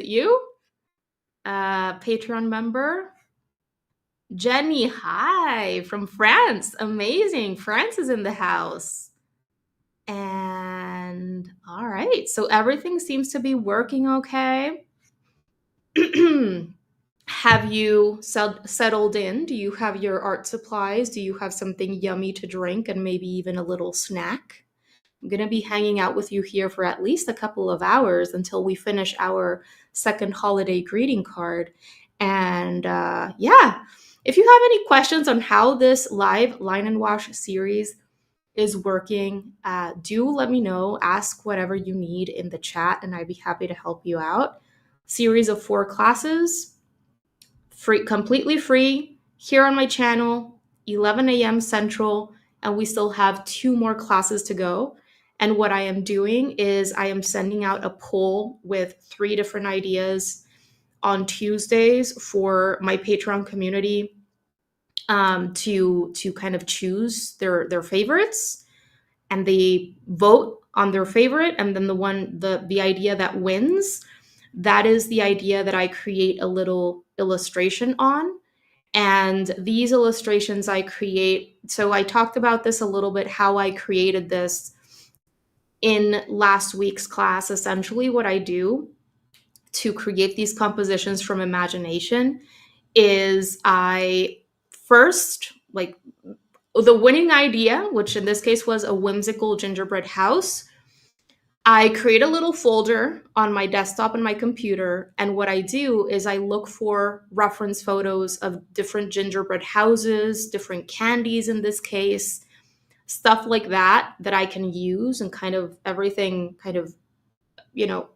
You? Patreon member? Jenny, hi, from France. Amazing. France is in the house. And all right, so everything seems to be working okay. Have you settled in? Do you have your art supplies? Do you have something yummy to drink and maybe even a little snack? I'm going to be hanging out with you here for at least a couple of hours until we finish our second holiday greeting card. And yeah, if you have any questions on how this live line and wash series is working, do let me know. Ask whatever you need in the chat, and I'd be happy to help you out. Series of 4 classes, free, completely free, here on my channel, 11 a.m. Central, and we still have 2 more classes to go. And what I am doing is I am sending out a poll with 3 different ideas on Tuesdays for my Patreon community, to kind of choose their favorites, and they vote on their favorite, and then the idea that wins, that is the idea that I create a little illustration on. And these illustrations I create, so I talked about this a little bit, how I created this in last week's class. Essentially, what I do to create these compositions from imagination is I first, like, the winning idea, which in this case was a whimsical gingerbread house, I create a little folder on my desktop and my computer. And what I do is I look for reference photos of different gingerbread houses, different candies in this case, stuff like that, that I can use, and kind of everything kind of, you know,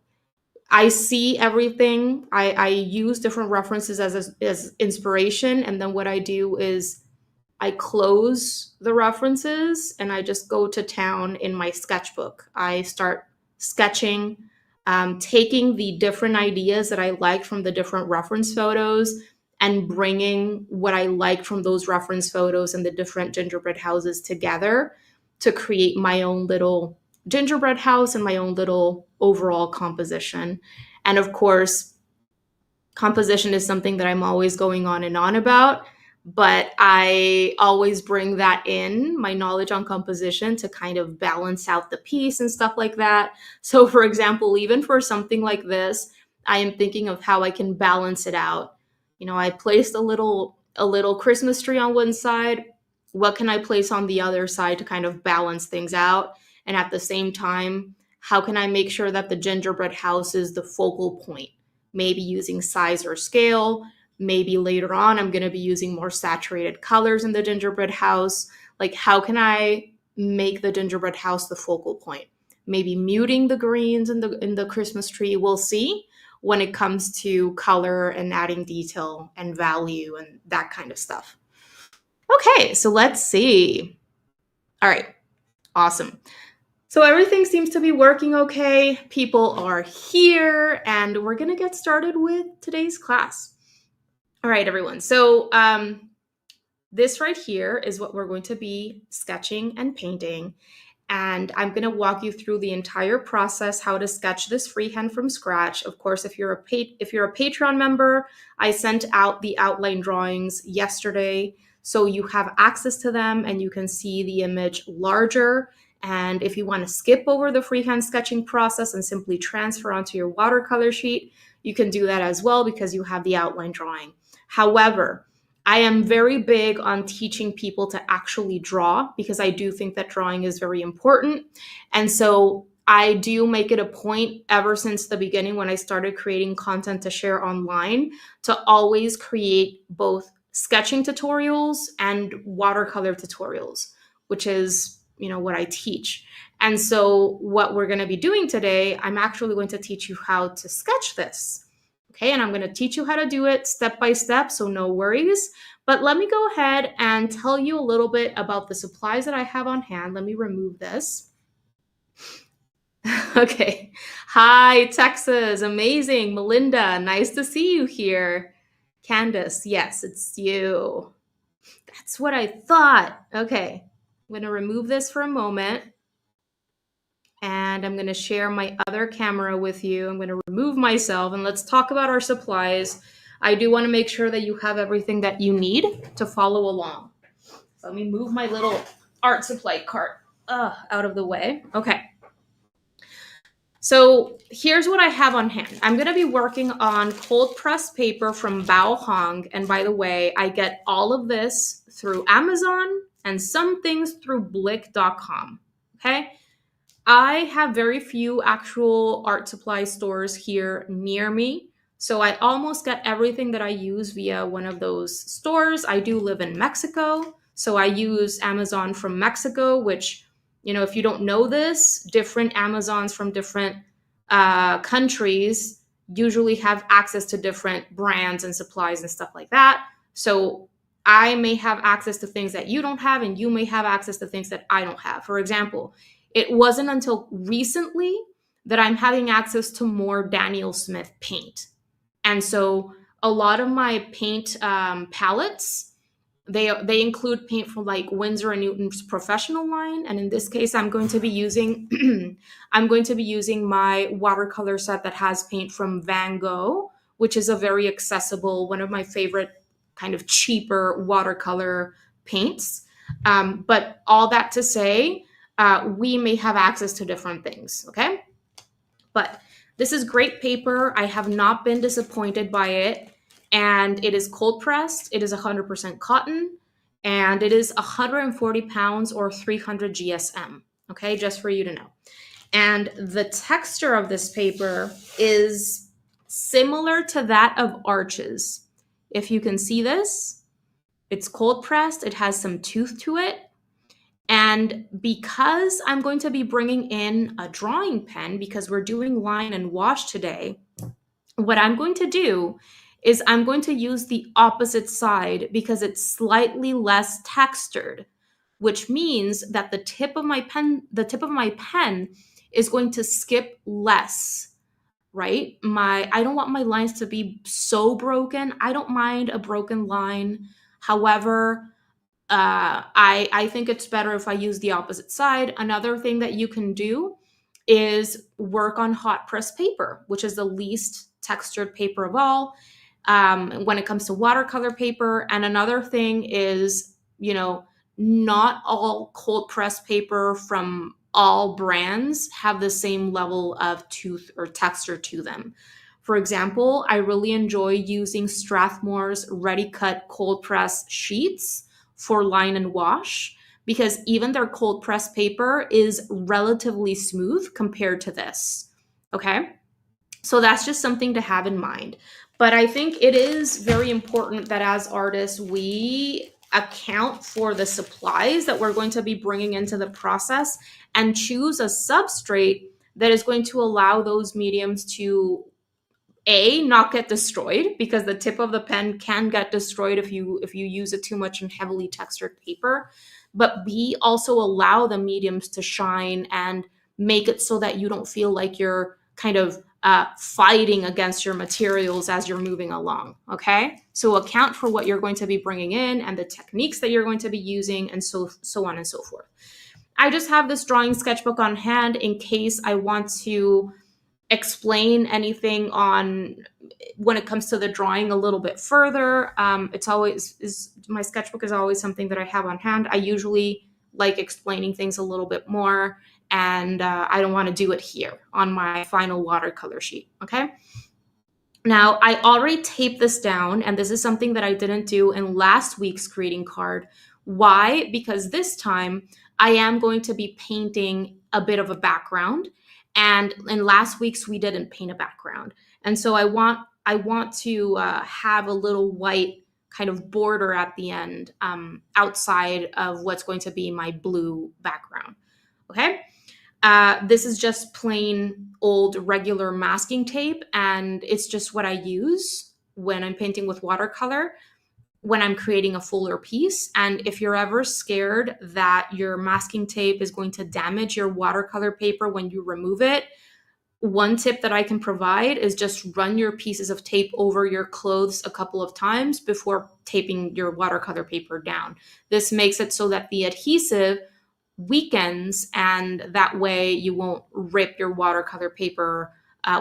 I see everything. I use different references as inspiration. And then what I do is I close the references and I just go to town in my sketchbook. I start sketching, taking the different ideas that I like from the different reference photos and bringing what I like from those reference photos and the different gingerbread houses together to create my own little gingerbread house and my own little overall composition. And of course, composition is something that I'm always going on and on about, but I always bring that in, my knowledge on composition, to kind of balance out the piece and stuff like that. So for example, even for something like this, I am thinking of how I can balance it out. You know, I placed a little Christmas tree on one side. What can I place on the other side to kind of balance things out? And at the same time, how can I make sure that the gingerbread house is the focal point? Maybe using size or scale. Maybe later on, I'm going to be using more saturated colors in the gingerbread house. Like, how can I make the gingerbread house the focal point? Maybe muting the greens in the Christmas tree. We'll see when it comes to color and adding detail and value and that kind of stuff. Okay, so let's see. All right, awesome. So everything seems to be working okay. People are here, and we're going to get started with today's class. All right, everyone. So this right here is what we're going to be sketching and painting. And I'm going to walk you through the entire process, how to sketch this freehand from scratch. Of course, if you're a Patreon member, I sent out the outline drawings yesterday, so you have access to them and you can see the image larger. And if you want to skip over the freehand sketching process and simply transfer onto your watercolor sheet, you can do that as well because you have the outline drawing. However, I am very big on teaching people to actually draw because I do think that drawing is very important. And so I do make it a point ever since the beginning, when I started creating content to share online, to always create both sketching tutorials and watercolor tutorials, which is, what I teach. And so what we're going to be doing today, I'm actually going to teach you how to sketch this. Okay, and I'm going to teach you how to do it step by step, so no worries. But let me go ahead and tell you a little bit about the supplies that I have on hand. Let me remove this. Okay. Hi, Texas. Amazing. Melinda, nice to see you here. Candace, yes, it's you. That's what I thought. Okay. I'm going to remove this for a moment. and I'm going to share my other camera with you. I'm going to remove myself and let's talk about our supplies. I do want to make sure that you have everything that you need to follow along. So let me move my little art supply cart out of the way. Okay. So here's what I have on hand. I'm going to be working on cold pressed paper from Bao Hong. And by the way, I get all of this through Amazon and some things through blick.com. Okay. I have very few actual art supply stores here near me. So I almost get everything that I use via one of those stores. I do live in Mexico. So I use Amazon from Mexico, which, if you don't know this, different Amazons from different countries usually have access to different brands and supplies and stuff like that. So I may have access to things that you don't have, and you may have access to things that I don't have. For example, it wasn't until recently that I'm having access to more Daniel Smith paint. And so a lot of my paint palettes, they include paint from like Winsor and Newton's professional line, and in this case I'm going to be using I'm going to be using my watercolor set that has paint from Van Gogh, which is a very accessible, one of my favorite kind of cheaper watercolor paints. But all that to say, we may have access to different things. Okay, but this is great paper. I have not been disappointed by it. And it is cold pressed. It is 100% cotton. And it is 140 pounds or 300 GSM. Okay, just for you to know. And the texture of this paper is similar to that of Arches. If you can see this, it's cold pressed. It has some tooth to it. And because I'm going to be bringing in a drawing pen, because we're doing line and wash today, what I'm going to do is I'm going to use the opposite side because it's slightly less textured, which means that the tip of my pen is going to skip less, right? I don't want my lines to be so broken. I don't mind a broken line. However, I think it's better if I use the opposite side. Another thing that you can do is work on hot press paper, which is the least textured paper of all when it comes to watercolor paper. And another thing is, not all cold press paper from all brands have the same level of tooth or texture to them. For example, I really enjoy using Strathmore's Ready Cut cold press sheets for line and wash because even their cold press paper is relatively smooth compared to this. Okay. So that's just something to have in mind. But I think it is very important that as artists, we account for the supplies that we're going to be bringing into the process and choose a substrate that is going to allow those mediums to not get destroyed, because the tip of the pen can get destroyed if you use it too much in heavily textured paper, but B, also allow the mediums to shine and make it so that you don't feel like you're kind of fighting against your materials as you're moving along. Okay, so account for what you're going to be bringing in and the techniques that you're going to be using, and so on and so forth. I just have this drawing sketchbook on hand in case I want to explain anything on when it comes to the drawing a little bit further. It's always my sketchbook is always something that I have on hand. I usually like explaining things a little bit more, and I don't want to do it here on my final watercolor sheet. Okay. Now, I already taped this down, and this is something that I didn't do in last week's greeting card. Why? Because this time I am going to be painting a bit of a background, and in last week's we didn't paint a background. And so I want to have a little white kind of border at the end outside of what's going to be my blue background. Okay. This is just plain old regular masking tape, and it's just what I use when I'm painting with watercolor, when I'm creating a fuller piece. And if you're ever scared that your masking tape is going to damage your watercolor paper when you remove it, one tip that I can provide is just run your pieces of tape over your clothes a couple of times before taping your watercolor paper down. This makes it so that the adhesive weakens, and that way you won't rip your watercolor paper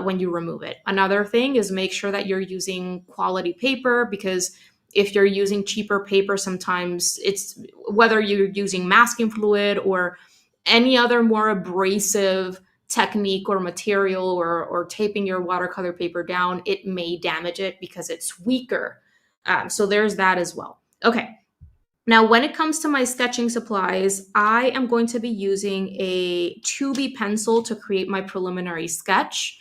when you remove it. Another thing is make sure that you're using quality paper, because if you're using cheaper paper, sometimes it's, whether you're using masking fluid or any other more abrasive technique or material, or taping your watercolor paper down, it may damage it because it's weaker. So there's that as well. Okay. Now, when it comes to my sketching supplies, I am going to be using a 2B pencil to create my preliminary sketch.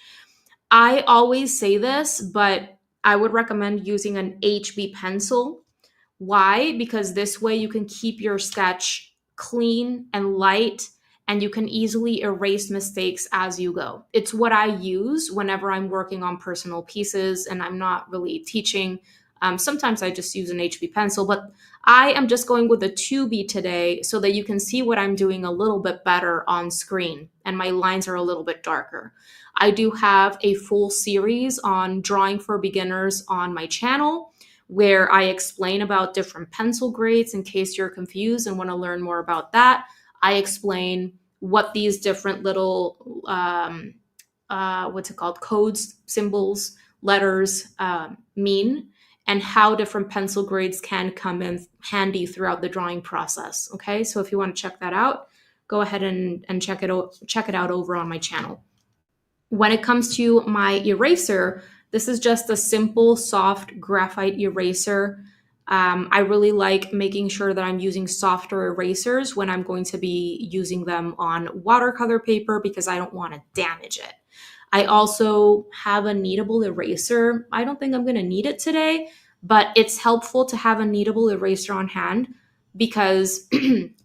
I always say this, but I would recommend using an HB pencil. Why? Because this way you can keep your sketch clean and light, and you can easily erase mistakes as you go. It's what I use whenever I'm working on personal pieces and I'm not really teaching. Sometimes I just use an HB pencil, but I am just going with a 2B today so that you can see what I'm doing a little bit better on screen, and my lines are a little bit darker. I do have a full series on drawing for beginners on my channel, where I explain about different pencil grades in case you're confused and want to learn more about that. I explain what these different little, what's it called, codes, symbols, letters mean, and how different pencil grades can come in handy throughout the drawing process. Okay, so if you want to check that out, go ahead and check it out over on my channel. When it comes to my eraser, this is just a simple, soft graphite eraser. I really like making sure that I'm using softer erasers when I'm going to be using them on watercolor paper, because I don't want to damage it. I also have a kneadable eraser. I don't think I'm going to need it today, but it's helpful to have a kneadable eraser on hand, because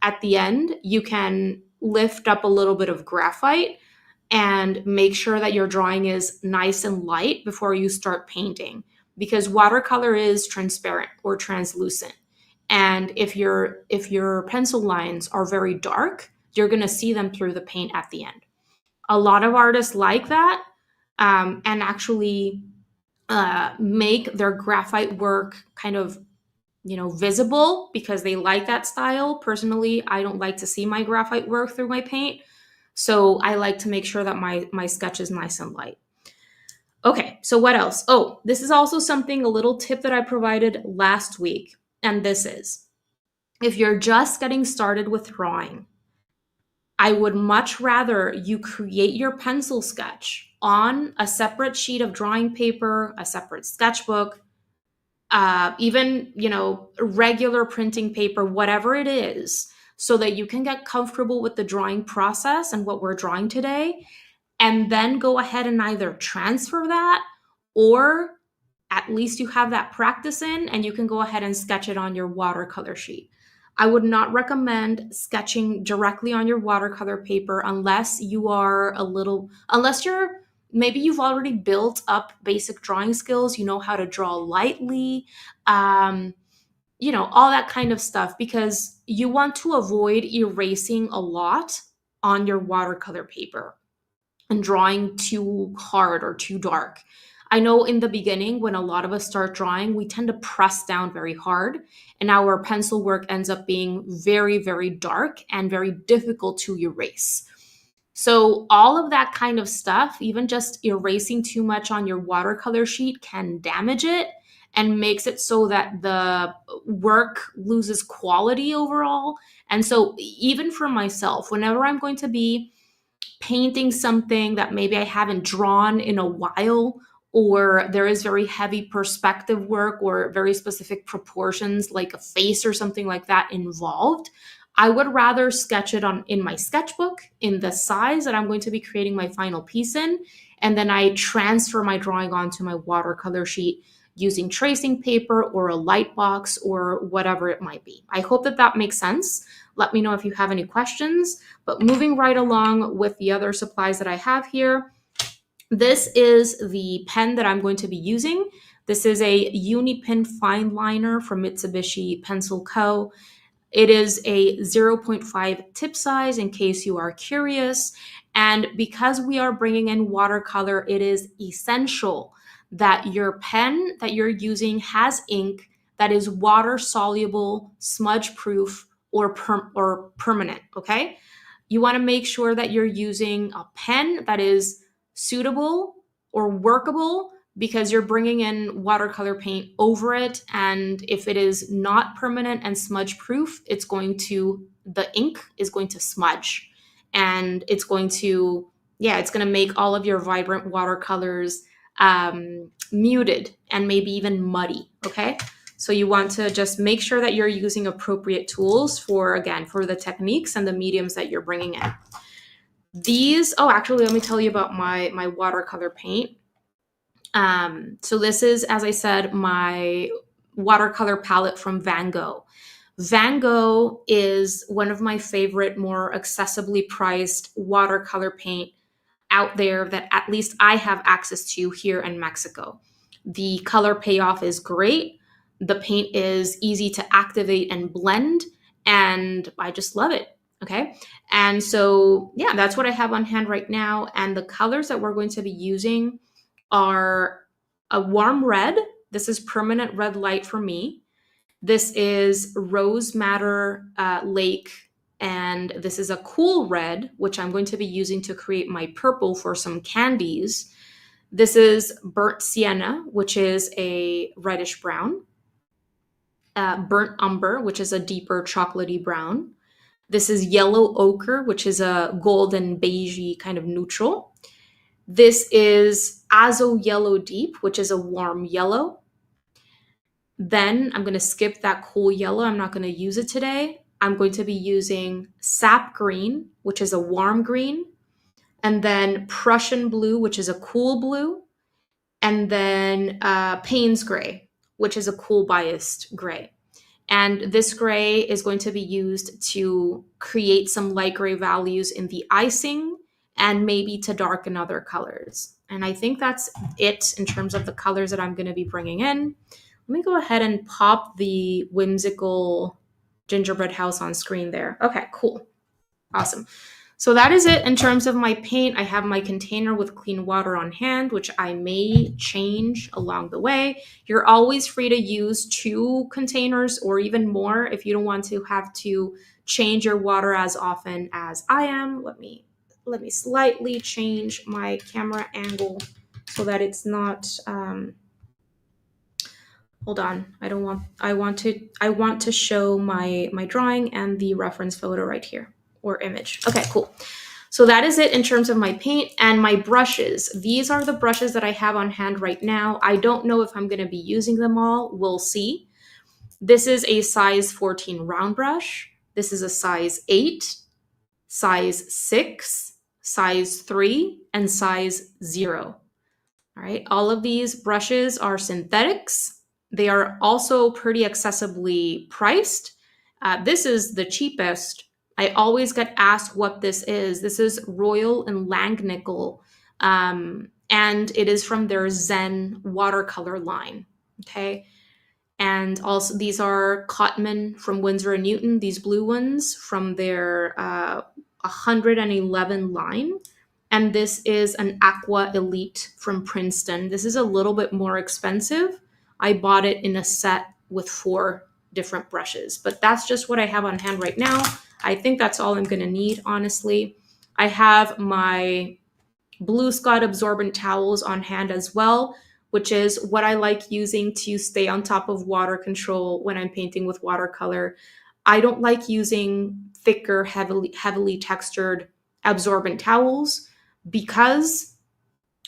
at the end, you can lift up a little bit of graphite and make sure that your drawing is nice and light before you start painting, because watercolor is transparent or translucent, and if your pencil lines are very dark, you're going to see them through the paint at the end. A lot of artists like that, and actually make their graphite work kind of, visible, because they like that style. Personally, I don't like to see my graphite work through my paint, so I like to make sure that my sketch is nice and light. Okay, so what else? Oh, this is also something, a little tip that I provided last week. And this is, if you're just getting started with drawing, I would much rather you create your pencil sketch on a separate sheet of drawing paper, a separate sketchbook, even, regular printing paper, whatever it is, so that you can get comfortable with the drawing process and what we're drawing today, and then go ahead and either transfer that, or at least you have that practice in, and you can go ahead and sketch it on your watercolor sheet. I would not recommend sketching directly on your watercolor paper unless maybe you've already built up basic drawing skills, you know how to draw lightly, um, all that kind of stuff, because you want to avoid erasing a lot on your watercolor paper and drawing too hard or too dark. I know in the beginning, when a lot of us start drawing, we tend to press down very hard, and our pencil work ends up being very, very dark and very difficult to erase. So, all of that kind of stuff, even just erasing too much on your watercolor sheet, can damage it and makes it so that the work loses quality overall. And so, even for myself, whenever I'm going to be painting something that maybe I haven't drawn in a while, or there is very heavy perspective work or very specific proportions like a face or something like that involved, I would rather sketch it on in my sketchbook in the size that I'm going to be creating my final piece in, and then I transfer my drawing onto my watercolor sheet using tracing paper or a light box or whatever it might be. I hope that that makes sense. Let me know if you have any questions. But moving right along with the other supplies that I have here, this is the pen that I'm going to be using. This is a Unipin fine liner from Mitsubishi Pencil Co. It is a 0.5 tip size, in case you are curious. And because we are bringing in watercolor, it is essential that your pen that you're using has ink that is water soluble, smudge proof, or permanent, okay? You want to make sure that you're using a pen that is suitable or workable, because you're bringing in watercolor paint over it. And if it is not permanent and smudge proof, the ink is going to smudge, and it's going to make all of your vibrant watercolors muted and maybe even muddy. Okay. So you want to just make sure that you're using appropriate tools for the techniques and the mediums that you're bringing in. Actually, let me tell you about my watercolor paint. So this is, as I said, my watercolor palette from Van Gogh. Van Gogh is one of my favorite, more accessibly priced watercolor paint out there that at least I have access to here in Mexico. The color payoff is great. The paint is easy to activate and blend, and I just love it. Okay. And so, yeah, that's what I have on hand right now. And the colors that we're going to be using are a warm red. This is permanent red light for me. This is Rose Madder Lake, and this is a cool red, which I'm going to be using to create my purple for some candies. This is Burnt Sienna, which is a reddish brown. Burnt Umber, which is a deeper chocolatey brown. This is Yellow Ochre, which is a golden beigey kind of neutral. This is Azo Yellow Deep, which is a warm yellow. Then I'm going to skip that cool yellow. I'm not going to use it today. I'm going to be using Sap Green, which is a warm green. And then Prussian Blue, which is a cool blue. And then Payne's Gray, which is a cool biased gray. And this gray is going to be used to create some light gray values in the icing and maybe to darken other colors. And I think that's it in terms of the colors that I'm going to be bringing in. Let me go ahead and pop the Whimsical Gingerbread house on screen there. Okay, cool. Awesome. So that is it in terms of my paint. I have my container with clean water on hand, which I may change along the way. You're always free to use 2 containers or even more if you don't want to have to change your water as often as I am. Let me slightly change my camera angle so that it's not hold on. I want to show my drawing and the reference photo right here, or image. Okay, cool. So that is it in terms of my paint and my brushes. These are the brushes that I have on hand right now. I don't know if I'm going to be using them all. We'll see. This is a size 14 round brush. This is a size 8, size 6, size 3, and size 0. All right. All of these brushes are synthetics. They are also pretty accessibly priced. This is the cheapest. I always get asked what this is. This is Royal and Langnickel, and it is from their Zen watercolor line. Okay. And also these are Cotman from Winsor & Newton, these blue ones from their 111 line. And this is an Aqua Elite from Princeton. This is a little bit more expensive. I bought it in a set with 4 different brushes, but that's just what I have on hand right now. I think that's all I'm going to need, honestly. I have my Blue Scott absorbent towels on hand as well, which is what I like using to stay on top of water control when I'm painting with watercolor. I don't like using thicker, heavily textured absorbent towels because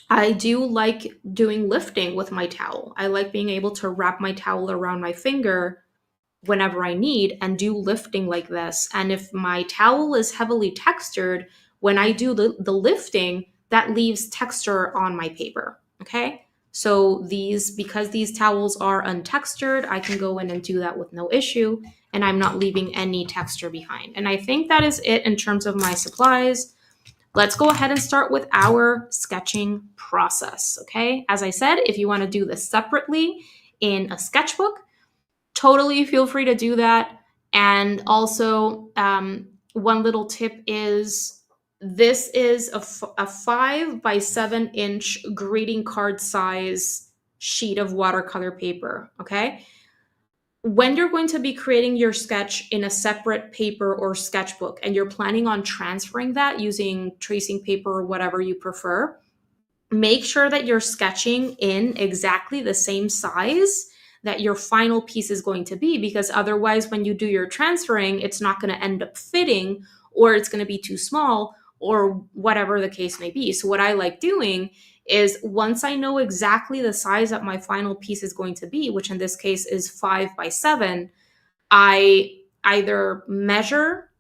I do like doing lifting with my towel. I like being able to wrap my towel around my finger whenever I need and do lifting like this. And if my towel is heavily textured, when I do the lifting, that leaves texture on my paper. Okay. So because these towels are untextured, I can go in and do that with no issue, and I'm not leaving any texture behind. And I think that is it in terms of my supplies. Let's go ahead and start with our sketching process, okay? As I said, if you want to do this separately in a sketchbook, totally feel free to do that. And also, one little tip is this is a 5 by 7 inch greeting card size sheet of watercolor paper, okay? When you're going to be creating your sketch in a separate paper or sketchbook and you're planning on transferring that using tracing paper or whatever you prefer, make sure that you're sketching in exactly the same size that your final piece is going to be, because otherwise when you do your transferring, it's not going to end up fitting, or it's going to be too small, or whatever the case may be. So what I like doing is, once I know exactly the size that my final piece is going to be, which in this case is 5 by 7, I either measure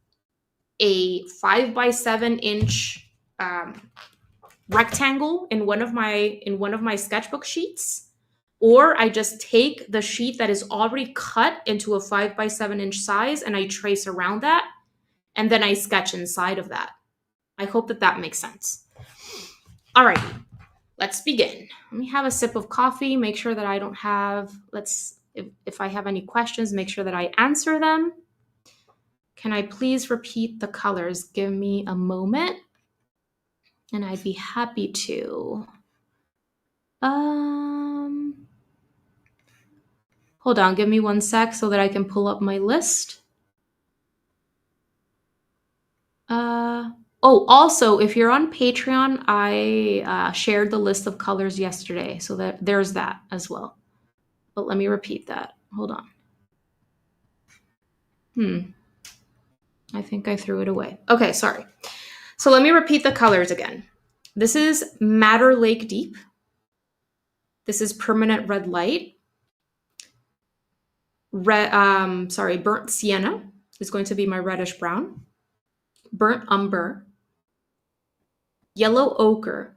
a 5 by 7 inch um, rectangle in one of my sketchbook sheets, or I just take the sheet that is already cut into a 5 by 7 inch size and I trace around that, and then I sketch inside of that. I hope that that makes sense. All right, let's begin. Let me have a sip of coffee, make sure that I don't have, if I have any questions, make sure that I answer them. Can I please repeat the colors? Give me a moment and I'd be happy to. Hold on, give me 1 sec so that I can pull up my list. Oh, also, if you're on Patreon, I shared the list of colors yesterday, so that there's that as well. But let me repeat that. Hold on. I think I threw it away. Okay, sorry. So let me repeat the colors again. This is Madder Lake Deep. This is Permanent Red Light. Burnt Sienna is going to be my reddish brown. Burnt Umber. Yellow Ochre.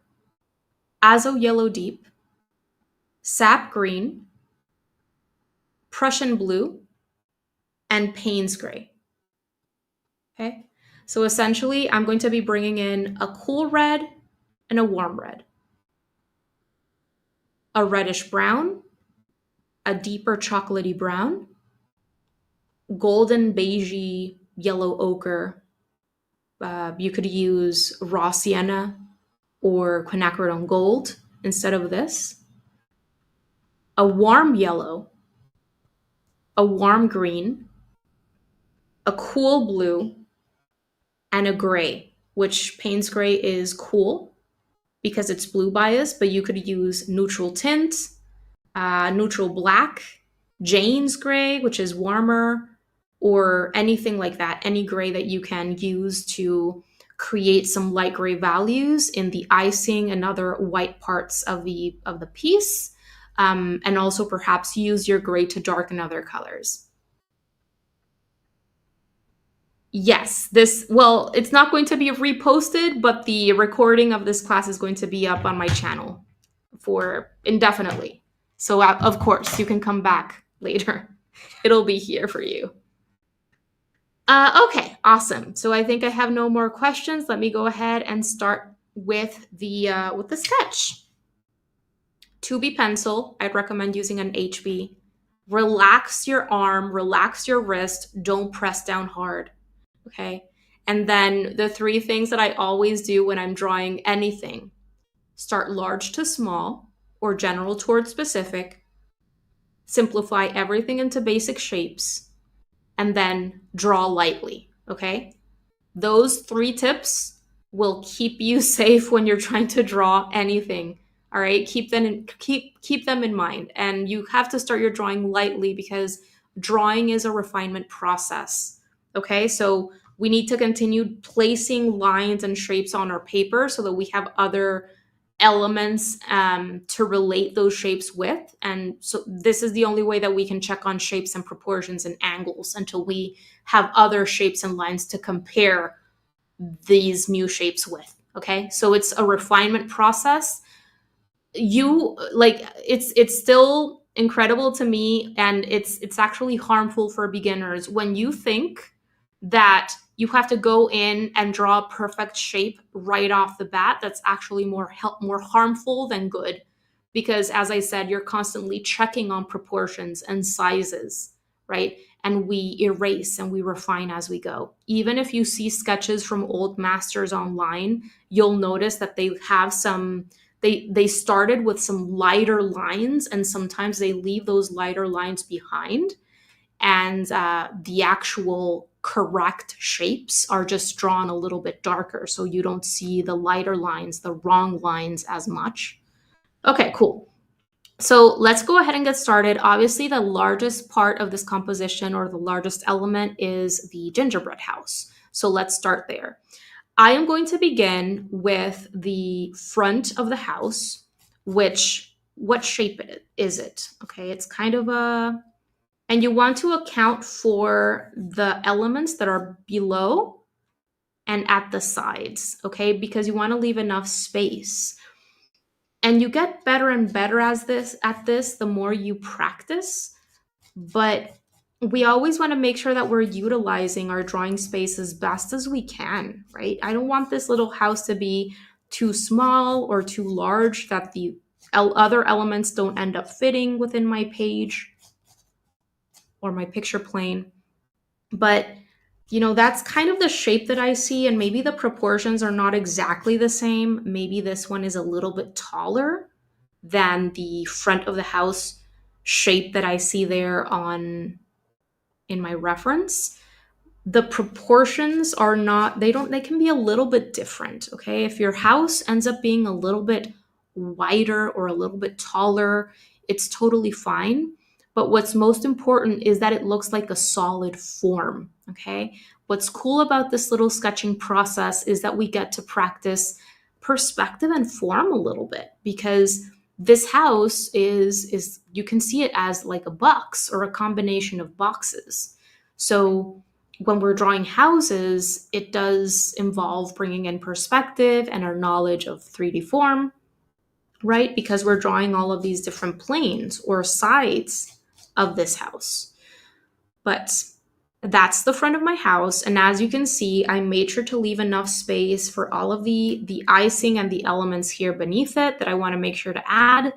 Azo Yellow Deep. Sap Green. Prussian Blue. And Payne's Gray. Okay, so essentially I'm going to be bringing in a cool red and a warm red, a reddish brown, a deeper chocolatey brown, golden beigey yellow ochre. You could use raw sienna or quinacridone gold instead of this. A warm yellow, a warm green, a cool blue, and a gray, which Payne's Gray is cool because it's blue bias, but you could use neutral tint, neutral black, Jane's Gray, which is warmer, or anything like that, any gray that you can use to create some light gray values in the icing and other white parts of the piece, and also perhaps use your gray to darken other colors. Yes, it's not going to be reposted, but the recording of this class is going to be up on my channel for indefinitely. So, of course, you can come back later. It'll be here for you. Okay, awesome. So I think I have no more questions. Let me go ahead and start with the sketch. 2B pencil, I'd recommend using an HB. Relax your arm, relax your wrist, don't press down hard. Okay? And then the 3 things that I always do when I'm drawing anything: start large to small or general towards specific, simplify everything into basic shapes, and then draw lightly. Okay? Those 3 tips will keep you safe when you're trying to draw anything. All right, keep them in mind. And you have to start your drawing lightly because drawing is a refinement process. Okay, so we need to continue placing lines and shapes on our paper so that we have other elements to relate those shapes with. And so this is the only way that we can check on shapes and proportions and angles until we have other shapes and lines to compare these new shapes with. Okay, so it's a refinement process. It's still incredible to me, and it's actually harmful for beginners when you think that you have to go in and draw a perfect shape right off the bat. That's actually more harmful than good, because as I said, you're constantly checking on proportions and sizes, right? And we erase and we refine as we go. Even if you see sketches from old masters online, you'll notice that they have they started with some lighter lines, and sometimes they leave those lighter lines behind. and the actual correct shapes are just drawn a little bit darker, so you don't see the lighter lines, the wrong lines as much. Okay, cool. So let's go ahead and get started. Obviously, the largest part of this composition, or the largest element, is the gingerbread house. So let's start there. I am going to begin with the front of the house, which, what shape is it? Okay, it's kind of a, and you want to account for the elements that are below and at the sides, okay? Because you want to leave enough space. And you get better and better at this the more you practice, but we always want to make sure that we're utilizing our drawing space as best as we can, right? I don't want this little house to be too small or too large that the other elements don't end up fitting within my page or my picture plane. But that's kind of the shape that I see, and maybe the proportions are not exactly the same. Maybe this one is a little bit taller than the front of the house shape that I see there on in my reference. The proportions are not, they can be a little bit different, okay? If your house ends up being a little bit wider or a little bit taller, it's totally fine. But what's most important is that it looks like a solid form, okay? What's cool about this little sketching process is that we get to practice perspective and form a little bit, because this house is you can see it as like a box or a combination of boxes. So when we're drawing houses, it does involve bringing in perspective and our knowledge of 3D form, right? Because we're drawing all of these different planes or sides of this house. But that's the front of my house. And as you can see, I made sure to leave enough space for all of the icing and the elements here beneath it that I want to make sure to add.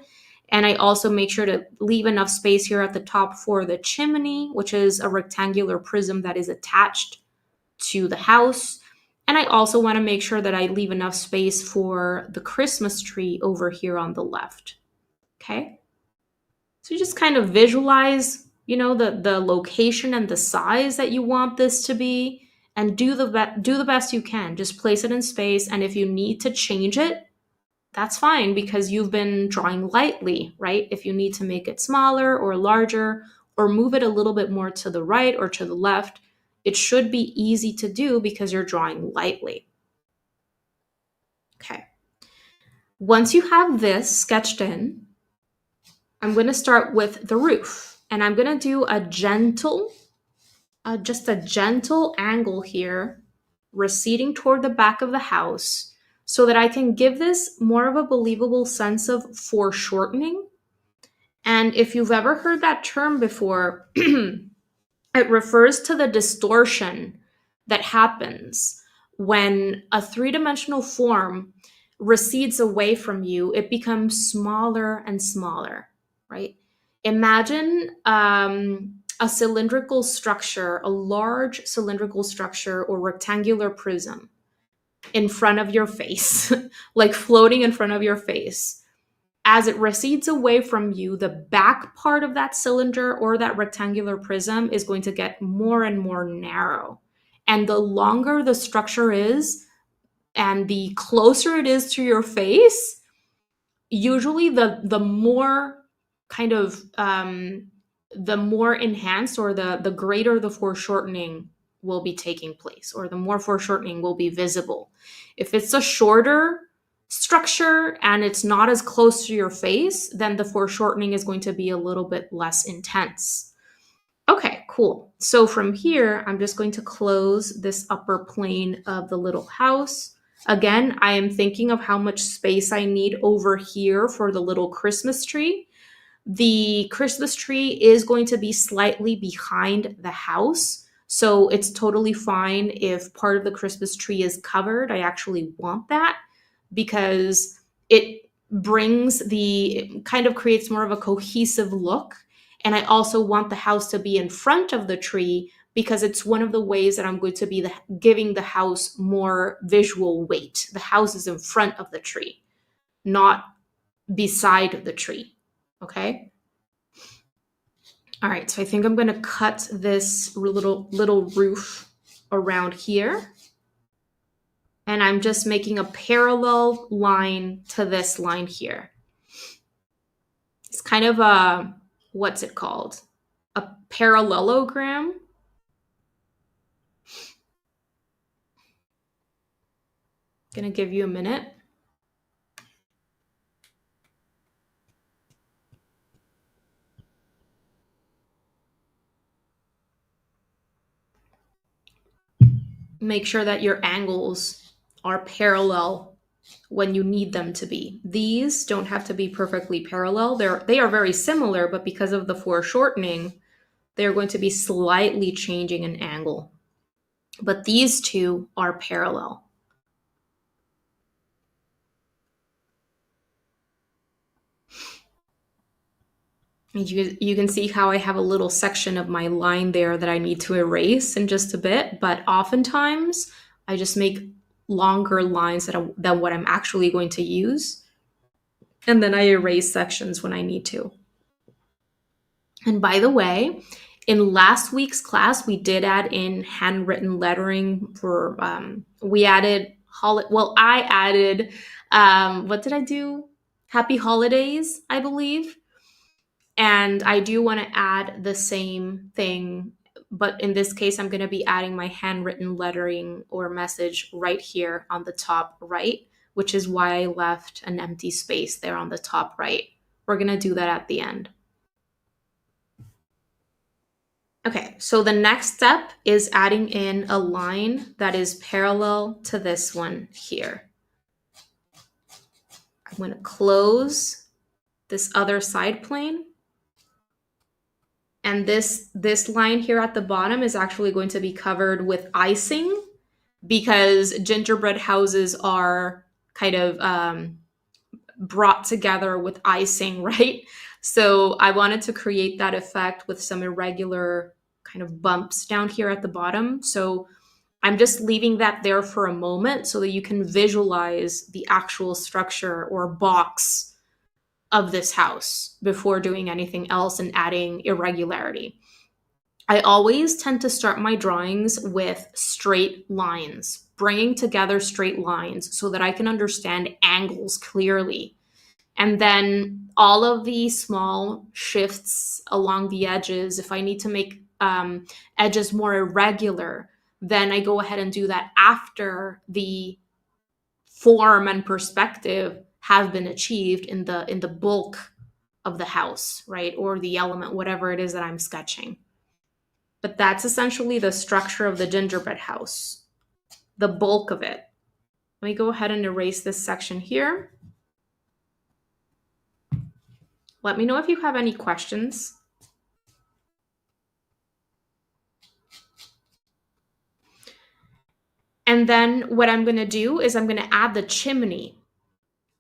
And I also make sure to leave enough space here at the top for the chimney, which is a rectangular prism that is attached to the house. And I also want to make sure that I leave enough space for the Christmas tree over here on the left. Okay. So you just kind of visualize, the location and the size that you want this to be, and do the best you can. Just place it in space, and if you need to change it, that's fine, because you've been drawing lightly, right? If you need to make it smaller or larger or move it a little bit more to the right or to the left, it should be easy to do because you're drawing lightly. Okay. Once you have this sketched in, I'm going to start with the roof, and I'm going to do just a gentle angle here, receding toward the back of the house, so that I can give this more of a believable sense of foreshortening. And if you've ever heard that term before, it refers to the distortion that happens when a three-dimensional form recedes away from you. It becomes smaller and smaller, right? Imagine a cylindrical structure, a large cylindrical structure or rectangular prism in front of your face, like floating in front of your face. As it recedes away from you, the back part of that cylinder or that rectangular prism is going to get more and more narrow. And the longer the structure is and the closer it is to your face, usually the more kind of the more enhanced, or the greater the foreshortening will be taking place, or the more foreshortening will be visible. If it's a shorter structure and it's not as close to your face, then the foreshortening is going to be a little bit less intense. Okay, cool. So from here, I'm just going to close this upper plane of the little house. Again, I am thinking of how much space I need over here for the little Christmas tree. The Christmas tree is going to be slightly behind the house, so it's totally fine if part of the Christmas tree is covered. I actually want that because it kind of creates more of a cohesive look. And I also want the house to be in front of the tree because it's one of the ways that I'm going to be giving the house more visual weight. The house is in front of the tree, not beside the tree. Okay. All right, so I think I'm gonna cut this little roof around here. And I'm just making a parallel line to this line here. It's kind of a, what's it called? A parallelogram. Gonna give you a minute. Make sure that your angles are parallel when you need them to be. These don't have to be perfectly parallel. They are very similar, but because of the foreshortening, they're going to be slightly changing an angle. But these two are parallel. You can see how I have a little section of my line there that I need to erase in just a bit, but oftentimes I just make longer lines than what I'm actually going to use, and then I erase sections when I need to. And by the way, in last week's class, we did add in handwritten lettering for, we added, I added, what did I do? Happy holidays, I believe. And I do want to add the same thing, but in this case, I'm going to be adding my handwritten lettering or message right here on the top right, which is why I left an empty space there on the top right. We're going to do that at the end. Okay, so the next step is adding in a line that is parallel to this one here. I'm going to close this other side plane. And this line here at the bottom is actually going to be covered with icing because gingerbread houses are kind of brought together with icing, right? So I wanted to create that effect with some irregular kind of bumps down here at the bottom. So I'm just leaving that there for a moment so that you can visualize the actual structure or box of this house before doing anything else and adding irregularity. I always tend to start my drawings with straight lines, bringing together straight lines so that I can understand angles clearly. And then all of the small shifts along the edges, if I need to make edges more irregular, then I go ahead and do that after the form and perspective have been achieved in the bulk of the house, right? Or the element, whatever it is that I'm sketching. But that's essentially the structure of the gingerbread house, the bulk of it. Let me go ahead and erase this section here. Let me know if you have any questions. And then what I'm going to do is I'm going to add the chimney.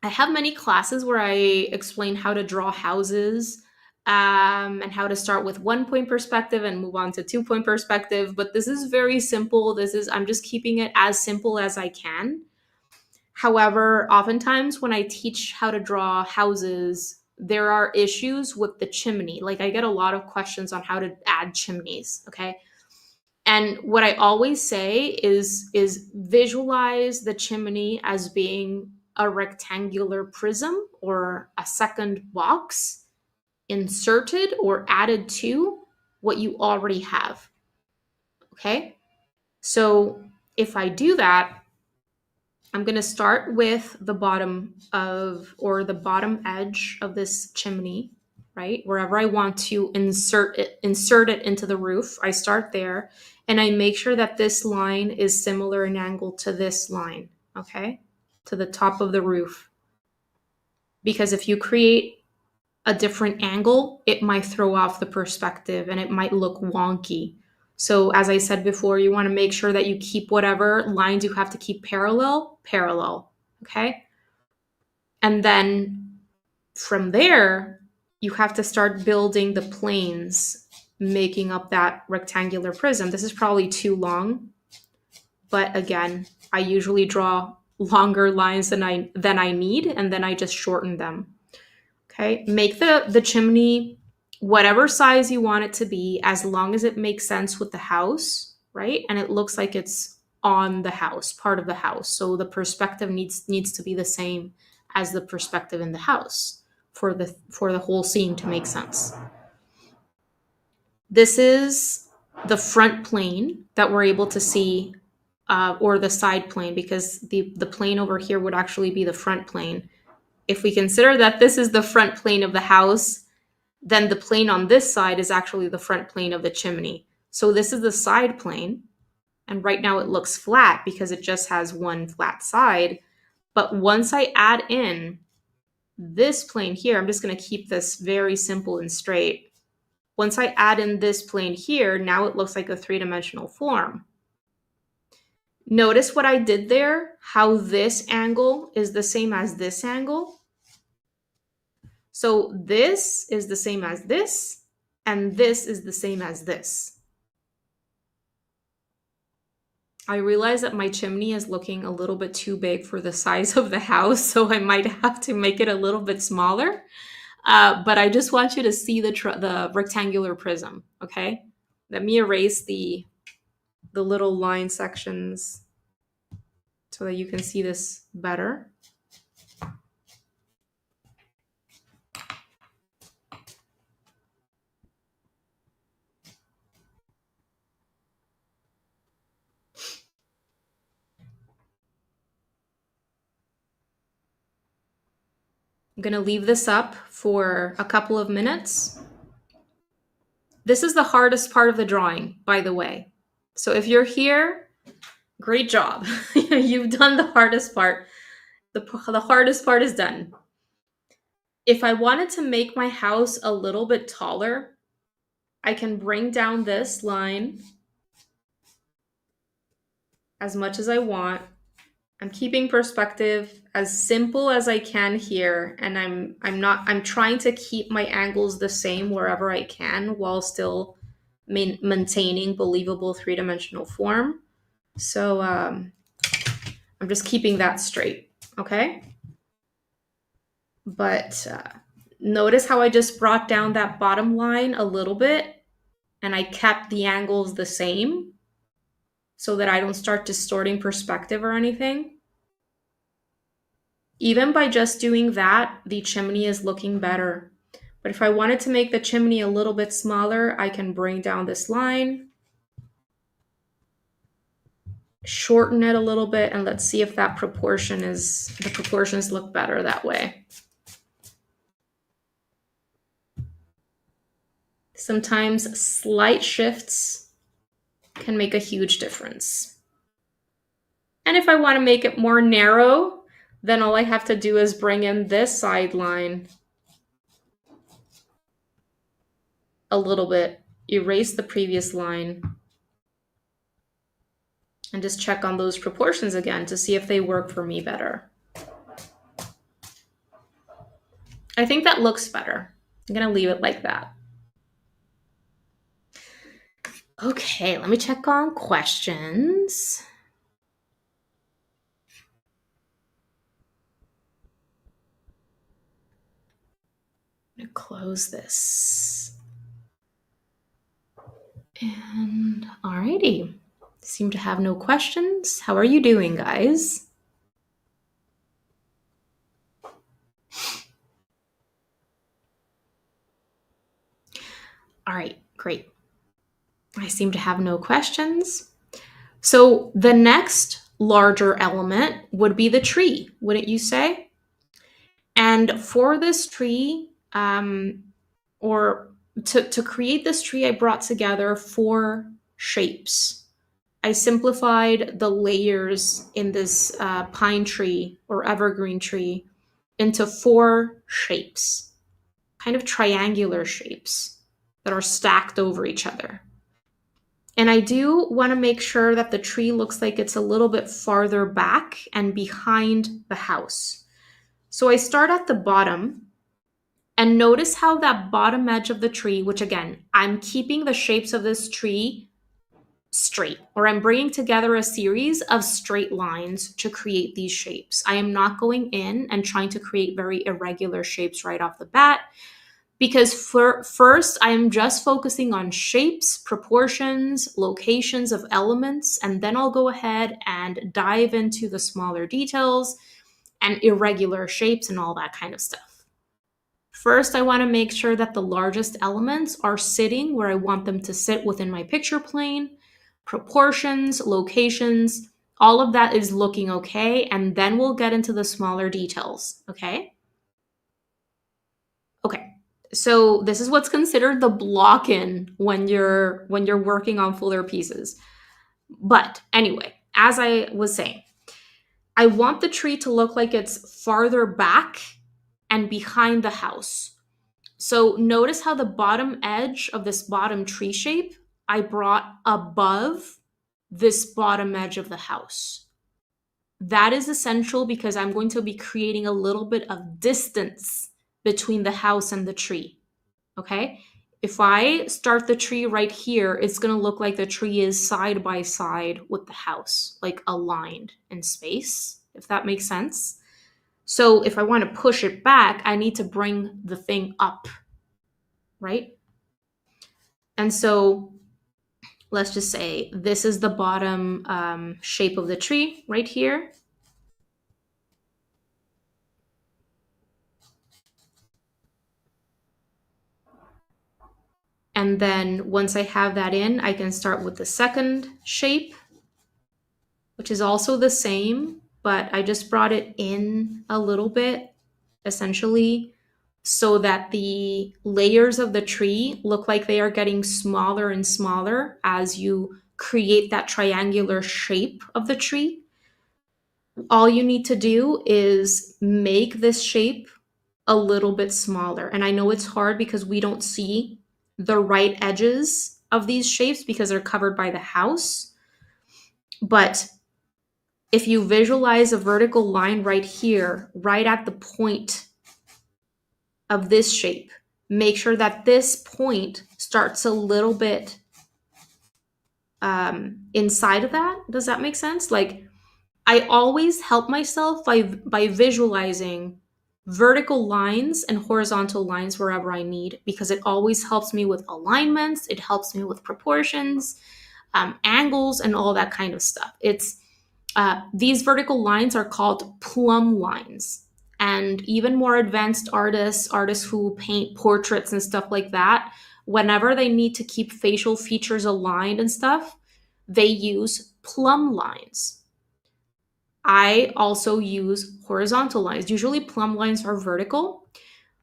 I have many classes where I explain how to draw houses and how to start with 1-point perspective and move on to 2-point perspective. But this is very simple. I'm just keeping it as simple as I can. However, oftentimes when I teach how to draw houses, there are issues with the chimney. Like I get a lot of questions on how to add chimneys, okay? And what I always say is visualize the chimney as being a rectangular prism or a second box inserted or added to what you already have. Okay? So if I do that, I'm going to start with the bottom edge of this chimney, right? Wherever I want to insert it into the roof, I start there and I make sure that this line is similar in angle to this line, okay? To the top of the roof. Because if you create a different angle, it might throw off the perspective and it might look wonky. So as I said before, you want to make sure that you keep whatever lines you have to keep parallel, okay? And then from there, you have to start building the planes, making up that rectangular prism. This is probably too long, but again, I usually draw longer lines than I need, and then I just shorten them. Okay, make the chimney whatever size you want it to be, as long as it makes sense with the house, right? And it looks like it's on the house, part of the house. So the perspective needs to be the same as the perspective in the house for the whole scene to make sense. This is the front plane that we're able to see, or the side plane, because the plane over here would actually be the front plane. If we consider that this is the front plane of the house, then the plane on this side is actually the front plane of the chimney. So this is the side plane. And right now it looks flat because it just has one flat side. But once I add in this plane here, I'm just going to keep this very simple and straight. Once I add in this plane here, now it looks like a three-dimensional form. Notice what I did there, how this angle is the same as this angle. So this is the same as this, and this is the same as this. I realize that my chimney is looking a little bit too big for the size of the house, so I might have to make it a little bit smaller. But I just want you to see the rectangular prism, okay? Let me erase the little line sections so that you can see this better. I'm gonna leave this up for a couple of minutes. This is the hardest part of the drawing, by the way. So if you're here, great job. You've done the hardest part. The hardest part is done. If I wanted to make my house a little bit taller, I can bring down this line as much as I want. I'm keeping perspective as simple as I can here, and I'm trying to keep my angles the same wherever I can while still maintaining believable three-dimensional form. So I'm just keeping that straight, okay? But notice how I just brought down that bottom line a little bit, and I kept the angles the same so that I don't start distorting perspective or anything. Even by just doing that, the chimney is looking better. But if I wanted to make the chimney a little bit smaller, I can bring down this line, shorten it a little bit, and let's see if the proportions look better that way. Sometimes slight shifts can make a huge difference. And if I want to make it more narrow, then all I have to do is bring in this side line a little bit, erase the previous line, and just check on those proportions again to see if they work for me better. I think that looks better. I'm gonna leave it like that. Okay, let me check on questions. I'm gonna close this. And alrighty, seem to have no questions. How are you doing, guys? All right, great. I seem to have no questions. So the next larger element would be the tree, wouldn't you say? And for this tree, or to create this tree, I brought together 4 shapes. I simplified the layers in this pine tree or evergreen tree into 4 shapes, kind of triangular shapes that are stacked over each other. And I do want to make sure that the tree looks like it's a little bit farther back and behind the house. So I start at the bottom, and notice how that bottom edge of the tree, which again, I'm keeping the shapes of this tree straight, or I'm bringing together a series of straight lines to create these shapes. I am not going in and trying to create very irregular shapes right off the bat, because for first I'm just focusing on shapes, proportions, locations of elements, and then I'll go ahead and dive into the smaller details and irregular shapes and all that kind of stuff. First, I want to make sure that the largest elements are sitting where I want them to sit within my picture plane. Proportions, locations, all of that is looking okay, and then we'll get into the smaller details, okay? Okay. So this is what's considered the block-in when you're working on fuller pieces. But anyway, as I was saying, I want the tree to look like it's farther back and behind the house. So notice how the bottom edge of this bottom tree shape I brought above this bottom edge of the house. That is essential because I'm going to be creating a little bit of distance between the house and the tree. Okay? If I start the tree right here, it's going to look like the tree is side by side with the house, like aligned in space, if that makes sense. So if I want to push it back, I need to bring the thing up, right? And so let's just say this is the bottom shape of the tree right here. And then once I have that in, I can start with the second shape, which is also the same, but I just brought it in a little bit, essentially, so that the layers of the tree look like they are getting smaller and smaller as you create that triangular shape of the tree. All you need to do is make this shape a little bit smaller. And I know it's hard because we don't see the right edges of these shapes because they're covered by the house. But if you visualize a vertical line right here, right at the point of this shape, make sure that this point starts a little bit inside of that. Does that make sense? Like, I always help myself by visualizing vertical lines and horizontal lines wherever I need because it always helps me with alignments, it helps me with proportions, angles, and all that kind of stuff. It's these vertical lines are called plumb lines. And even more advanced artists who paint portraits and stuff like that, whenever they need to keep facial features aligned and stuff, they use plumb lines. I also use horizontal lines. Usually plumb lines are vertical,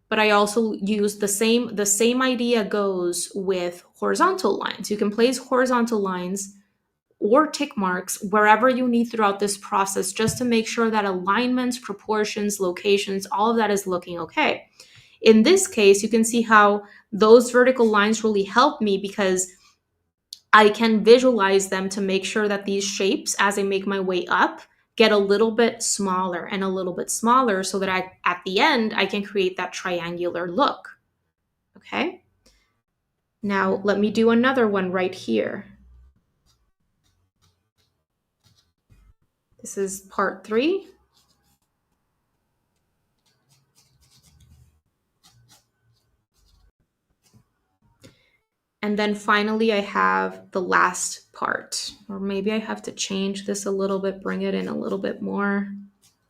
but I also use the same idea goes with horizontal lines. You can place horizontal lines or tick marks wherever you need throughout this process just to make sure that alignments, proportions, locations, all of that is looking okay. In this case, you can see how those vertical lines really help me because I can visualize them to make sure that these shapes, as I make my way up, get a little bit smaller and a little bit smaller so that at the end, I can create that triangular look. Okay? Now, let me do another one right here. This is part 3. And then finally, I have the last part. Or maybe I have to change this a little bit, bring it in a little bit more,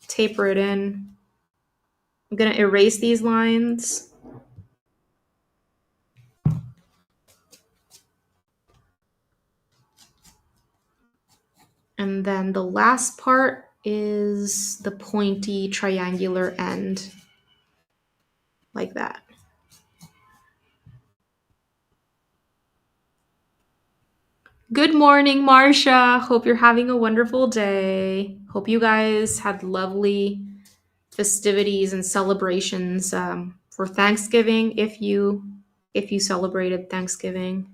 taper it in. I'm going to erase these lines. And then the last part is the pointy triangular end, like that. Good morning, Marcia. Hope you're having a wonderful day. Hope you guys had lovely festivities and celebrations for Thanksgiving if you celebrated Thanksgiving.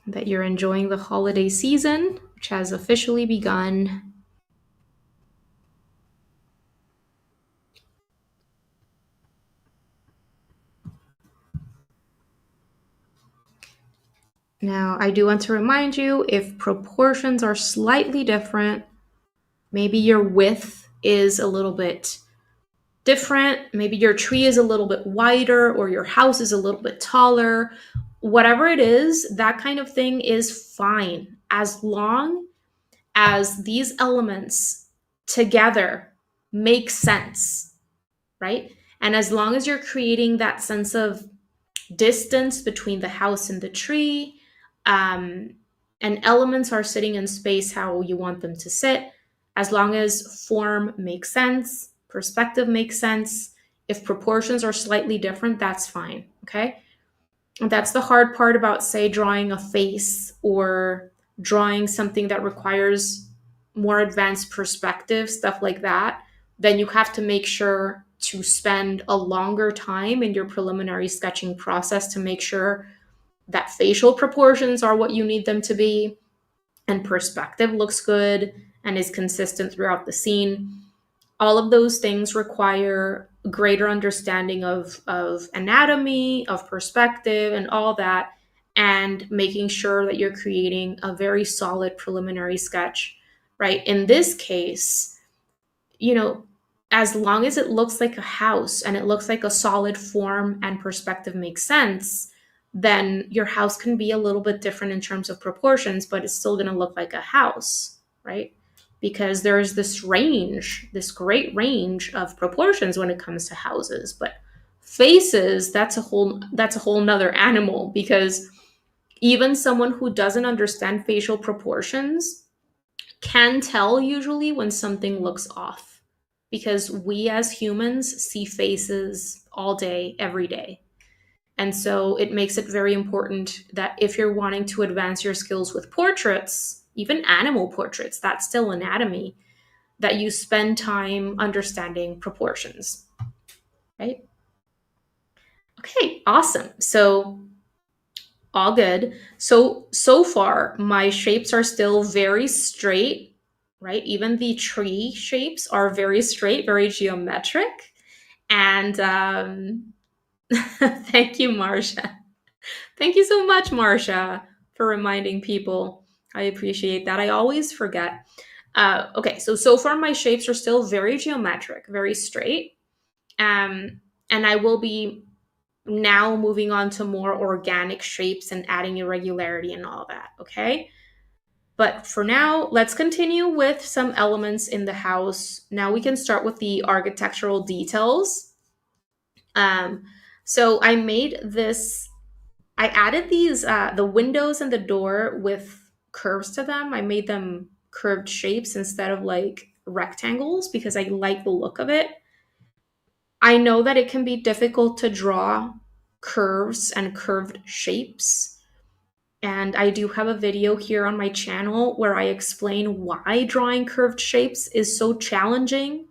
That you're enjoying the holiday season, which has officially begun. Now, I do want to remind you if proportions are slightly different, maybe your width is a little bit different. Maybe your tree is a little bit wider or your house is a little bit taller. Whatever it is, that kind of thing is fine as long as these elements together make sense, right? And as long as you're creating that sense of distance between the house and the tree, um, and elements are sitting in space how you want them to sit, as long as form makes sense, perspective makes sense. If proportions are slightly different, that's fine. Okay. And that's the hard part about, say, drawing a face or drawing something that requires more advanced perspective, stuff like that. Then you have to make sure to spend a longer time in your preliminary sketching process to make sure that facial proportions are what you need them to be and perspective looks good and is consistent throughout the scene. All of those things require greater understanding of anatomy, of perspective, and all that, and making sure that you're creating a very solid preliminary sketch, right? In this case, you know, as long as it looks like a house and it looks like a solid form and perspective makes sense, then your house can be a little bit different in terms of proportions, but it's still going to look like a house, right? Because there's this range, this great range of proportions when it comes to houses. But faces, that's a whole nother animal, because even someone who doesn't understand facial proportions can tell usually when something looks off, because we as humans see faces all day, every day. And so it makes it very important that if you're wanting to advance your skills with portraits, even animal portraits, that's still anatomy, that you spend time understanding proportions, right? Okay, awesome. So all good. So far my shapes are still very straight, right? Even the tree shapes are very straight, very geometric. And thank you, Marcia. Thank you so much, Marcia, for reminding people. I appreciate that. I always forget. Okay, so far my shapes are still very geometric, very straight. And I will be now moving on to more organic shapes and adding irregularity and all that, okay? But for now, let's continue with some elements in the house. Now we can start with the architectural details. Um, so I made this, I added these, the windows and the door with curves to them. I made them curved shapes instead of like rectangles because I like the look of it. I know that it can be difficult to draw curves and curved shapes. And I do have a video here on my channel where I explain why drawing curved shapes is so challenging.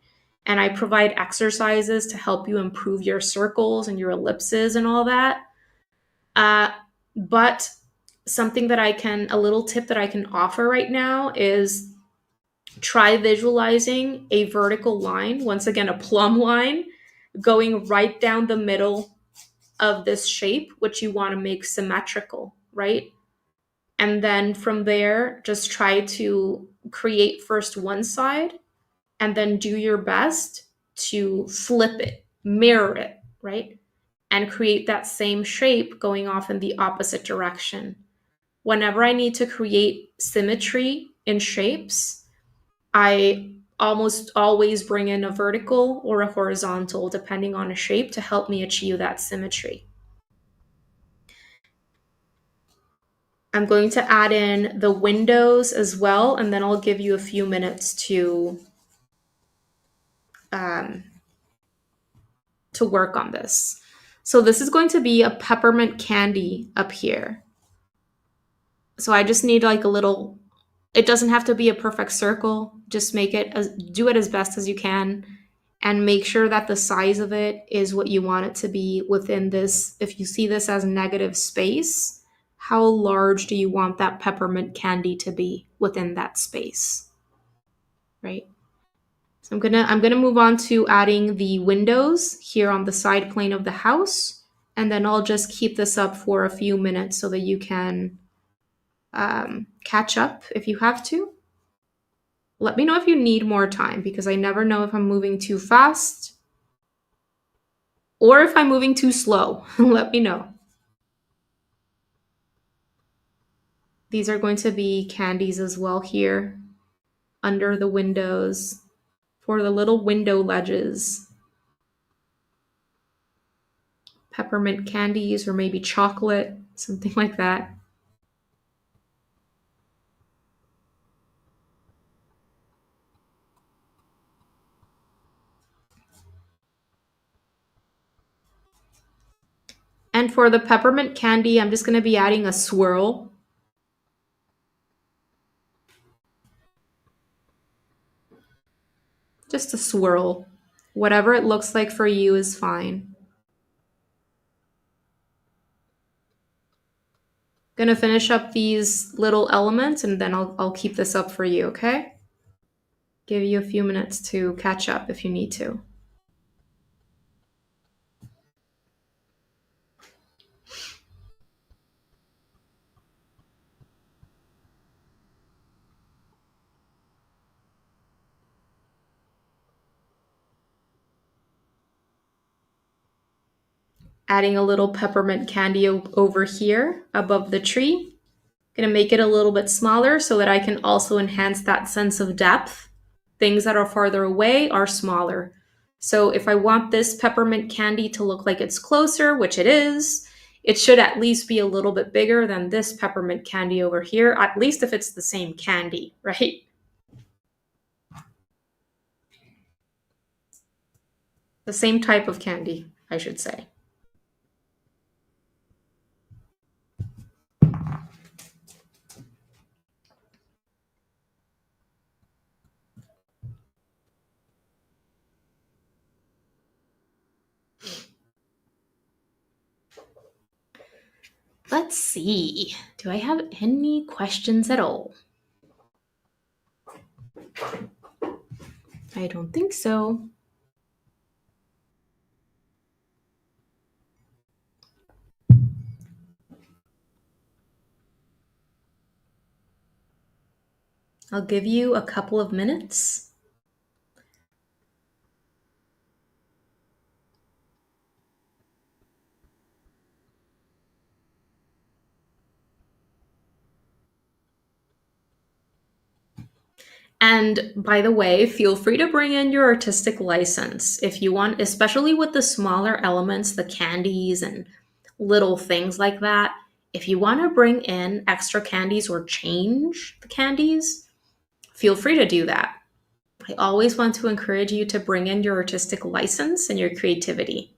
And I provide exercises to help you improve your circles and your ellipses and all that. Uh, but something that a little tip that I can offer right now is try visualizing a vertical line, once again, a plumb line, going right down the middle of this shape, which you want to make symmetrical, right? And then from there, just try to create first one side and then do your best to flip it, mirror it, right? And create that same shape going off in the opposite direction. Whenever I need to create symmetry in shapes, I almost always bring in a vertical or a horizontal, depending on a shape, to help me achieve that symmetry. I'm going to add in the windows as well, and then I'll give you a few minutes um, to work on this. So this is going to be a peppermint candy up here. So I just need like a little, it doesn't have to be a perfect circle. Just do it as best as you can, and make sure that the size of it is what you want it to be within this. If you see this as negative space, how large do you want that peppermint candy to be within that space, right? So I'm gonna move on to adding the windows here on the side plane of the house, and then I'll just keep this up for a few minutes so that you can catch up if you have to. Let me know if you need more time, because I never know if I'm moving too fast Or if I'm moving too slow, let me know. These are going to be candies as well here under the windows for the little window ledges. Peppermint candies or maybe chocolate, something like that. And for the peppermint candy, I'm just going to be adding a swirl. Just a swirl. Whatever it looks like for you is fine. Gonna finish up these little elements and then I'll keep this up for you, okay? Give you a few minutes to catch up if you need to. Adding a little peppermint candy over here above the tree. Gonna make it a little bit smaller so that I can also enhance that sense of depth. Things that are farther away are smaller. So if I want this peppermint candy to look like it's closer, which it is, it should at least be a little bit bigger than this peppermint candy over here, at least if it's the same candy, right? The same type of candy, I should say. Let's see. Do I have any questions at all? I don't think so. I'll give you a couple of minutes. And by the way, feel free to bring in your artistic license if you want, especially with the smaller elements, the candies and little things like that. If you want to bring in extra candies or change the candies, feel free to do that. I always want to encourage you to bring in your artistic license and your creativity.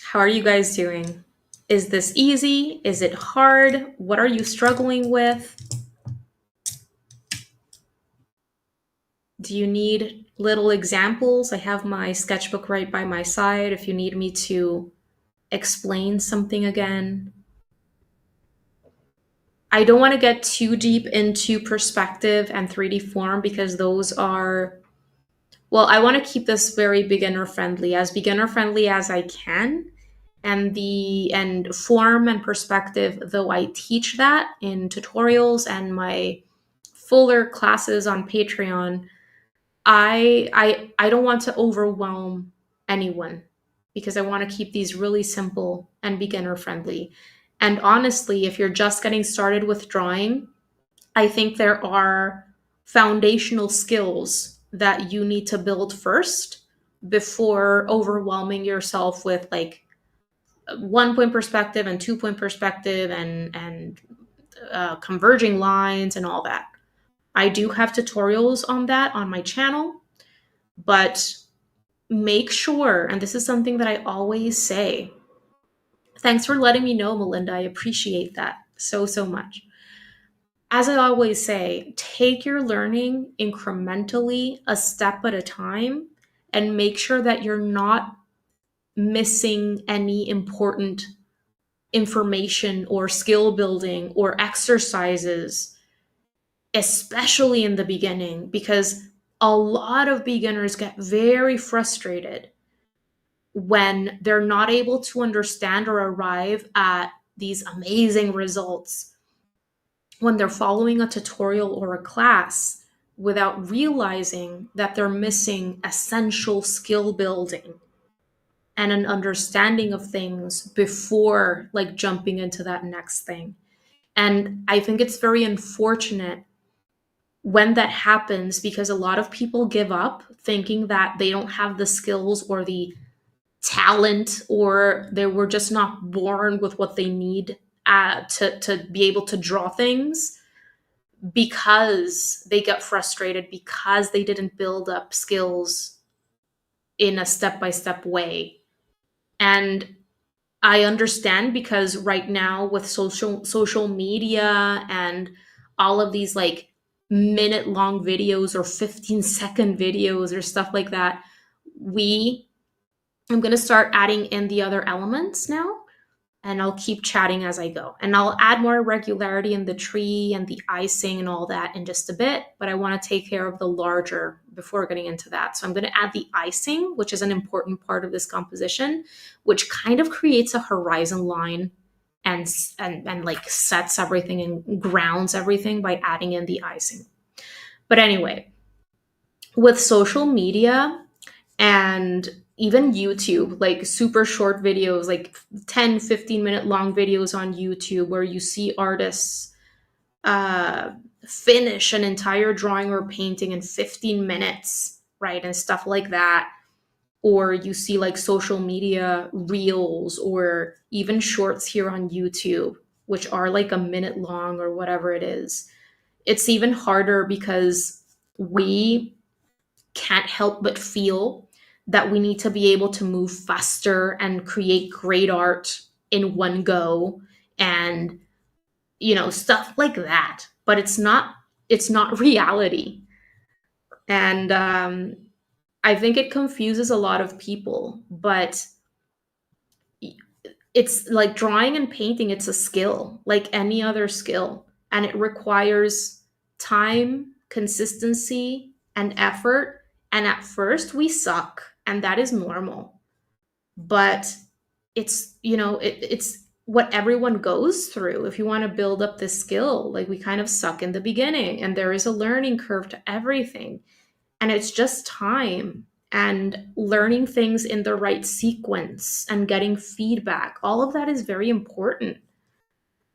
How are you guys doing? Is this easy? Is it hard? What are you struggling with? Do you need little examples? I have my sketchbook right by my side if you need me to explain something again. I don't want to get too deep into perspective and 3D form because those are, well, I want to keep this very beginner friendly as I can. And form and perspective, though I teach that in tutorials and my fuller classes on Patreon, I don't want to overwhelm anyone because I want to keep these really simple and beginner friendly. And honestly, if you're just getting started with drawing, I think there are foundational skills that you need to build first before overwhelming yourself with like 1 point perspective and 2 point perspective and converging lines and all that. I do have tutorials on that on my channel, but make sure, and this is something that I always say, thanks for letting me know, Melinda. I appreciate that so, so much. As I always say, take your learning incrementally, a step at a time, and make sure that you're not missing any important information or skill building or exercises, especially in the beginning, because a lot of beginners get very frustrated when they're not able to understand or arrive at these amazing results when they're following a tutorial or a class without realizing that they're missing essential skill building and an understanding of things before like jumping into that next thing. And I think it's very unfortunate when that happens because a lot of people give up thinking that they don't have the skills or the talent, or they were just not born with what they need to be able to draw things, because they get frustrated because they didn't build up skills in a step by step way. And I understand, because right now with social media and all of these like minute long videos or 15-second videos or stuff like that, we I'm going to start adding in the other elements now, and I'll keep chatting as I go. And I'll add more regularity in the tree and the icing and all that in just a bit, but I want to take care of the larger before getting into that. So I'm going to add the icing, which is an important part of this composition, which kind of creates a horizon line and like sets everything and grounds everything by adding in the icing. But anyway, with social media and even YouTube, like super short videos, like 10, 15-minute long videos on YouTube where you see artists uh, finish an entire drawing or painting in 15 minutes, right? And stuff like that. Or you see like social media reels or even shorts here on YouTube, which are like a minute long or whatever it is. It's even harder because we can't help but feel that we need to be able to move faster and create great art in one go, and stuff like that. But it's not reality. And I think it confuses a lot of people. But it's like drawing and painting, it's a skill like any other skill, and it requires time, consistency, and effort. And at first we suck, and that is normal. But it's what everyone goes through. If you want to build up this skill, like, we kind of suck in the beginning, and there is a learning curve to everything. And it's just time and learning things in the right sequence and getting feedback. All of that is very important.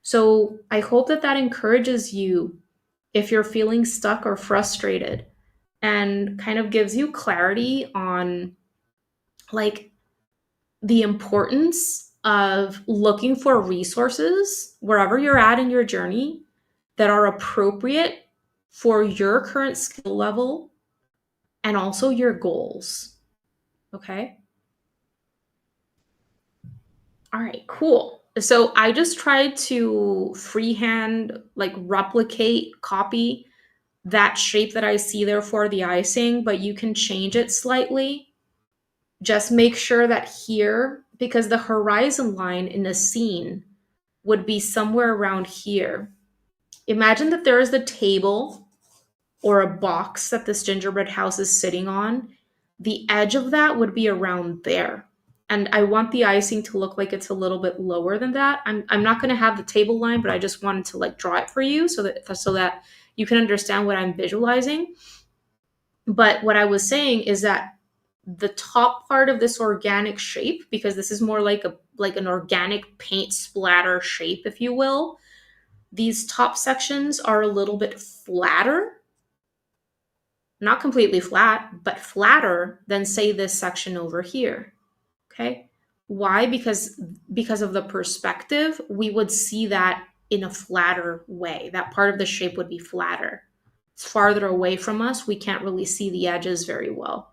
So I hope that that encourages you if you're feeling stuck or frustrated, and kind of gives you clarity on like the importance of looking for resources wherever you're at in your journey that are appropriate for your current skill level and also your goals. Okay. All right, cool. So I just tried to freehand, like, replicate, copy that shape that I see there for the icing, but you can change it slightly. Just make sure that here, because the horizon line in a scene would be somewhere around here. Imagine that there is the table or a box that this gingerbread house is sitting on. The edge of that would be around there. And I want the icing to look like it's a little bit lower than that. I'm not going to have the table line, but I just wanted to like draw it for you so that you can understand what I'm visualizing. But what I was saying is that the top part of this organic shape, because this is more like an organic paint splatter shape, if you will, these top sections are a little bit flatter, not completely flat, but flatter than, say, this section over here. Okay. Why? Because of the perspective, we would see that in a flatter way. That part of the shape would be flatter. It's farther away from us. We can't really see the edges very well.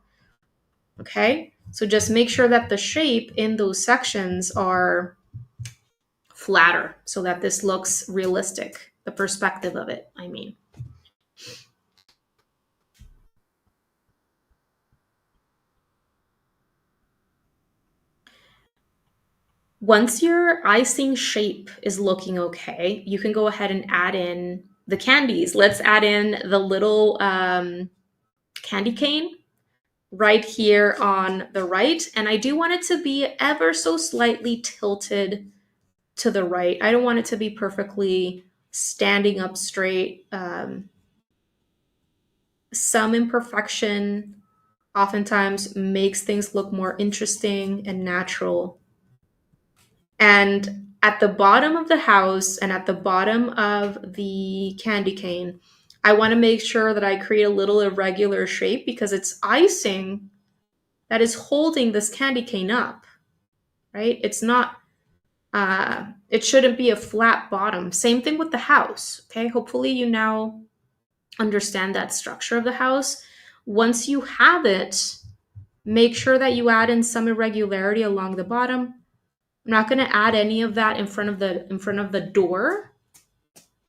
Okay. So just make sure that the shape in those sections are flatter so that this looks realistic. The perspective of it, I mean. Once your icing shape is looking okay, you can go ahead and add in the candies. Let's add in the little candy cane right here on the right. And I do want it to be ever so slightly tilted to the right. I don't want it to be perfectly standing up straight. Some imperfection oftentimes makes things look more interesting and natural. And at the bottom of the house and at the bottom of the candy cane, I want to make sure that I create a little irregular shape because it's icing that is holding this candy cane up, right? It's not, it shouldn't be a flat bottom. Same thing with the house, okay? Hopefully, you now understand that structure of the house. Once you have it, make sure that you add in some irregularity along the bottom. I'm not going to add any of that in front of the door,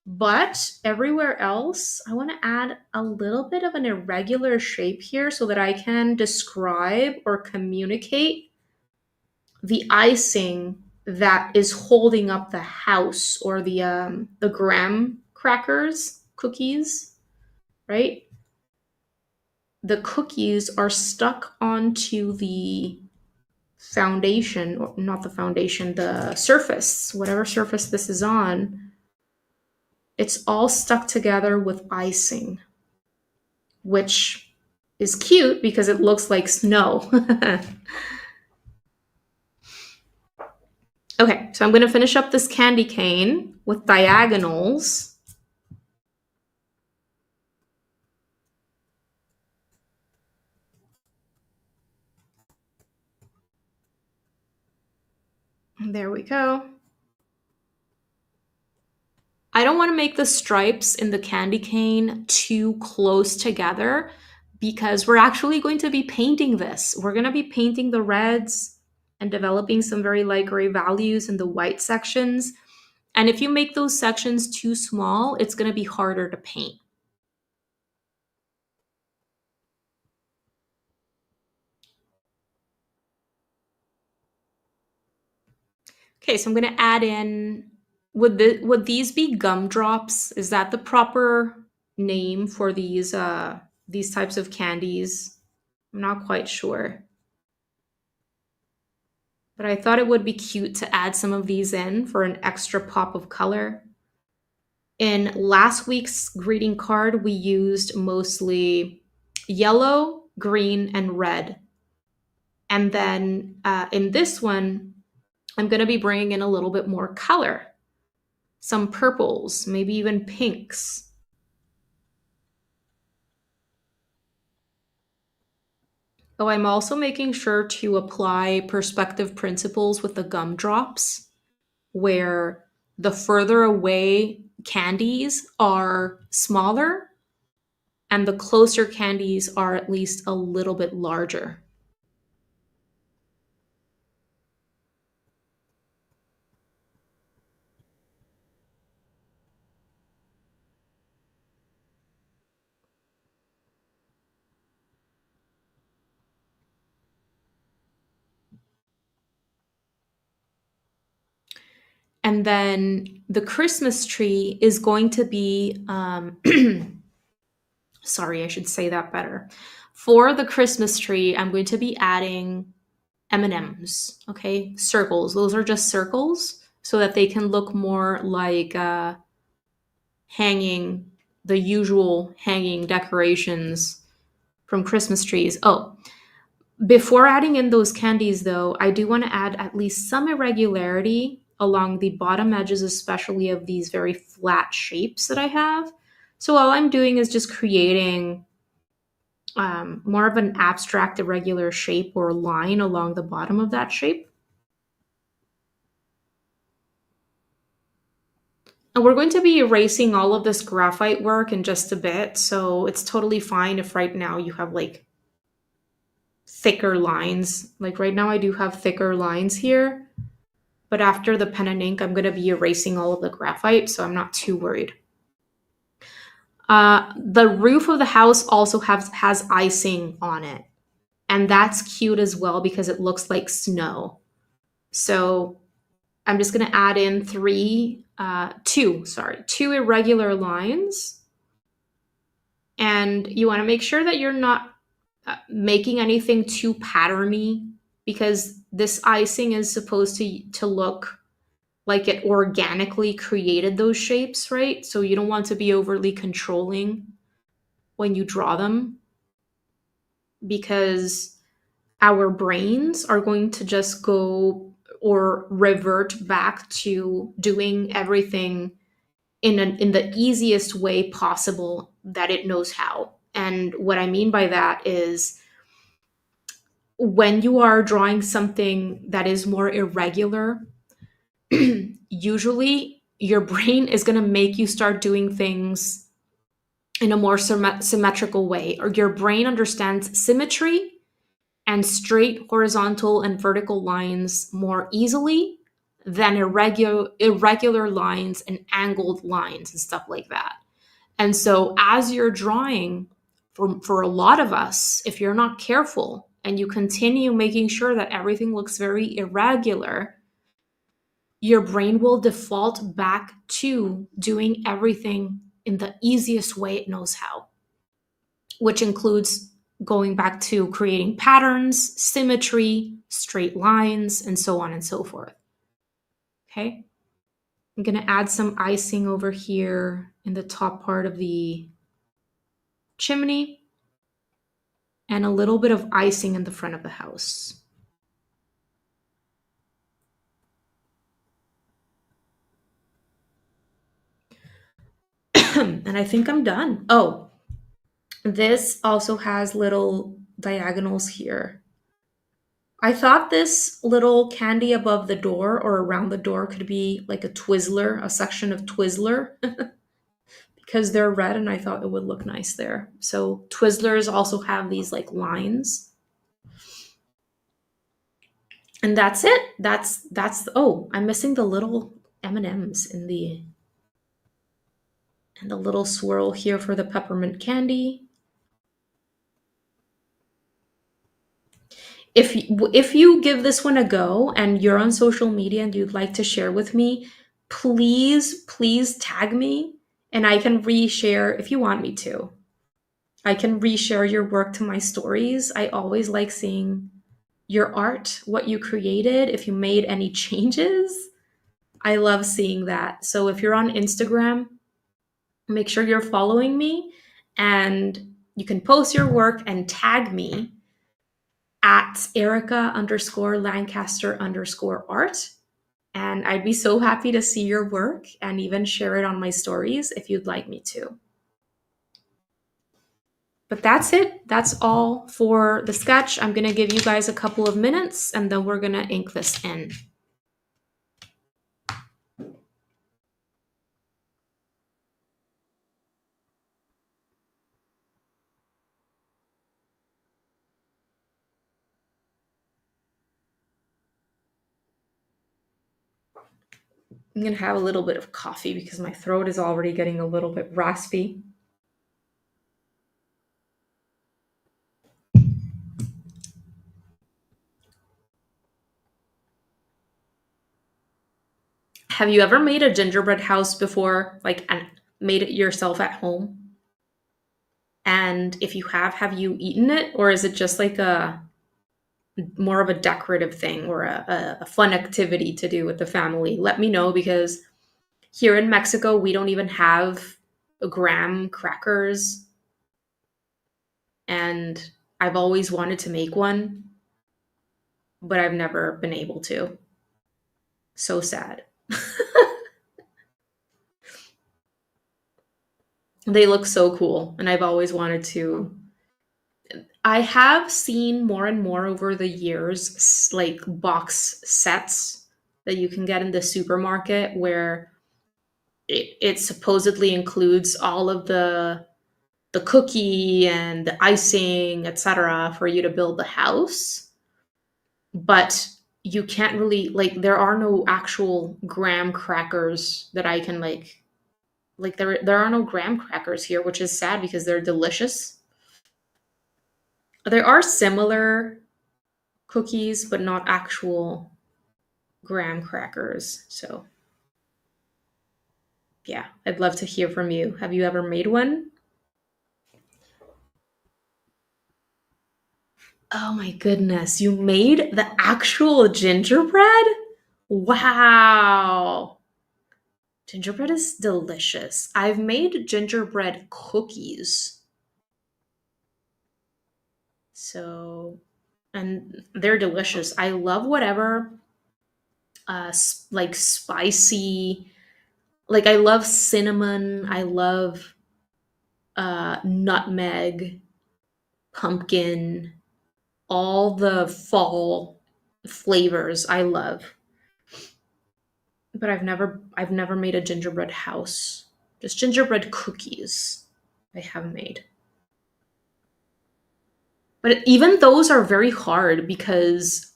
but everywhere else, I want to add a little bit of an irregular shape here so that I can describe or communicate the icing that is holding up the house or the graham crackers cookies, right? The cookies are stuck onto the foundation, or not the foundation, the surface, whatever surface this is on. It's all stuck together with icing, which is cute because it looks like snow. Okay, so I'm going to finish up this candy cane with diagonals. There we go. I don't want to make the stripes in the candy cane too close together because we're actually going to be painting this. We're going to be painting the reds and developing some very light gray values in the white sections. And if you make those sections too small, it's going to be harder to paint. Okay, so I'm going to add in, would these be gumdrops? Is that the proper name for these types of candies? I'm not quite sure. But I thought it would be cute to add some of these in for an extra pop of color. In last week's greeting card, we used mostly yellow, green, and red. And then in this one, I'm going to be bringing in a little bit more color, some purples, maybe even pinks. Oh, I'm also making sure to apply perspective principles with the gumdrops, where the further away candies are smaller and the closer candies are at least a little bit larger. And then the Christmas tree is going to be, sorry, I should say that better. For the Christmas tree, I'm going to be adding M&Ms, okay? Circles. Those are just circles so that they can look more like hanging, the usual hanging decorations from Christmas trees. Oh, before adding in those candies, though, I do want to add at least some irregularity along the bottom edges, especially of these very flat shapes that I have. So all I'm doing is just creating more of an abstract irregular shape or line along the bottom of that shape. And we're going to be erasing all of this graphite work in just a bit, so it's totally fine if right now you have like thicker lines. Like right now I do have thicker lines here, but after the pen and ink, I'm going to be erasing all of the graphite, so I'm not too worried. The roof of the house also has icing on it, and that's cute as well because it looks like snow. So I'm just going to add in two irregular lines And you want to make sure that you're not making anything too patterny, because this icing is supposed to look like it organically created those shapes, right? So you don't want to be overly controlling when you draw them, because our brains are going to just go or revert back to doing everything in the easiest way possible that it knows how. And what I mean by that is, when you are drawing something that is more irregular, usually your brain is going to make you start doing things in a more symmetrical way, or your brain understands symmetry and straight horizontal and vertical lines more easily than irregular lines and angled lines and stuff like that. And so as you're drawing, for a lot of us, if you're not careful and you continue making sure that everything looks very irregular, your brain will default back to doing everything in the easiest way it knows how, which includes going back to creating patterns, symmetry, straight lines, and so on and so forth. Okay. I'm going to add some icing over here in the top part of the chimney, and a little bit of icing in the front of the house. And I think I'm done. Oh, this also has little diagonals here. I thought this little candy above the door or around the door could be like a Twizzler, a section of Twizzler, because they're red and I thought it would look nice there. So Twizzlers also have these like lines. And that's it. That's oh, I'm missing the little M&Ms in the little swirl here for the peppermint candy. If you give this one a go and you're on social media and you'd like to share with me, please tag me, and I can reshare if you want me to. I can reshare your work to my stories. I always like seeing your art, what you created, if you made any changes. I love seeing that. So if you're on Instagram, make sure you're following me, and you can post your work and tag me at Erica_Lancaster_art. And I'd be so happy to see your work and even share it on my stories if you'd like me to. But that's it. That's all for the sketch. I'm going to give you guys a couple of minutes and then we're going to ink this in. I'm going to have a little bit of coffee because my throat is already getting a little bit raspy. Have you ever made a gingerbread house before, like, and made it yourself at home? And if you have you eaten it, or is it just like a more of a decorative thing or a fun activity to do with the family? Let me know, because here in Mexico, we don't even have graham crackers. And I've always wanted to make one, but I've never been able to. So sad. They look so cool, and I've always wanted to. I have seen more and more over the years, like box sets that you can get in the supermarket, where it supposedly includes all of the cookie and the icing, etc., for you to build the house. But you can't really, like, there are no actual graham crackers that I can like there are no graham crackers here, which is sad because they're delicious. There are similar cookies, but not actual graham crackers. So, yeah, I'd love to hear from you. Have you ever made one? Oh my goodness, you made the actual gingerbread? Wow. Gingerbread is delicious. I've made gingerbread cookies. So, and they're delicious. I love whatever like spicy, like I love cinnamon, I love nutmeg, pumpkin, all the fall flavors I love. But I've never made a gingerbread house. Just gingerbread cookies I have made. But even those are very hard because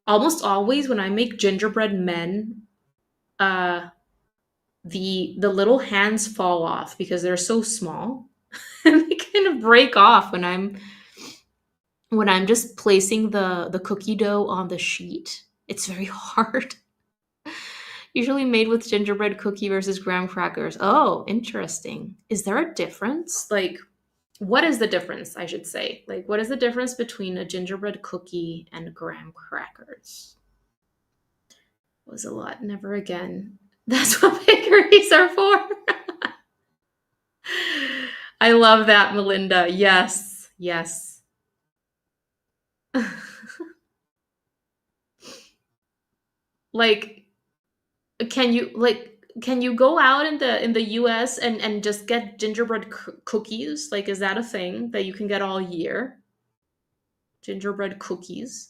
almost always when I make gingerbread men, uh the little hands fall off because they're so small and they kind of break off when I'm just placing the cookie dough on the sheet. It's very hard. Usually made with gingerbread cookie versus graham crackers. Oh, interesting. Is there a difference? Like, what is the difference, I should say? Like, what is the difference between a gingerbread cookie and graham crackers? Was a lot. Never again. That's what bakeries are for. I love that, Melinda. Yes. Yes. Like, can you go out in the US and just get gingerbread cookies? Like, is that a thing that you can get all year? Gingerbread cookies?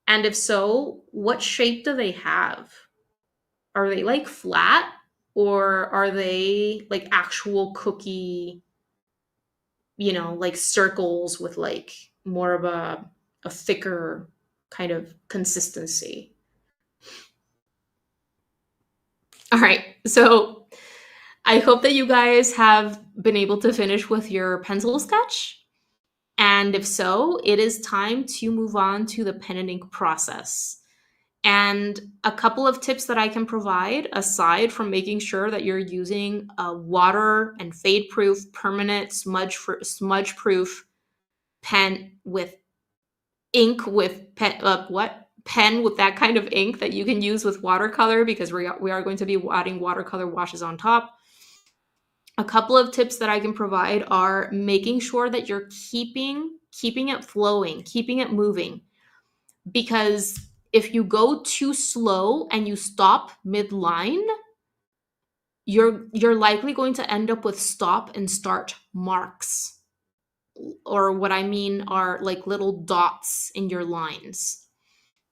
And if so, what shape do they have? Are they like flat or are they like actual cookie, like circles with like more of a thicker kind of consistency? All right. So I hope that you guys have been able to finish with your pencil sketch. And if so, it is time to move on to the pen and ink process. And a couple of tips that I can provide, aside from making sure that you're using a water and fade proof, permanent smudge proof pen with ink with pen with that kind of ink that you can use with watercolor, because we are going to be adding watercolor washes on top. A couple of tips that I can provide are making sure that you're keeping it flowing, keeping it moving, because if you go too slow and you stop midline, you're likely going to end up with stop and start marks, or what I mean are like little dots in your lines,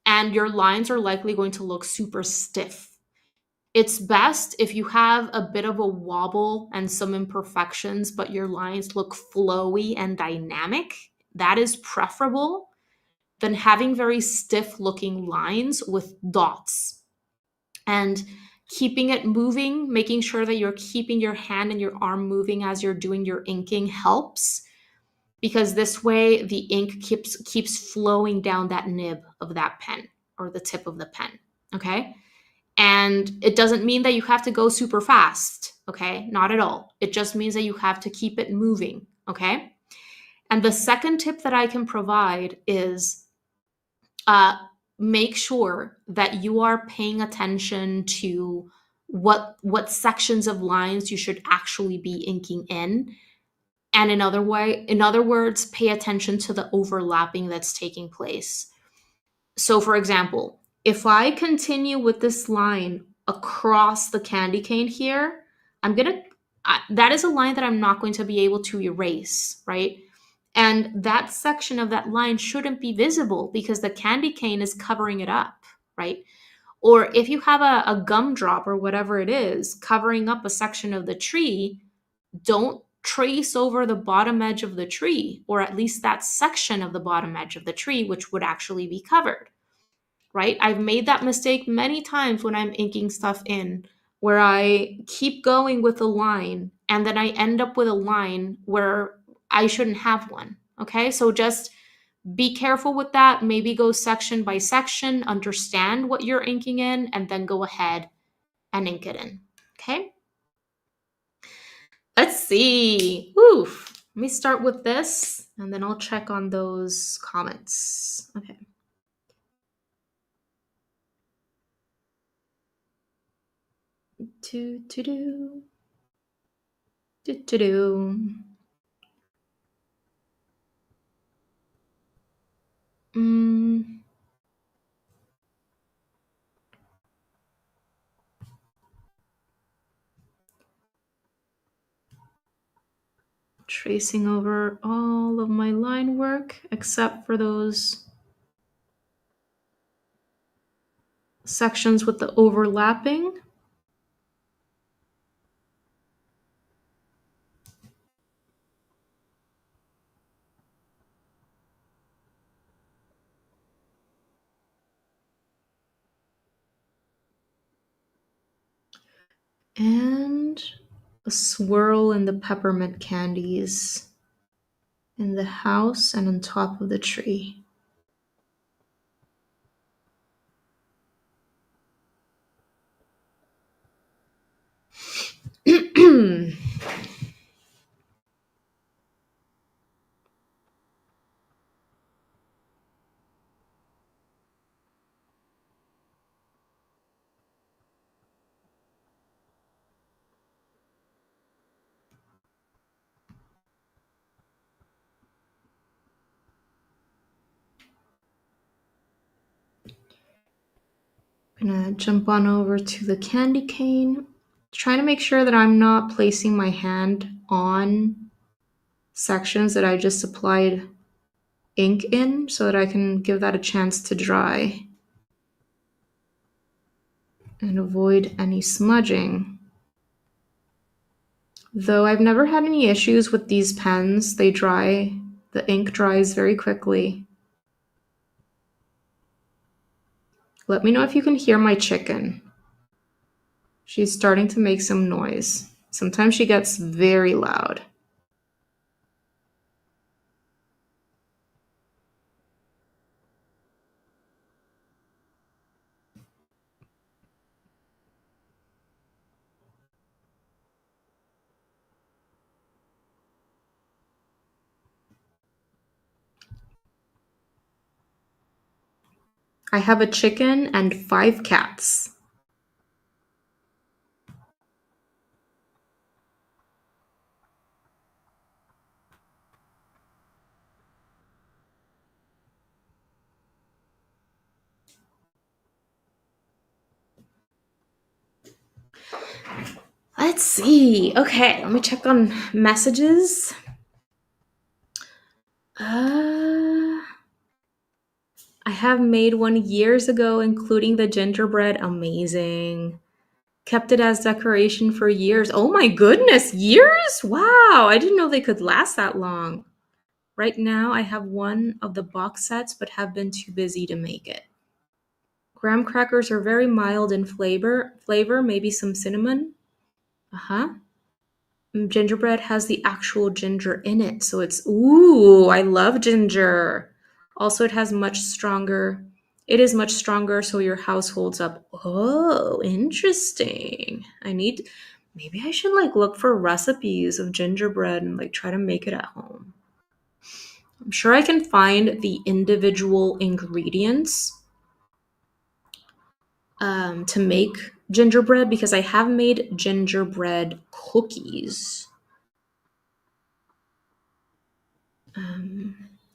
and your lines are likely going to look super stiff. It's best if you have a bit of a wobble and some imperfections, but your lines look flowy and dynamic. That is preferable than having very stiff looking lines with dots. And keeping it moving, making sure that you're keeping your hand and your arm moving as you're doing your inking helps, because this way the ink keeps flowing down that nib of that pen or the tip of the pen. Okay? And it doesn't mean that you have to go super fast, okay? Not at all. It just means that you have to keep it moving, okay? And the second tip that I can provide is uh, make sure that you are paying attention to what sections of lines you should actually be inking in. And in other words, pay attention to the overlapping that's taking place. So, for example, if I continue with this line across the candy cane here, that is a line that I'm not going to be able to erase, right? And that section of that line shouldn't be visible because the candy cane is covering it up, right? Or if you have a gumdrop or whatever it is covering up a section of the tree, don't trace over the bottom edge of the tree, or at least that section of the bottom edge of the tree, which would actually be covered, right? I've made that mistake many times when I'm inking stuff in, where I keep going with a line and then I end up with a line where I shouldn't have one. Okay, so just be careful with that. Maybe go section by section, understand what you're inking in, and then go ahead and ink it in. Okay, let's see. Oof. Let me start with this and then I'll check on those comments. Okay. Do, do, do. Do, do, do. Mm, tracing over all of my line work except for those sections with the overlapping. And a swirl in the peppermint candies in the house and on top of the tree. Gonna jump on over to the candy cane. Trying to make sure that I'm not placing my hand on sections that I just applied ink in so that I can give that a chance to dry and avoid any smudging. Though I've never had any issues with these pens, they dry, the ink dries very quickly. Let me know if you can hear my chicken. She's starting to make some noise. Sometimes she gets very loud. I have a chicken and 5 cats. Let's see. Okay, let me check on messages. I have made one years ago, including the gingerbread. Amazing. Kept it as decoration for years. Oh my goodness, years? Wow, I didn't know they could last that long. Right now, I have one of the box sets, but have been too busy to make it. Graham crackers are very mild in flavor, maybe some cinnamon. Uh-huh. Gingerbread has the actual ginger in it, so it's ooh, I love ginger. Also, it is much stronger, so your house holds up. Oh, interesting. Maybe I should like look for recipes of gingerbread and like try to make it at home. I'm sure I can find the individual ingredients to make gingerbread because I have made gingerbread cookies.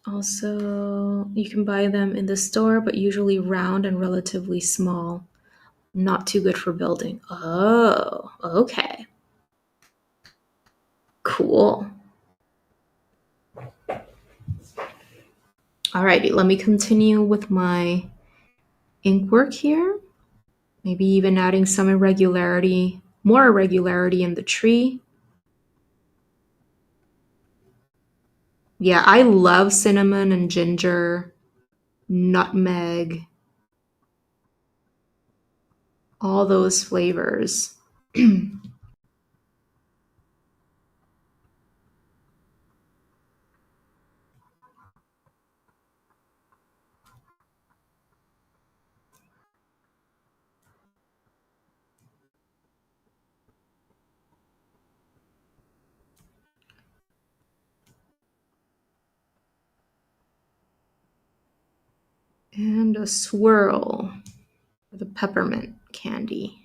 Also, you can buy them in the store, but usually round and relatively small. Not too good for building. Oh, okay. Cool. Alrighty, let me continue with my ink work here. Maybe even adding some more irregularity in the tree. Yeah, I love cinnamon and ginger, nutmeg, all those flavors. And a swirl for the peppermint candy.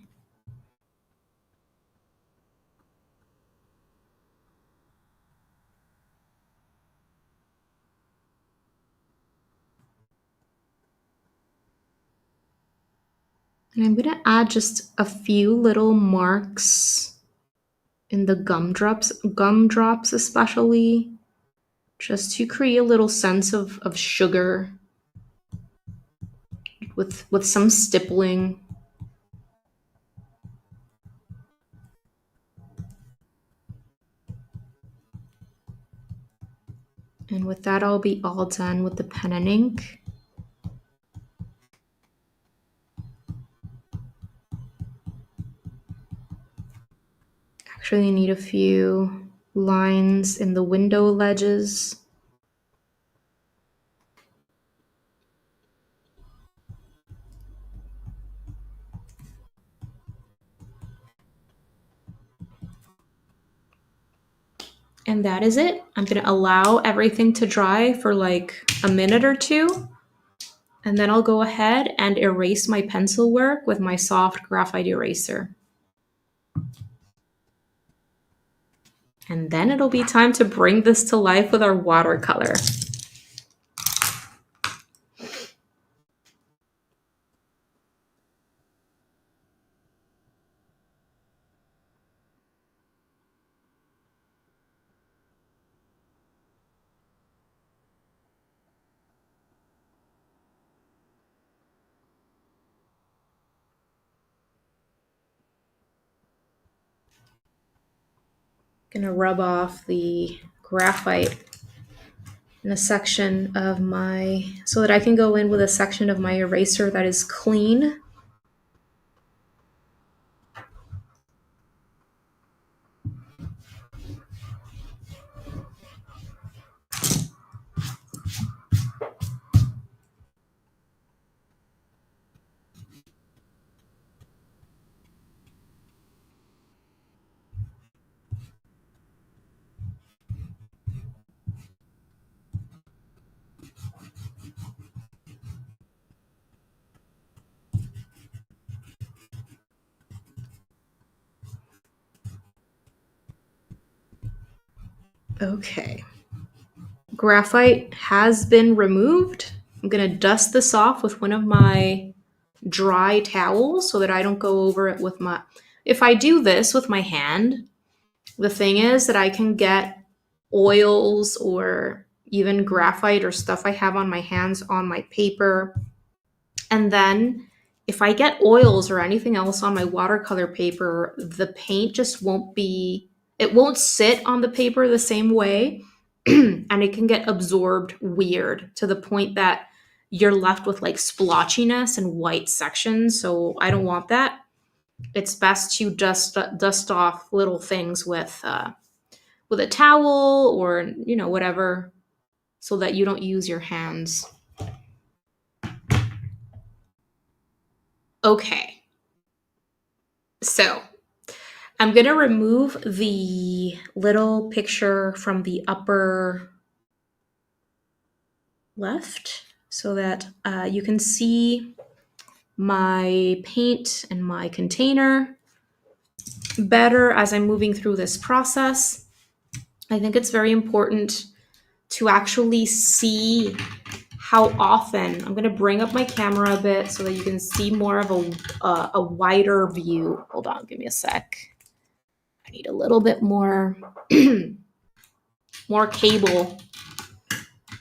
And I'm gonna add just a few little marks in the gumdrops especially, just to create a little sense of sugar with some stippling. And with that, I'll be all done with the pen and ink. Actually, I need a few lines in the window ledges. And that is it. I'm gonna allow everything to dry for like a minute or two. And then I'll go ahead and erase my pencil work with my soft graphite eraser. And then it'll be time to bring this to life with our watercolor. Gonna rub off the graphite in a section of my, so that I can go in with a section of my eraser that is clean. Okay. Graphite has been removed. I'm gonna dust this off with one of my dry towels so that I don't go over it with my, if I do this with my hand, the thing is that I can get oils or even graphite or stuff I have on my hands on my paper. And then if I get oils or anything else on my watercolor paper, the paint just won't be, it won't sit on the paper the same way. And it can get absorbed weird to the point that you're left with like splotchiness and white sections. So I don't want that. It's best to dust off little things with a towel or whatever, so that you don't use your hands. Okay, so I'm gonna remove the little picture from the upper left so that you can see my paint and my container better as I'm moving through this process. I think it's very important to actually see how often. I'm going to bring up my camera a bit so that you can see more of a wider view. Hold on, give me a sec. I need a little bit more more cable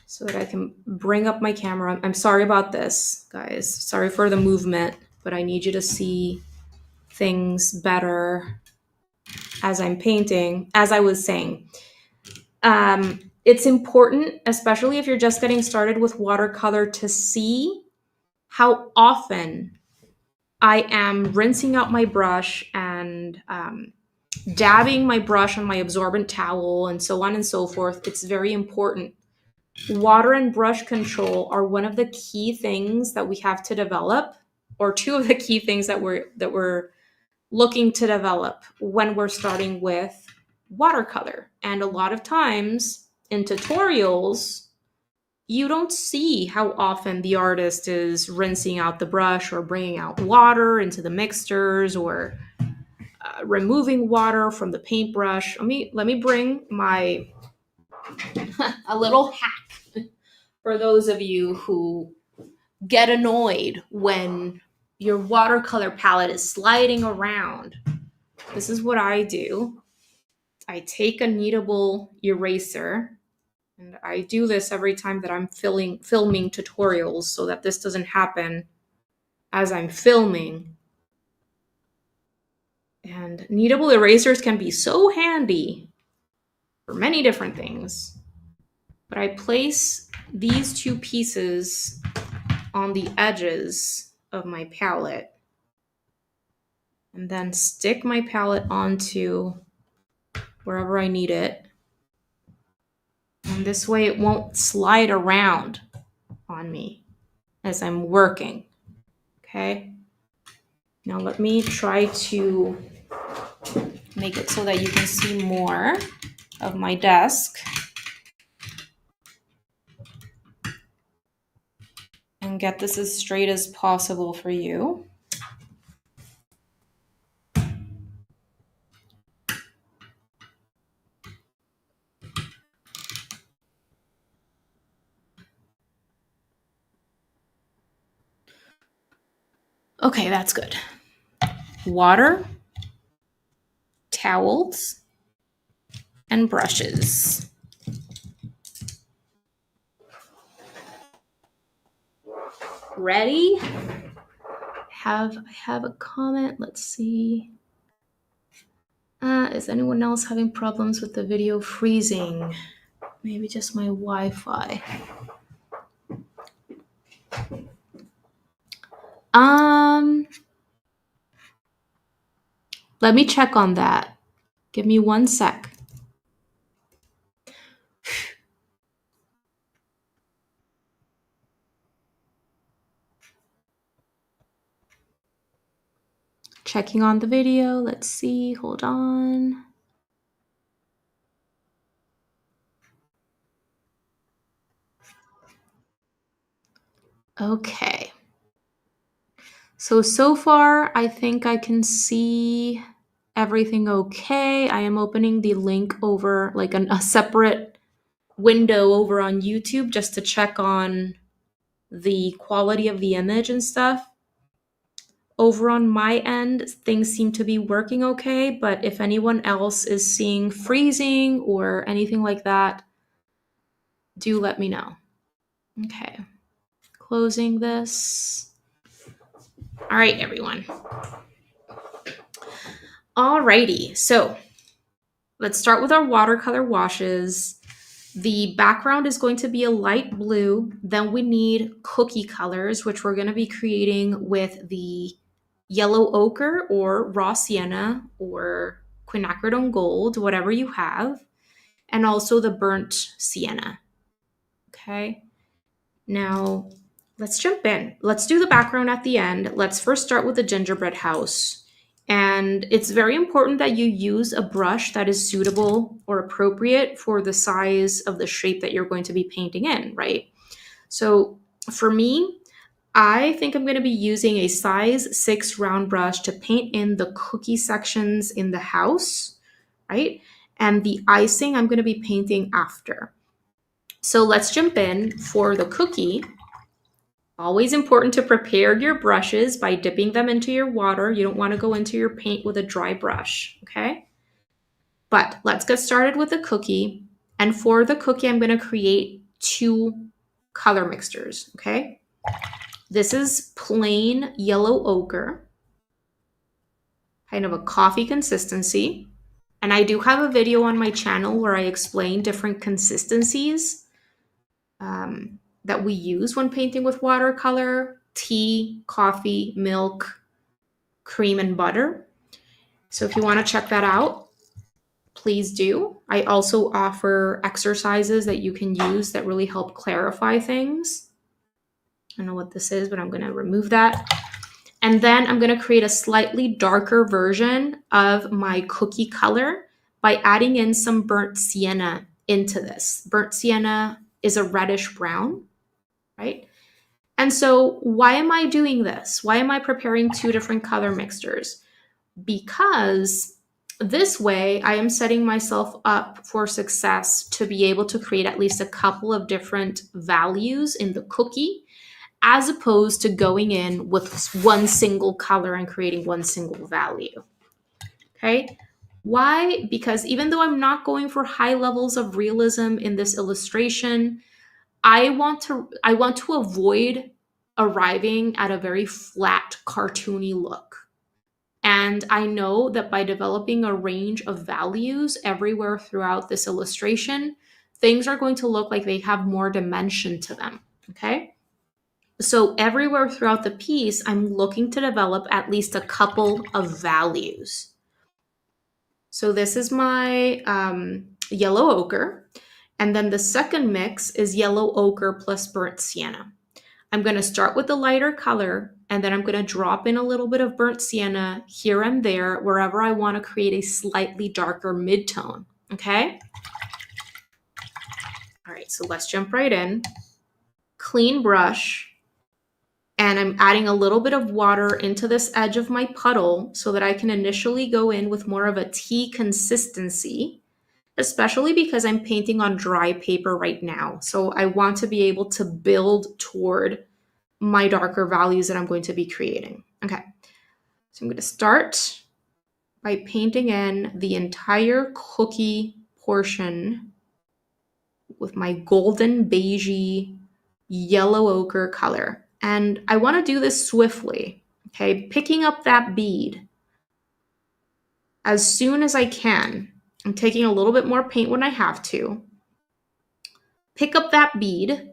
so that I can bring up my camera. I'm sorry about this, guys. Sorry for the movement, but I need you to see things better as I'm painting. As I was saying, it's important, especially if you're just getting started with watercolor, to see how often I am rinsing out my brush and dabbing my brush on my absorbent towel and so on and so forth. It's very important. Water and brush control are one of the key things that we have to develop, or two of the key things that we're looking to develop when we're starting with watercolor. And a lot of times in tutorials, you don't see how often the artist is rinsing out the brush or bringing out water into the mixtures or removing water from the paintbrush. Let me bring my a little hack for those of you who get annoyed when your watercolor palette is sliding around. This is what I do. I take a kneadable eraser, and I do this every time that I'm filming tutorials so that this doesn't happen as I'm filming. And kneadable erasers can be so handy for many different things. But I place these two pieces on the edges of my palette and then stick my palette onto wherever I need it. And this way it won't slide around on me as I'm working. Okay? Now let me try to make it so that you can see more of my desk. And get this as straight as possible for you. Okay, that's good. Water, towels, and brushes. Ready? I have a comment. Let's see. Is anyone else having problems with the video freezing? Maybe just my Wi-Fi. Let me check on that. Give me 1 sec. Checking on the video. Let's see. Hold on. Okay. So far, I think I can see everything okay. I am opening the link over like a separate window over on YouTube just to check on the quality of the image and stuff. Over on my end, things seem to be working okay, but if anyone else is seeing freezing or anything like that, do let me know. Okay, closing this. All right, everyone. Alrighty, so let's start with our watercolor washes. The background is going to be a light blue. Then we need cookie colors, which we're going to be creating with the yellow ochre or raw sienna or quinacridone gold, whatever you have, and also the burnt sienna. Okay, now let's jump in. Let's do the background at the end. Let's first start with the gingerbread house. And it's very important that you use a brush that is suitable or appropriate for the size of the shape that you're going to be painting in, right? So for me, I think I'm going to be using a size 6 round brush to paint in the cookie sections in the house, right? And the icing I'm going to be painting after. So let's jump in for the cookie. Always important to prepare your brushes by dipping them into your water. You don't want to go into your paint with a dry brush, okay? But let's get started with the cookie. And for the cookie, I'm going to create 2 color mixtures, okay? This is plain yellow ochre, kind of a coffee consistency. And I do have a video on my channel where I explain different consistencies that we use when painting with watercolor: tea, coffee, milk, cream, and butter. So if you want to check that out, please do. I also offer exercises that you can use that really help clarify things. I don't know what this is, but I'm going to remove that. And then I'm going to create a slightly darker version of my cookie color by adding in some burnt sienna into this. Burnt sienna is a reddish brown, right? And so why am I doing this? Why am I preparing two different color mixtures? Because this way I am setting myself up for success to be able to create at least a couple of different values in the cookie, as opposed to going in with one single color and creating one single value. Okay. Why? Because even though I'm not going for high levels of realism in this illustration, I want to avoid arriving at a very flat cartoony look. And I know that by developing a range of values everywhere throughout this illustration, things are going to look like they have more dimension to them. Okay. So everywhere throughout the piece, I'm looking to develop at least a couple of values. So this is my yellow ochre. And then the second mix is yellow ochre plus burnt sienna. I'm going to start with the lighter color, and then I'm going to drop in a little bit of burnt sienna here and there wherever I want to create a slightly darker mid-tone. Okay? All right, so let's jump right in. Clean brush. And I'm adding a little bit of water into this edge of my puddle so that I can initially go in with more of a tea consistency, especially because I'm painting on dry paper right now. So I want to be able to build toward my darker values that I'm going to be creating. Okay, so I'm going to start by painting in the entire cookie portion with my golden beigey yellow ochre color. And I want to do this swiftly, okay? Picking up that bead as soon as I can. I'm taking a little bit more paint when I have to. Pick up that bead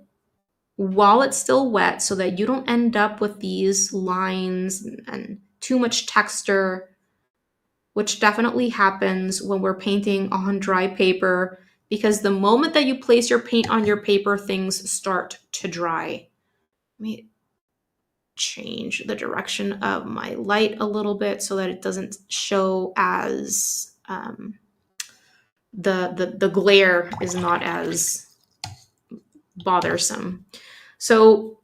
while it's still wet so that you don't end up with these lines and too much texture, which definitely happens when we're painting on dry paper, because the moment that you place your paint on your paper, things start to dry. Let me change the direction of my light a little bit so that it doesn't show as the glare is not as bothersome. So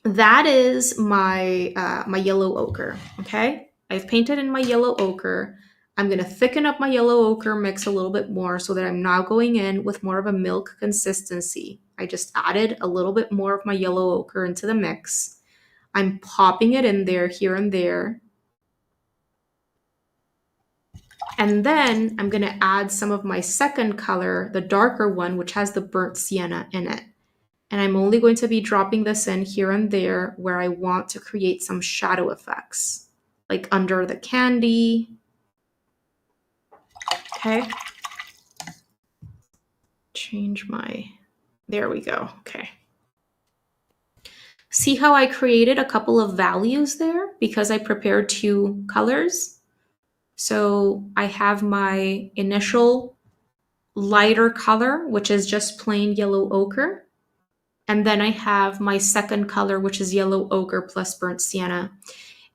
that is my my yellow ochre. Okay, I've painted in my yellow ochre. I'm going to thicken up my yellow ochre mix a little bit more so that I'm now going in with more of a milk consistency. I just added a little bit more of my yellow ochre into the mix. I'm popping it in there here and there. And then I'm going to add some of my second color, the darker one, which has the burnt sienna in it. And I'm only going to be dropping this in here and there where I want to create some shadow effects, like under the candy. Okay. Change my, there we go. Okay. See how I created a couple of values there because I prepared two colors? So I have my initial lighter color, which is just plain yellow ochre. And then I have my second color, which is yellow ochre plus burnt sienna.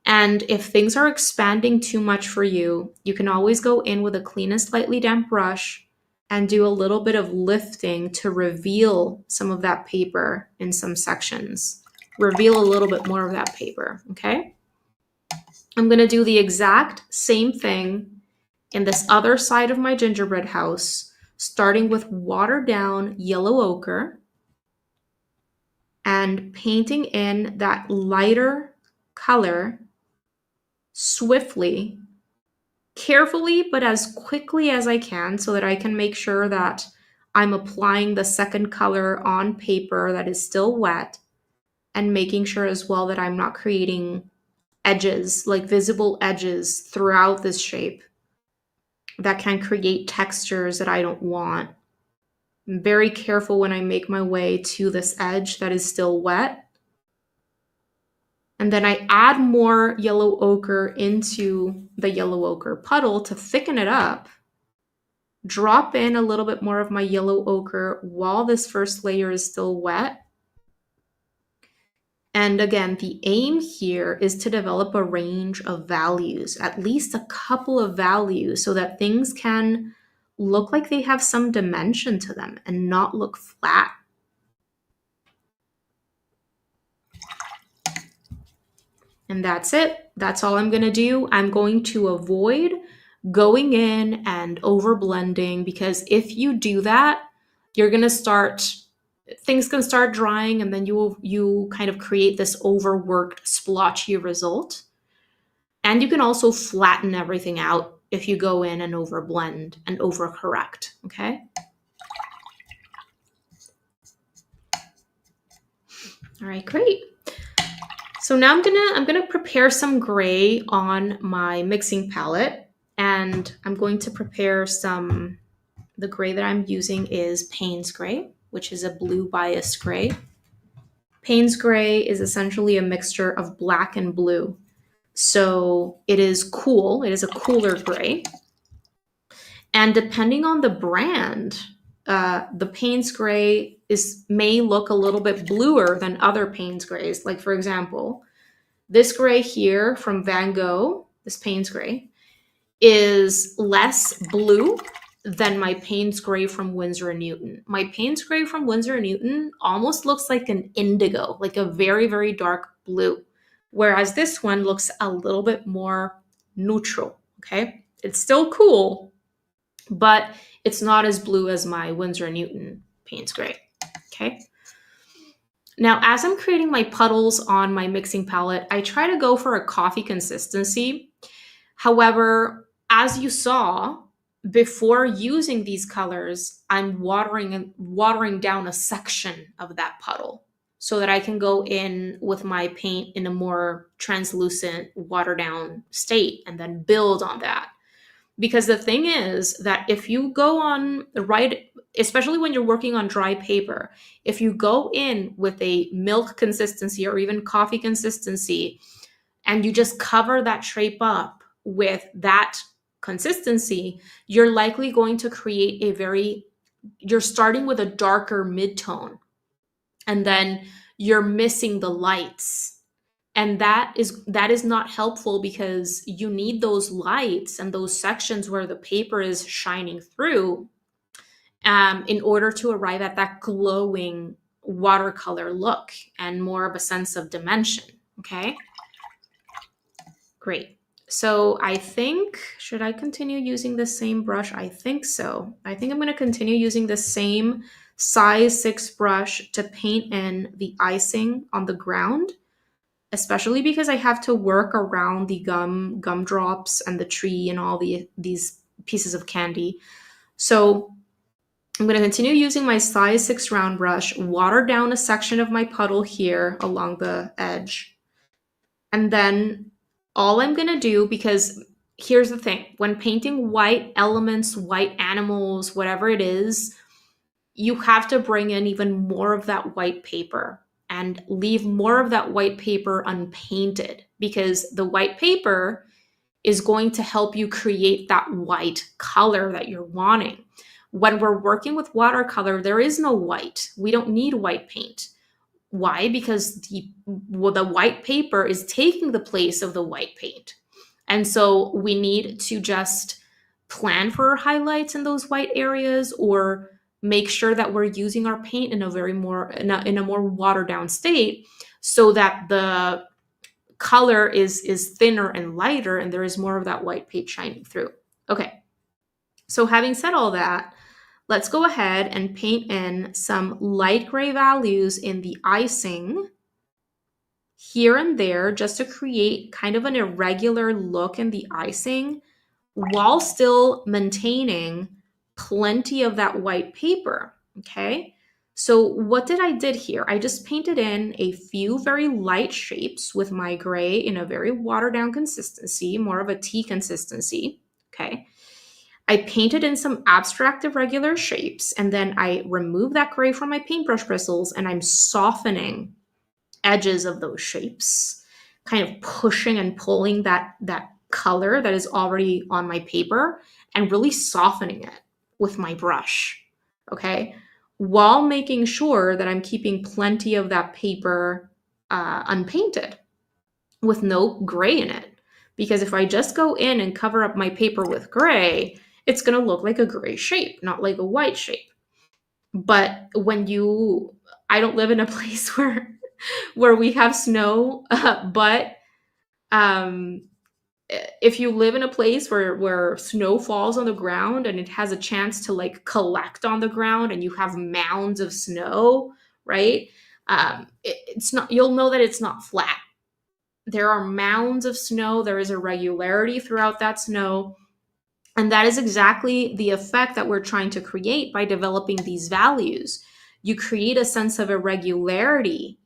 And if things are expanding too much for you, you can always go in with a clean and slightly damp brush and do a little bit of lifting to reveal some of that paper in some sections. Reveal a little bit more of that paper, okay? I'm going to do the exact same thing in this other side of my gingerbread house, starting with watered down yellow ochre and painting in that lighter color swiftly, carefully, but as quickly as I can so that I can make sure that I'm applying the second color on paper that is still wet, and making sure as well that I'm not creating edges, like visible edges throughout this shape that can create textures that I don't want. I'm very careful when I make my way to this edge that is still wet. And then I add more yellow ochre into the yellow ochre puddle to thicken it up. Drop in a little bit more of my yellow ochre while this first layer is still wet. And again, the aim here is to develop a range of values, at least a couple of values, so that things can look like they have some dimension to them and not look flat. And that's it. That's all I'm going to do. I'm going to avoid going in and over blending, because if you do that, you're going to start things can start drying, and then you kind of create this overworked splotchy result. And you can also flatten everything out if you go in and over blend and overcorrect. Okay. All right, great. So now I'm gonna prepare some gray on my mixing palette, and I'm going to prepare some. The gray that I'm using is Payne's gray, which is a blue bias gray. Payne's gray is essentially a mixture of black and blue. So it is cool. It is a cooler gray. And depending on the brand, the Payne's gray may look a little bit bluer than other Payne's grays. Like, for example, this gray here from Van Gogh, this Payne's gray, is less blue than my Payne's gray from Winsor& Newton. My Payne's gray from Winsor& Newton almost looks like an indigo, like a very, very dark blue. Whereas this one looks a little bit more neutral, okay? It's still cool, but it's not as blue as my Winsor & Newton Payne's gray, okay? Now, as I'm creating my puddles on my mixing palette, I try to go for a coffee consistency. However, as you saw, before using these colors, I'm watering down a section of that puddle so that I can go in with my paint in a more translucent, watered down state and then build on that. Because the thing is that if you go on the right, especially when you're working on dry paper, if you go in with a milk consistency or even coffee consistency and you just cover that shape up with that consistency, you're likely going to create you're starting with a darker midtone, and then you're missing the lights. And that is not helpful, because you need those lights and those sections where the paper is shining through, in order to arrive at that glowing watercolor look and more of a sense of dimension. Okay, great. So I think, should I continue using the same brush? I think so. I think I'm going to continue using the same size 6 brush to paint in the icing on the ground, especially because I have to work around the gumdrops and the tree and all these pieces of candy. So I'm going to continue using my size 6 round brush, water down a section of my puddle here along the edge. And then all I'm going to do, because here's the thing, when painting white elements, white animals, whatever it is, you have to bring in even more of that white paper and leave more of that white paper unpainted, because the white paper is going to help you create that white color that you're wanting. When we're working with watercolor, there is no white. We don't need white paint. Why? Because the white paper is taking the place of the white paint. And so we need to just plan for highlights in those white areas, or make sure that we're using our paint in a more watered down state, so that the color is thinner and lighter and there is more of that white paint shining through. Okay, so having said all that, let's go ahead and paint in some light gray values in the icing here and there, just to create kind of an irregular look in the icing while still maintaining plenty of that white paper. Okay, so what I did here, I just painted in a few very light shapes with my gray in a very watered down consistency, more of a tea consistency. Okay, I painted in some abstract irregular shapes, and then I removed that gray from my paintbrush bristles, and I'm softening edges of those shapes, kind of pushing and pulling that color that is already on my paper and really softening it with my brush. Okay, while making sure that I'm keeping plenty of that paper unpainted with no gray in it. Because if I just go in and cover up my paper with gray, it's going to look like a gray shape, not like a white shape. But I don't live in a place where we have snow, but Um, if you live in a place where snow falls on the ground and it has a chance to like collect on the ground and you have mounds of snow, right? It's not, you'll know that it's not flat. There are mounds of snow. There is a regularity throughout that snow. And that is exactly the effect that we're trying to create by developing these values. You create a sense of irregularity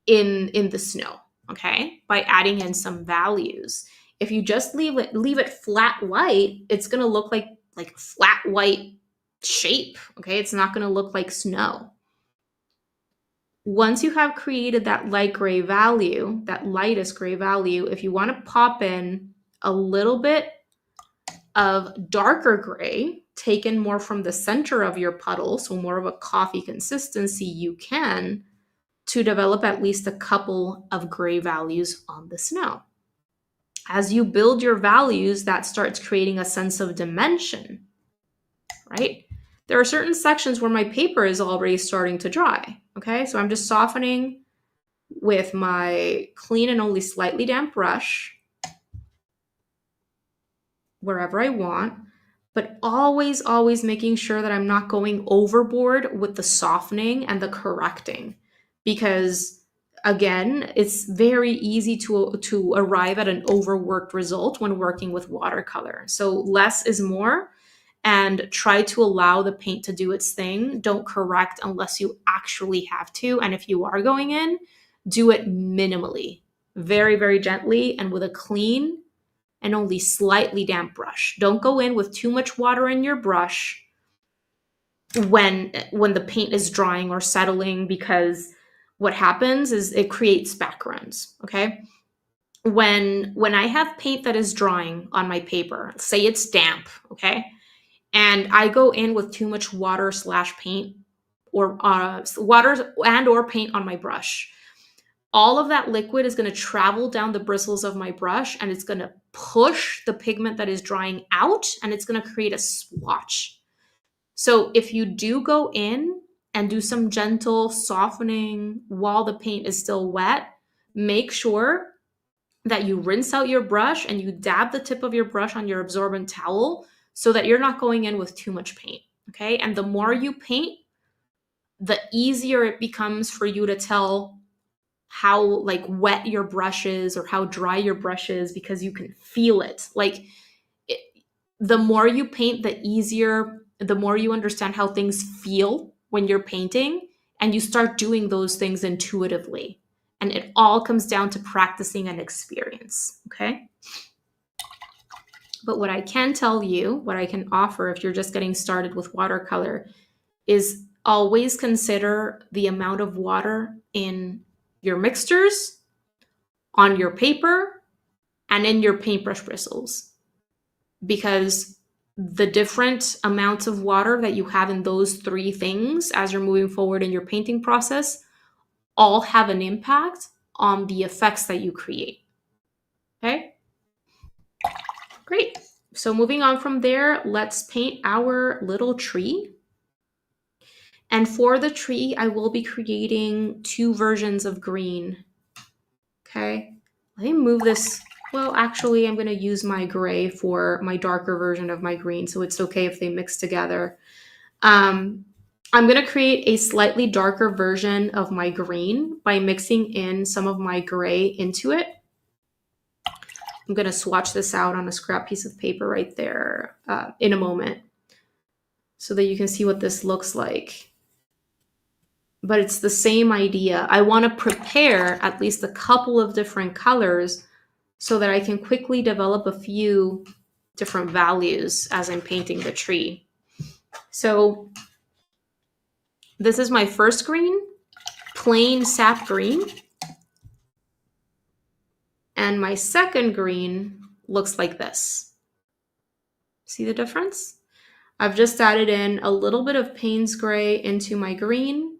in the snow, okay, by adding in some values. If you just leave it flat white, it's going to look like flat white shape, okay? It's not going to look like snow. Once you have created that light gray value, that lightest gray value, if you want to pop in a little bit of darker gray, taken more from the center of your puddle, so more of a coffee consistency, you can, to develop at least a couple of gray values on the snow. As you build your values, that starts creating a sense of dimension, right? There are certain sections where my paper is already starting to dry, okay? So I'm just softening with my clean and only slightly damp brush wherever I want, but always, always making sure that I'm not going overboard with the softening and the correcting, because again, it's very easy to arrive at an overworked result when working with watercolor. So less is more, and try to allow the paint to do its thing. Don't correct unless you actually have to. And if you are going in, do it minimally, very, very gently, and with a clean and only slightly damp brush. Don't go in with too much water in your brush when the paint is drying or settling, because what happens is it creates backgrounds, okay? When I have paint that is drying on my paper, say it's damp, okay? And I go in with too much water slash paint, or water and or paint on my brush, all of that liquid is going to travel down the bristles of my brush, and it's going to push the pigment that is drying out, and it's going to create a swatch. So if you do go in and do some gentle softening while the paint is still wet, make sure that you rinse out your brush and you dab the tip of your brush on your absorbent towel so that you're not going in with too much paint, okay? And the more you paint, the easier it becomes for you to tell how like wet your brush is or how dry your brush is, because you can feel it. Like it, the more you paint, the easier, the more you understand how things feel when you're painting, and you start doing those things intuitively. And it all comes down to practicing and experience, okay? But what I can tell you, what I can offer if you're just getting started with watercolor, is always consider the amount of water in your mixtures, on your paper, and in your paintbrush bristles, because the different amounts of water that you have in those three things as you're moving forward in your painting process all have an impact on the effects that you create. Okay, great. So moving on from there, let's paint our little tree. And for the tree, I will be creating two versions of green. Okay, let me move this. Well, actually, I'm going to use my gray for my darker version of my green, so it's okay if they mix together. I'm going to create a slightly darker version of my green by mixing in some of my gray into it. I'm going to swatch this out on a scrap piece of paper right there in a moment so that you can see what this looks like. But it's the same idea. I want to prepare at least a couple of different colors so that I can quickly develop a few different values as I'm painting the tree. So this is my first green, plain sap green. And my second green looks like this. See the difference? I've just added in a little bit of Payne's gray into my green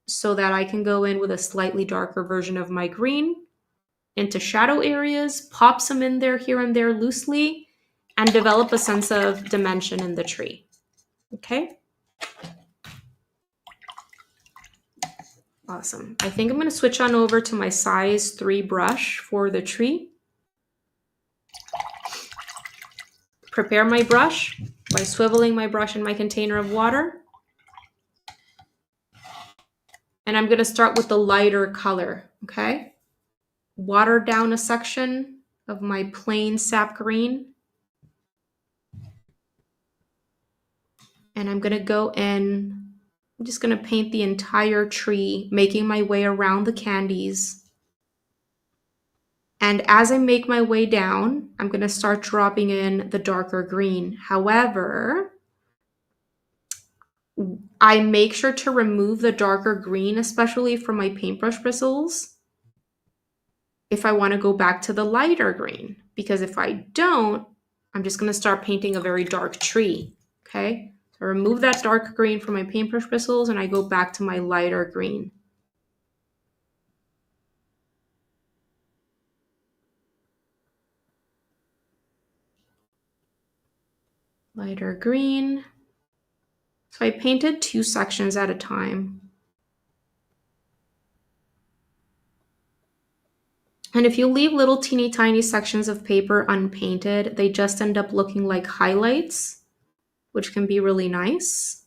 so that I can go in with a slightly darker version of my green into shadow areas, pop some in there here and there loosely, and develop a sense of dimension in the tree. Okay? Awesome. I think I'm going to switch on over to my size 3 brush for the tree. prepare my brush by swiveling my brush in my container of water. And I'm going to start with the lighter color, okay? Water down a section of my plain sap green. And I'm going to go in, I'm just going to paint the entire tree, making my way around the candies. And as I make my way down, I'm going to start dropping in the darker green. However, I make sure to remove the darker green, especially from my paintbrush bristles, if I want to go back to the lighter green. Because if I don't, I'm just going to start painting a very dark tree, okay? So I remove that dark green from my paintbrush bristles and I go back to my lighter green. Lighter green. So I painted 2 sections at a time. And if you leave little teeny tiny sections of paper unpainted, they just end up looking like highlights, which can be really nice.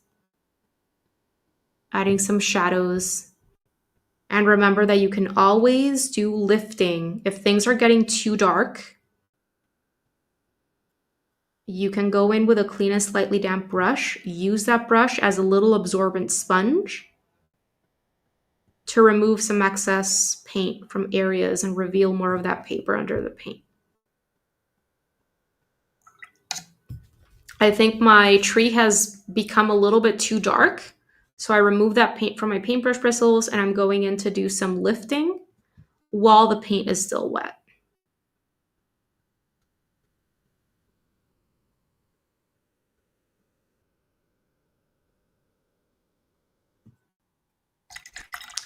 Adding some shadows. And remember that you can always do lifting. If things are getting too dark, you can go in with a clean and slightly damp brush, use that brush as a little absorbent sponge to remove some excess paint from areas and reveal more of that paper under the paint. I think my tree has become a little bit too dark, so I remove that paint from my paintbrush bristles and I'm going in to do some lifting while the paint is still wet.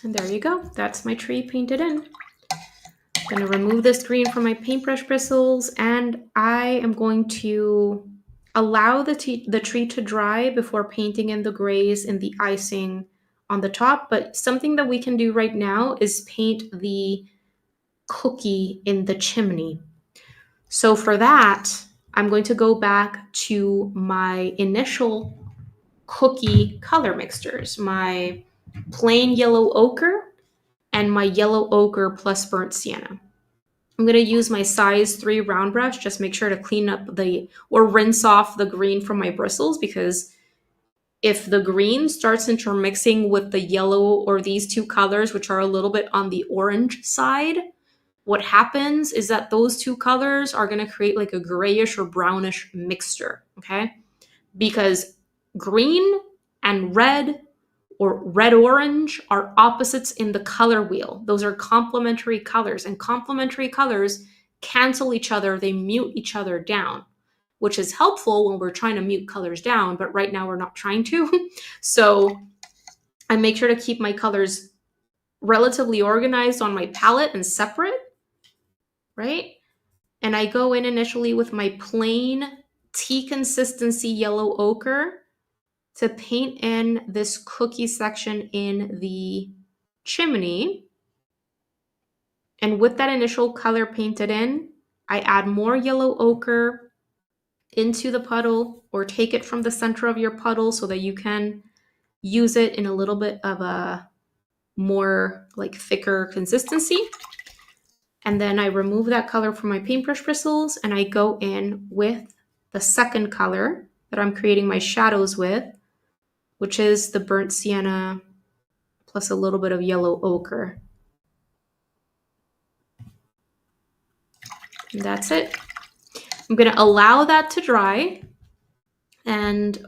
And there you go. That's my tree painted in. I'm going to remove this green from my paintbrush bristles and I am going to allow the tree to dry before painting in the grays and the icing on the top. But something that we can do right now is paint the cookie in the chimney. So for that, I'm going to go back to my initial cookie color mixtures, my plain yellow ochre and my yellow ochre plus burnt sienna. I'm going to use my size 3 round brush. Just make sure to clean up or rinse off the green from my bristles, because if the green starts intermixing with the yellow or these 2 colors, which are a little bit on the orange side, what happens is that those 2 colors are going to create like a grayish or brownish mixture, okay? Because green and red or red-orange are opposites in the color wheel. Those are complementary colors, and complementary colors cancel each other. They mute each other down, which is helpful when we're trying to mute colors down, but right now we're not trying to. So I make sure to keep my colors relatively organized on my palette and separate, right? And I go in initially with my plain tea consistency yellow ochre to paint in this cookie section in the chimney. And with that initial color painted in, I add more yellow ochre into the puddle, or take it from the center of your puddle so that you can use it in a little bit of a more like thicker consistency. And then I remove that color from my paintbrush bristles and I go in with the second color that I'm creating my shadows with, which is the burnt sienna plus a little bit of yellow ochre. And that's it. I'm going to allow that to dry, and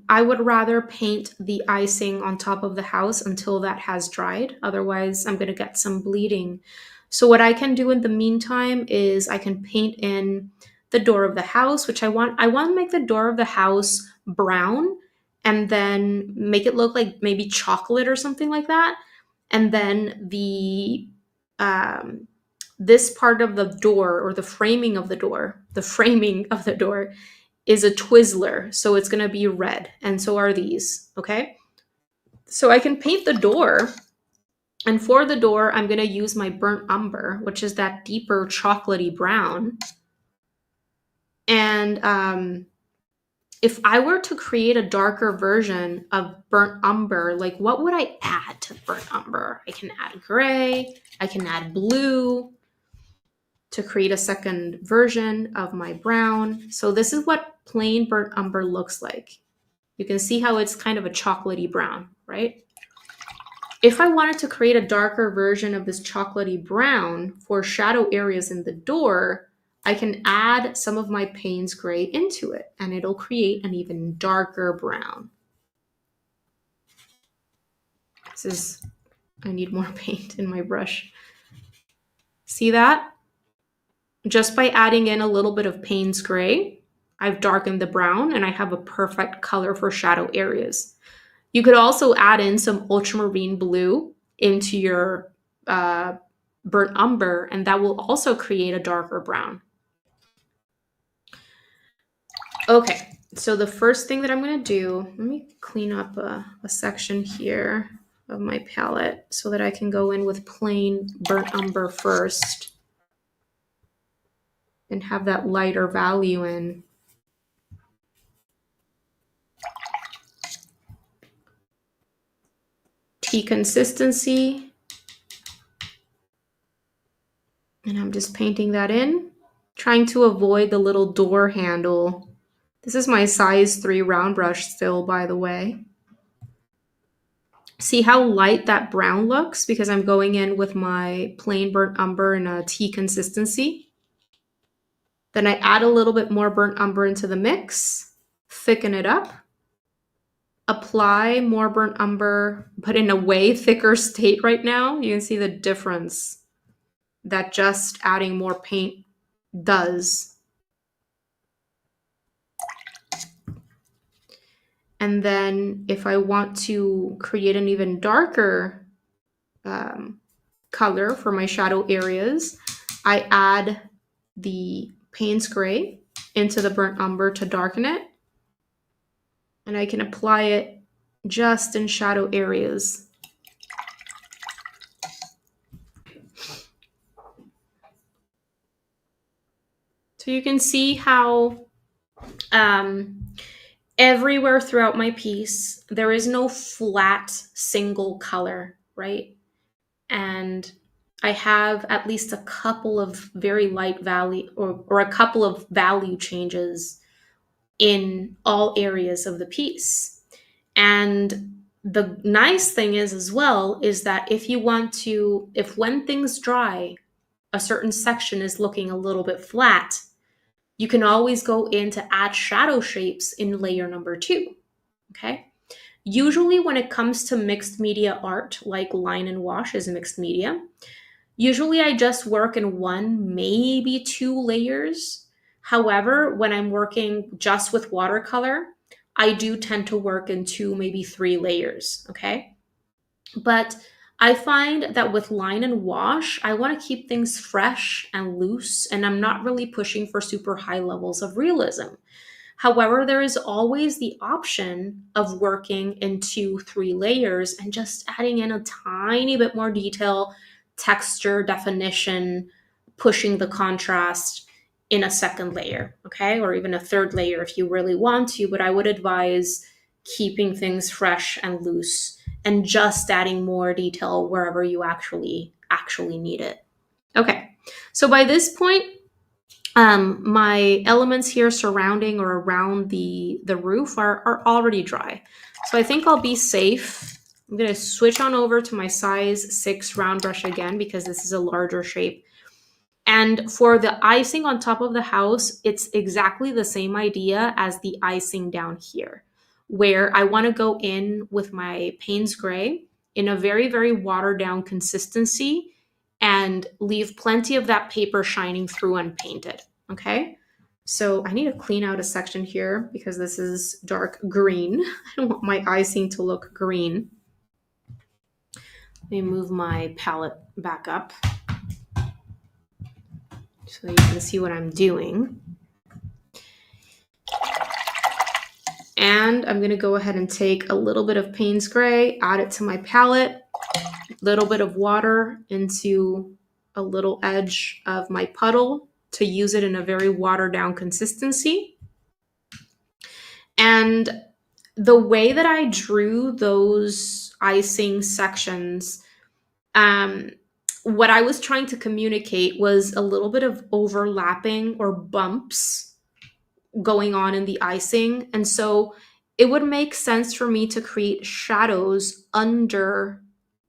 I would rather paint the icing on top of the house until that has dried. Otherwise, I'm going to get some bleeding. So what I can do in the meantime is I can paint in the door of the house, which I want to make the door of the house brown and then make it look like maybe chocolate or something like that. And then this part of the door, or the framing of the door is a Twizzler. So it's going to be red. And so are these. Okay. So I can paint the door. And for the door, I'm going to use my burnt umber, which is that deeper chocolatey brown. And if I were to create a darker version of burnt umber, like what would I add to burnt umber? I can add gray, I can add blue to create a second version of my brown. So this is what plain burnt umber looks like. You can see how it's kind of a chocolatey brown, right? If I wanted to create a darker version of this chocolatey brown for shadow areas in the door, I can add some of my Payne's gray into it and it'll create an even darker brown. I need more paint in my brush. See that? Just by adding in a little bit of Payne's gray, I've darkened the brown and I have a perfect color for shadow areas. You could also add in some ultramarine blue into your burnt umber, and that will also create a darker brown. Okay, so the first thing that I'm going to do, let me clean up a section here of my palette so that I can go in with plain burnt umber first and have that lighter value in. Tea consistency. And I'm just painting that in, trying to avoid the little door handle. This is my size 3 round brush still, by the way. See how light that brown looks because I'm going in with my plain burnt umber in a tea consistency. Then I add a little bit more burnt umber into the mix, thicken it up, apply more burnt umber, but in a way thicker state right now. You can see the difference that just adding more paint does. And then if I want to create an even darker color for my shadow areas, I add the Payne's gray into the burnt umber to darken it. And I can apply it just in shadow areas. So you can see how everywhere throughout my piece, there is no flat single color, right? And I have at least a couple of very light value or a couple of value changes in all areas of the piece. And the nice thing is as well is that if when things dry, a certain section is looking a little bit flat, you can always go in to add shadow shapes in layer number 2, okay? Usually when it comes to mixed media art, like line and wash is mixed media, usually I just work in 1, maybe 2 layers. However, when I'm working just with watercolor, I do tend to work in 2, maybe 3 layers, okay? But I find that with line and wash, I want to keep things fresh and loose, and I'm not really pushing for super high levels of realism. However, there is always the option of working in 2, 3 layers and just adding in a tiny bit more detail, texture, definition, pushing the contrast in a second layer, okay? Or even a third layer if you really want to, but I would advise keeping things fresh and loose and just adding more detail wherever you actually need it. Okay, so by this point, my elements here surrounding or around the roof are already dry. So I think I'll be safe. I'm going to switch on over to my size 6 round brush again because this is a larger shape. And for the icing on top of the house, it's exactly the same idea as the icing down here, where I want to go in with my Payne's gray in a very, very watered down consistency and leave plenty of that paper shining through unpainted, okay? So I need to clean out a section here because this is dark green. I don't want my icing to look green. Let me move my palette back up so you can see what I'm doing. And I'm going to go ahead and take a little bit of Payne's gray, add it to my palette, a little bit of water into a little edge of my puddle to use it in a very watered down consistency. And the way that I drew those icing sections, um, what I was trying to communicate was a little bit of overlapping or bumps going on in the icing. And so it would make sense for me to create shadows under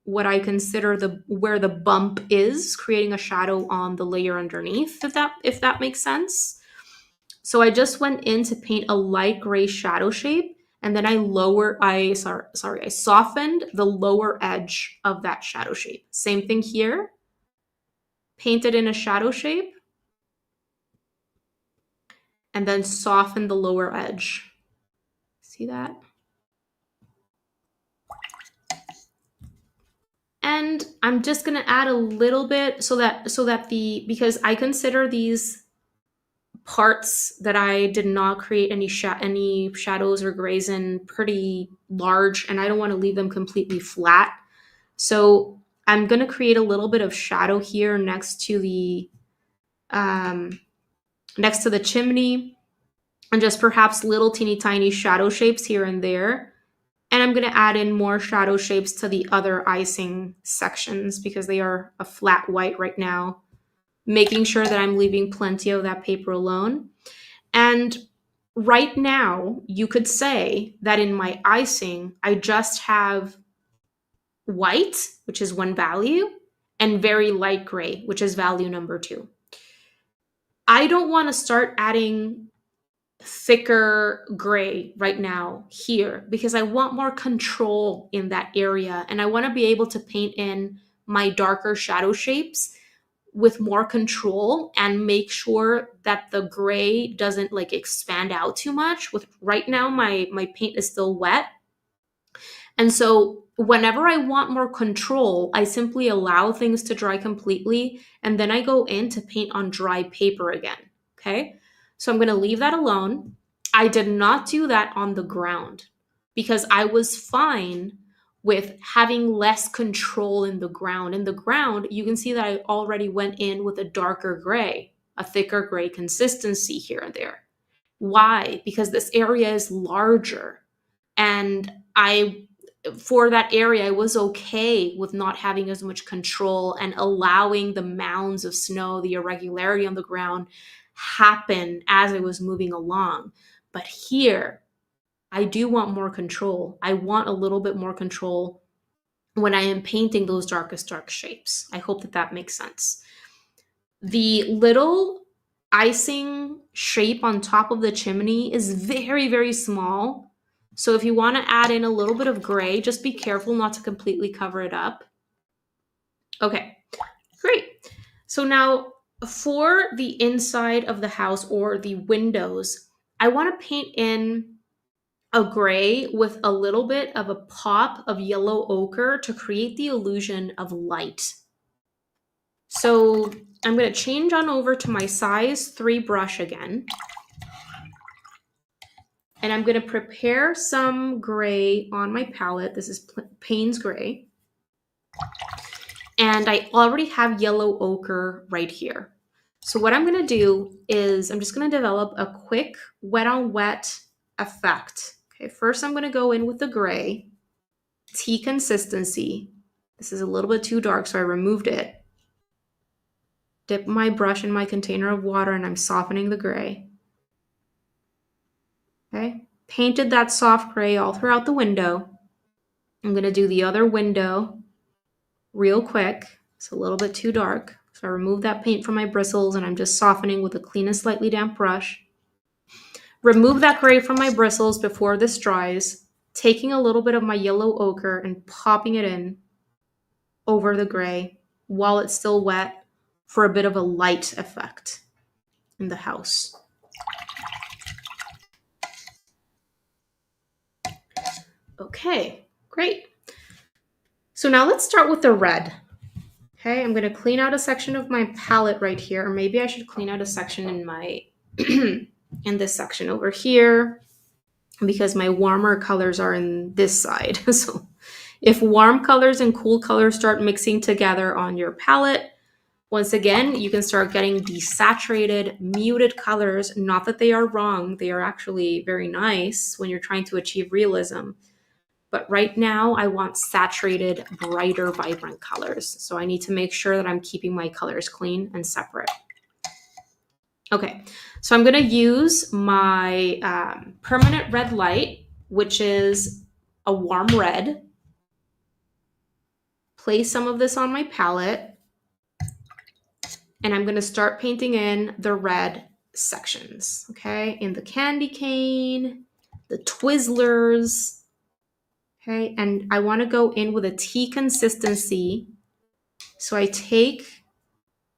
what I consider the where the bump is, creating a shadow on the layer underneath, if that makes sense. So I just went in to paint a light gray shadow shape, and then I softened the lower edge of that shadow shape. Same thing here. Painted in a shadow shape and then soften the lower edge. See that? And I'm just going to add a little bit so that because I consider these parts that I did not create any shadows or grays in pretty large, and I don't want to leave them completely flat. So I'm going to create a little bit of shadow here next to the chimney, and just perhaps little teeny tiny shadow shapes here and there. And I'm going to add in more shadow shapes to the other icing sections because they are a flat white right now, making sure that I'm leaving plenty of that paper alone. And right now, you could say that in my icing, I just have white, which is one value, and very light gray, which is value number 2. I don't want to start adding thicker gray right now here because I want more control in that area, and I want to be able to paint in my darker shadow shapes with more control and make sure that the gray doesn't like expand out too much. With right now my paint is still wet, and so whenever I want more control, I simply allow things to dry completely, and then I go in to paint on dry paper again. Okay, so I'm going to leave that alone. I did not do that on the ground because I was fine with having less control in the ground. In the ground, you can see that I already went in with a darker gray, a thicker gray consistency here and there. Why? Because this area is larger, and for that area, I was okay with not having as much control and allowing the mounds of snow, the irregularity on the ground, happen as I was moving along. But here, I do want more control. I want a little bit more control when I am painting those darkest dark shapes. I hope that that makes sense. The little icing shape on top of the chimney is very, very small. So if you want to add in a little bit of gray, just be careful not to completely cover it up. Okay, great. So now for the inside of the house or the windows, I want to paint in a gray with a little bit of a pop of yellow ochre to create the illusion of light. So I'm going to change on over to my size 3 brush again. And I'm going to prepare some gray on my palette. This is Payne's Gray. And I already have yellow ochre right here. So what I'm going to do is I'm just going to develop a quick wet on wet effect. Okay, first I'm going to go in with the gray, tea consistency. This is a little bit too dark, so I removed it. Dip my brush in my container of water and I'm softening the gray. Okay, painted that soft gray all throughout the window. I'm going to do the other window real quick. It's a little bit too dark. So I remove that paint from my bristles and I'm just softening with a clean and slightly damp brush. Remove that gray from my bristles before this dries, taking a little bit of my yellow ochre and popping it in over the gray while it's still wet for a bit of a light effect in the house. Okay, great. So now let's start with the red. Okay, I'm going to clean out a section of my palette right here, or maybe I should clean out a section in my in this section over here because my warmer colors are in this side. So if warm colors and cool colors start mixing together on your palette, Once again, you can start getting the saturated, muted colors. Not that they are wrong, they are actually very nice when you're trying to achieve realism. But right now, I want saturated, brighter, vibrant colors. So I need to make sure that I'm keeping my colors clean and separate. Okay, so I'm gonna use my permanent red light, which is a warm red. Place some of this on my palette, and I'm gonna start painting in the red sections, okay? In the candy cane, the Twizzlers, okay? And I wanna go in with a tea consistency. So I take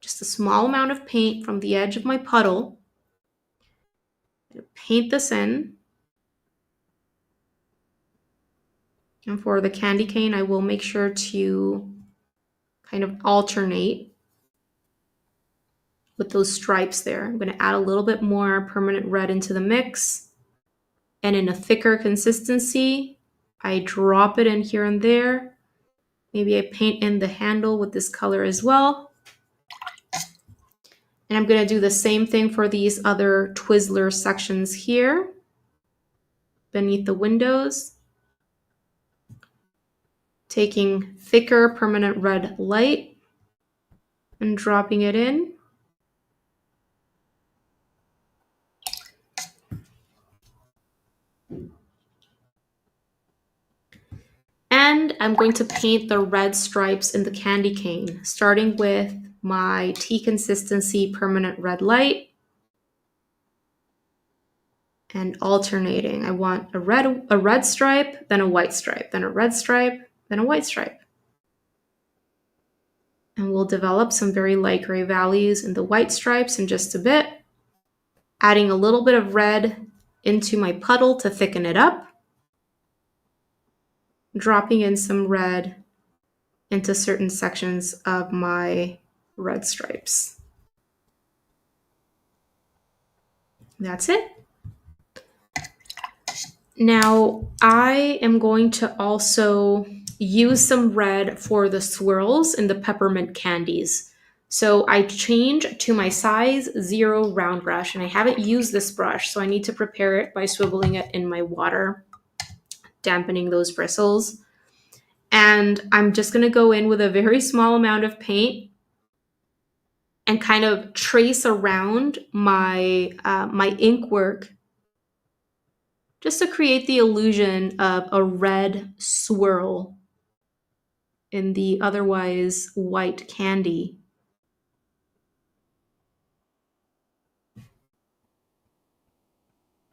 just a small amount of paint from the edge of my puddle, paint this in. And for the candy cane, I will make sure to kind of alternate with those stripes there. I'm going to add a little bit more permanent red into the mix. And in a thicker consistency, I drop it in here and there. Maybe I paint in the handle with this color as well. And I'm going to do the same thing for these other Twizzler sections here beneath the windows. Taking thicker permanent red light and dropping it in. And I'm going to paint the red stripes in the candy cane, starting with my tea consistency permanent red light and alternating. I want a red stripe, then a white stripe, then a red stripe, then a white stripe. And we'll develop some very light gray values in the white stripes in just a bit, adding a little bit of red into my puddle to thicken it up, dropping in some red into certain sections of my red stripes. That's it. Now, I am going to also use some red for the swirls in the peppermint candies. So I change to my size 0 round brush, and I haven't used this brush, so I need to prepare it by swiveling it in my water, dampening those bristles. And I'm just going to go in with a very small amount of paint and kind of trace around my my ink work, just to create the illusion of a red swirl in the otherwise white candy.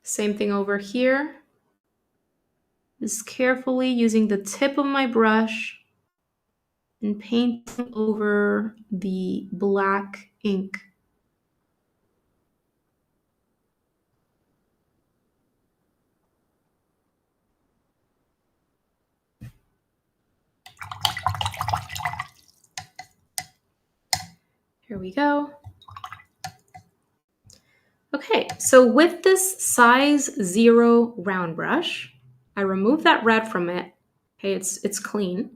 Same thing over here. Just carefully using the tip of my brush and painting over the black ink. Here we go. Okay, so with this size 0 round brush, I remove that red from it. Okay, it's clean.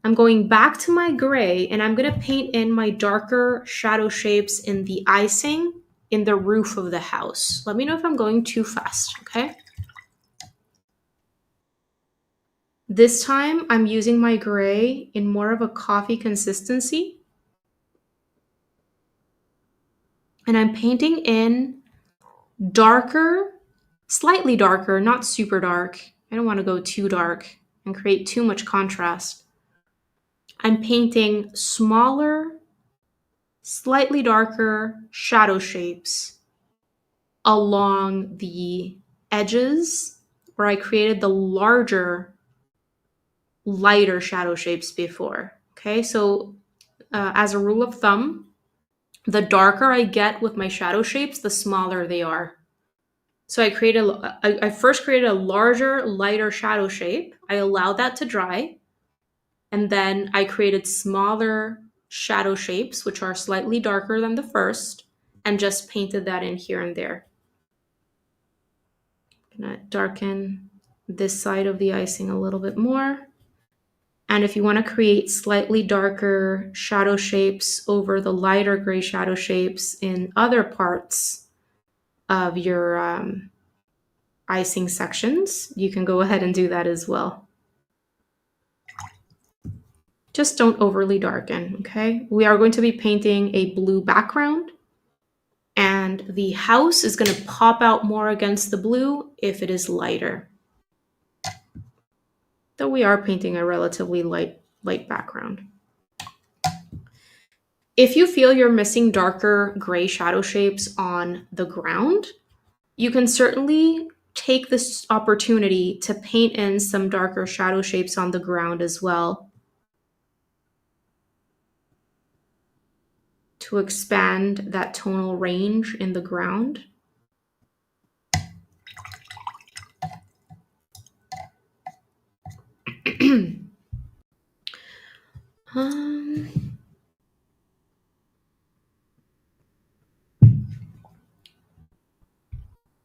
I'm going back to my gray, and I'm going to paint in my darker shadow shapes in the icing in the roof of the house. Let me know if I'm going too fast, okay? This time I'm using my gray in more of a coffee consistency. And I'm painting in darker, slightly darker, not super dark. I don't want to go too dark and create too much contrast. I'm painting smaller, slightly darker shadow shapes along the edges where I created the larger, lighter shadow shapes before. Okay, so as a rule of thumb, the darker I get with my shadow shapes, the smaller they are. So I first created a larger, lighter shadow shape. I allowed that to dry. And then I created smaller shadow shapes, which are slightly darker than the first, and just painted that in here and there. I'm gonna darken this side of the icing a little bit more. And if you want to create slightly darker shadow shapes over the lighter gray shadow shapes in other parts of your icing sections, you can go ahead and do that as well. Just don't overly darken, okay? We are going to be painting a blue background, and the house is going to pop out more against the blue if it is lighter. Though we are painting a relatively light background. If you feel you're missing darker gray shadow shapes on the ground, you can certainly take this opportunity to paint in some darker shadow shapes on the ground as well, to expand that tonal range in the ground.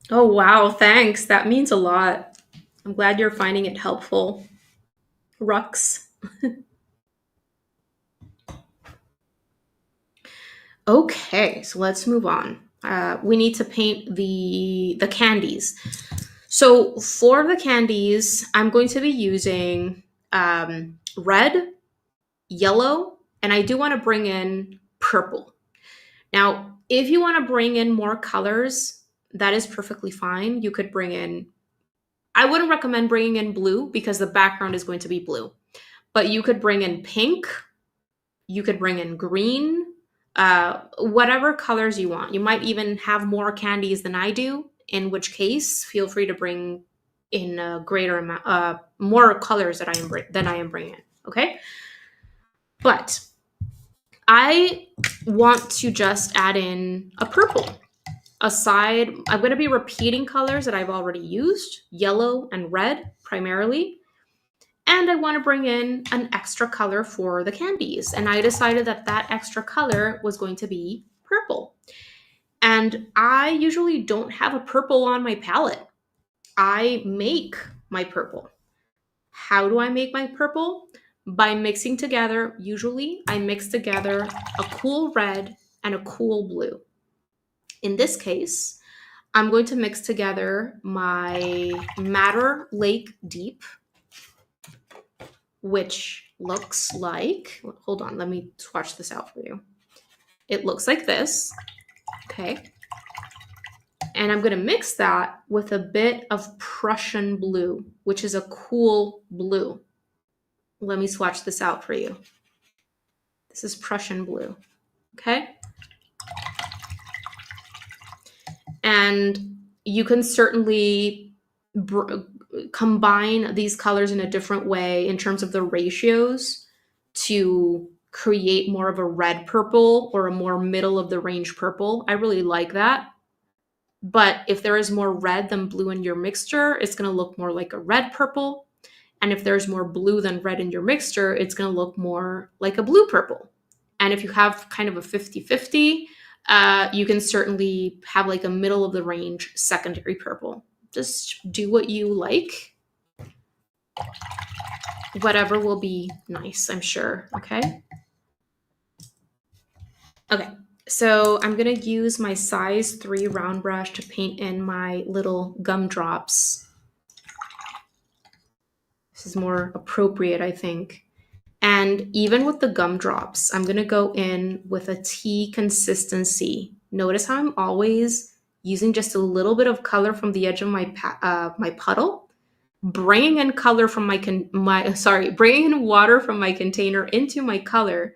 Oh, wow, thanks. That means a lot. I'm glad you're finding it helpful. Rux. Okay, so let's move on. We need to paint the candies. So for the candies, I'm going to be using red, yellow, and I do want to bring in purple. Now, if you want to bring in more colors, that is perfectly fine. You could bring in, I wouldn't recommend bringing in blue because the background is going to be blue, but you could bring in pink, you could bring in green, whatever colors you want. You might even have more candies than I do, in which case, feel free to bring in a greater amount, more colors that I am bringing in. Okay, but I want to just add in a purple. Aside, I'm going to be repeating colors that I've already used, yellow and red primarily. And I want to bring in an extra color for the candies. And I decided that that extra color was going to be purple. And I usually don't have a purple on my palette. I make my purple. How do I make my purple? By mixing together, usually I mix together a cool red and a cool blue. In this case, I'm going to mix together my Madder Lake Deep, which looks like, hold on, let me swatch this out for you. It looks like this, okay? And I'm gonna mix that with a bit of Prussian blue, which is a cool blue. Let me swatch this out for you. This is Prussian blue, okay? And you can certainly combine these colors in a different way in terms of the ratios to create more of a red purple or a more middle of the range purple. I really like that. But if there is more red than blue in your mixture, it's going to look more like a red purple. And if there's more blue than red in your mixture, it's going to look more like a blue purple. And if you have kind of a 50-50, you can certainly have like a middle of the range secondary purple. Just do what you like. Whatever will be nice, I'm sure. Okay. Okay. So I'm going to use my size 3 round brush to paint in my little gumdrops. This is more appropriate, I think. And even with the gumdrops, I'm going to go in with a tea consistency. Notice how I'm always using just a little bit of color from the edge of my puddle, bringing in color from bringing in water from my container into my color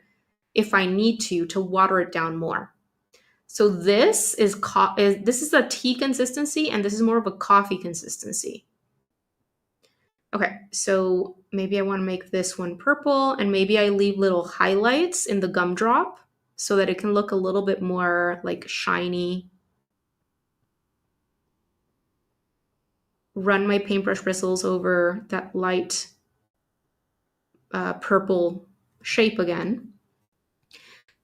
if I need to water it down more. So this is a tea consistency, and this is more of a coffee consistency. Okay, so maybe I want to make this one purple, and maybe I leave little highlights in the gumdrop so that it can look a little bit more like shiny. Run my paintbrush bristles over that light purple shape again.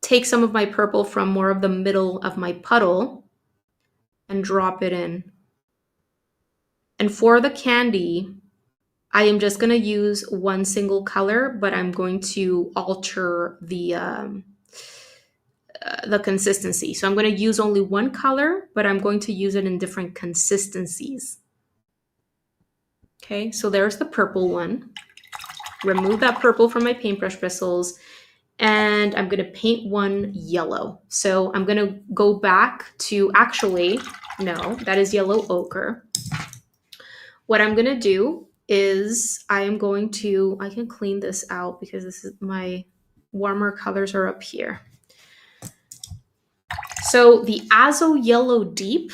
Take some of my purple from more of the middle of my puddle and drop it in. And for the candy, I am just going to use one single color, but I'm going to alter the consistency. So I'm going to use only one color, but I'm going to use it in different consistencies. Okay, so there's the purple one. Remove that purple from my paintbrush bristles, and I'm going to paint one yellow. So I'm going to go back to, actually, no, that is yellow ochre. What I'm going to do is I can clean this out because this is my warmer colors are up here. So the Azo Yellow Deep,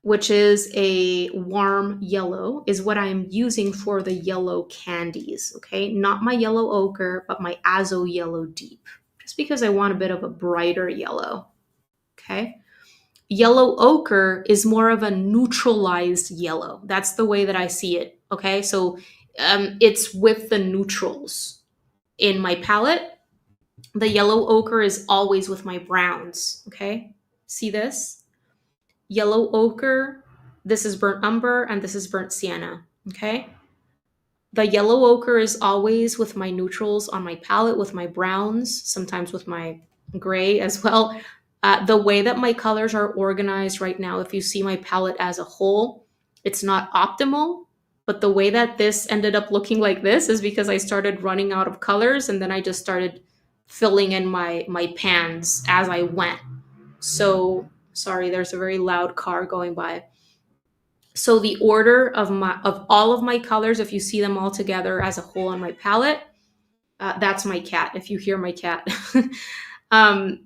which is a warm yellow, is what I'm using for the yellow candies, okay? Not my yellow ochre, but my Azo Yellow Deep, just because I want a bit of a brighter yellow, okay? Yellow ochre is more of a neutralized yellow. That's the way that I see it, okay? So it's with the neutrals in my palette. The yellow ochre is always with my browns, okay? See this? Yellow ochre, this is burnt umber, and this is burnt sienna, okay? The yellow ochre is always with my neutrals on my palette, with my browns, sometimes with my gray as well. The way that my colors are organized right now, if you see my palette as a whole, it's not optimal, but the way that this ended up looking like this is because I started running out of colors, and then I just started filling in my pans as I went. So, sorry, there's a very loud car going by. So the order of all of my colors, if you see them all together as a whole on my palette, that's my cat. If you hear my cat, um,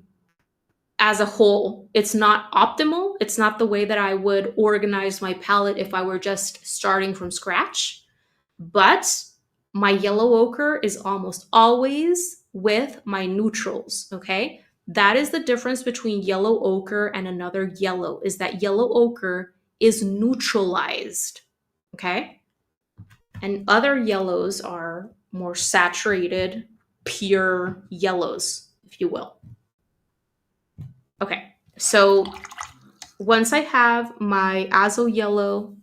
as a whole, it's not optimal. It's not the way that I would organize my palette if I were just starting from scratch. But my yellow ochre is almost always with my neutrals. Okay, that is the difference between yellow ochre and another yellow. Is that yellow ochre is neutralized. Okay. And other yellows are more saturated, pure yellows, if you will. Okay. So once I have my Azo Yellow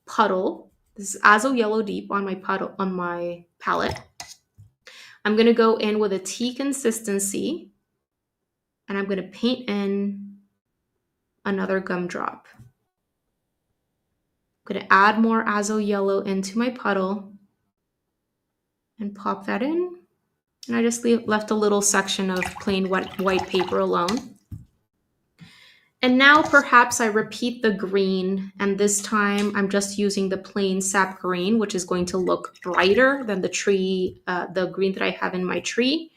puddle, this is Azo Yellow Deep on my puddle, on my palette, I'm going to go in with a tea consistency, and I'm going to paint in another gumdrop. I'm going to add more Azo Yellow into my puddle and pop that in. And I just left a little section of plain white paper alone. And now perhaps I repeat the green, and this time I'm just using the plain sap green, which is going to look brighter than the green that I have in my tree,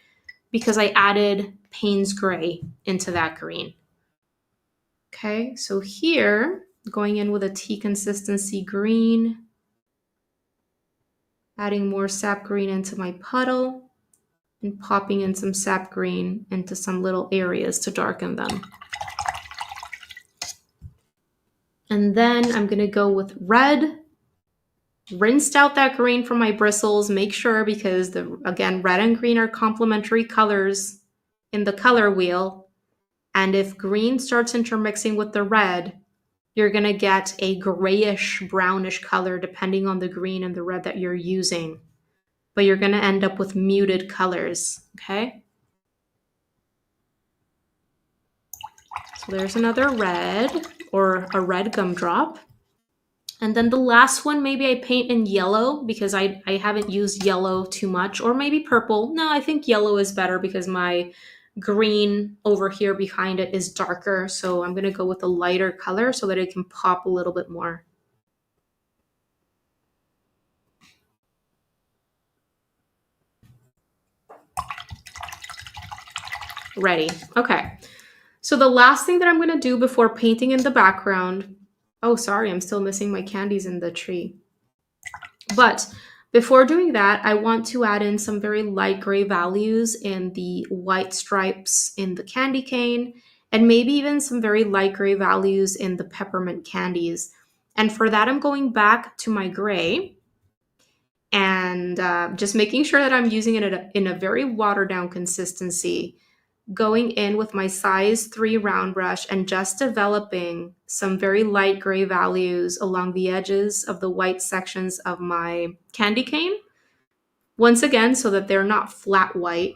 because I added Payne's Gray into that green. Okay, so here, going in with a tea consistency green, adding more sap green into my puddle, and popping in some sap green into some little areas to darken them. And then I'm going to go with red. Rinsed out that green from my bristles. Make sure, because again, red and green are complementary colors in the color wheel. And if green starts intermixing with the red, you're going to get a grayish, brownish color depending on the green and the red that you're using. But you're going to end up with muted colors, okay? So there's another red, or a red gumdrop. And then the last one, maybe I paint in yellow because I haven't used yellow too much, or maybe purple. No, I think yellow is better because my green over here behind it is darker. So I'm going to go with a lighter color so that it can pop a little bit more. Ready. Okay. So the last thing that I'm going to do before painting in the background, oh, sorry, I'm still missing my candies in the tree. But before doing that, I want to add in some very light gray values in the white stripes in the candy cane, and maybe even some very light gray values in the peppermint candies. And for that, I'm going back to my gray and just making sure that I'm using it in a very watered down consistency. going in with my size 3 round brush and just developing some very light gray values along the edges of the white sections of my candy cane. Once again, so that they're not flat white.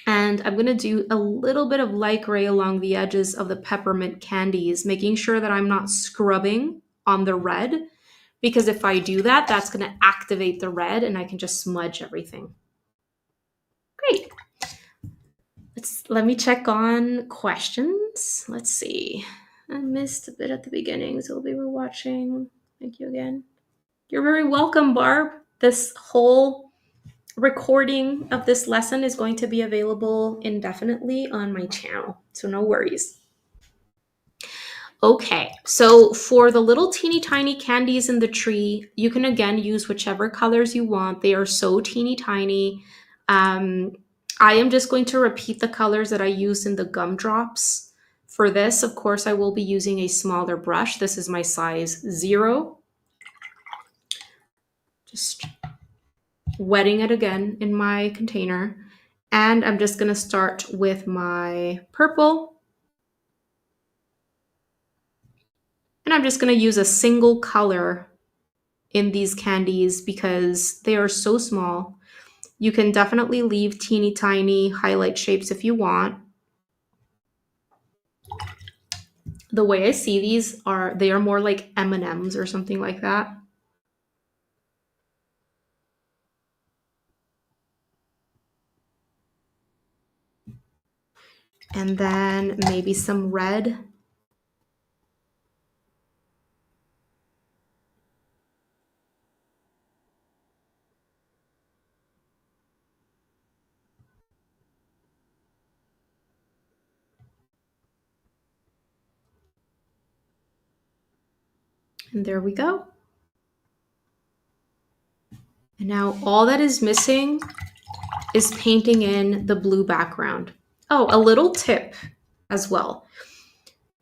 And I'm going to do a little bit of light gray along the edges of the peppermint candies, making sure that I'm not scrubbing on the red, because if I do that, that's going to activate the red and I can just smudge everything. Great. Let me check on questions. Let's see. I missed a bit at the beginning, so we were watching. Thank you again. You're very welcome, Barb. This whole recording of this lesson is going to be available indefinitely on my channel, so no worries. Okay, so for the little teeny tiny candies in the tree, you can again use whichever colors you want. They are so teeny tiny. I am just going to repeat the colors that I used in the gumdrops. For this, of course, I will be using a smaller brush. This is my size 0. Just wetting it again in my container. And I'm just going to start with my purple. And I'm just going to use a single color in these candies because they are so small. You can definitely leave teeny tiny highlight shapes if you want. The way I see these they are more like M&Ms or something like that. And then maybe some red. And there we go. And now all that is missing is painting in the blue background. Oh, a little tip as well.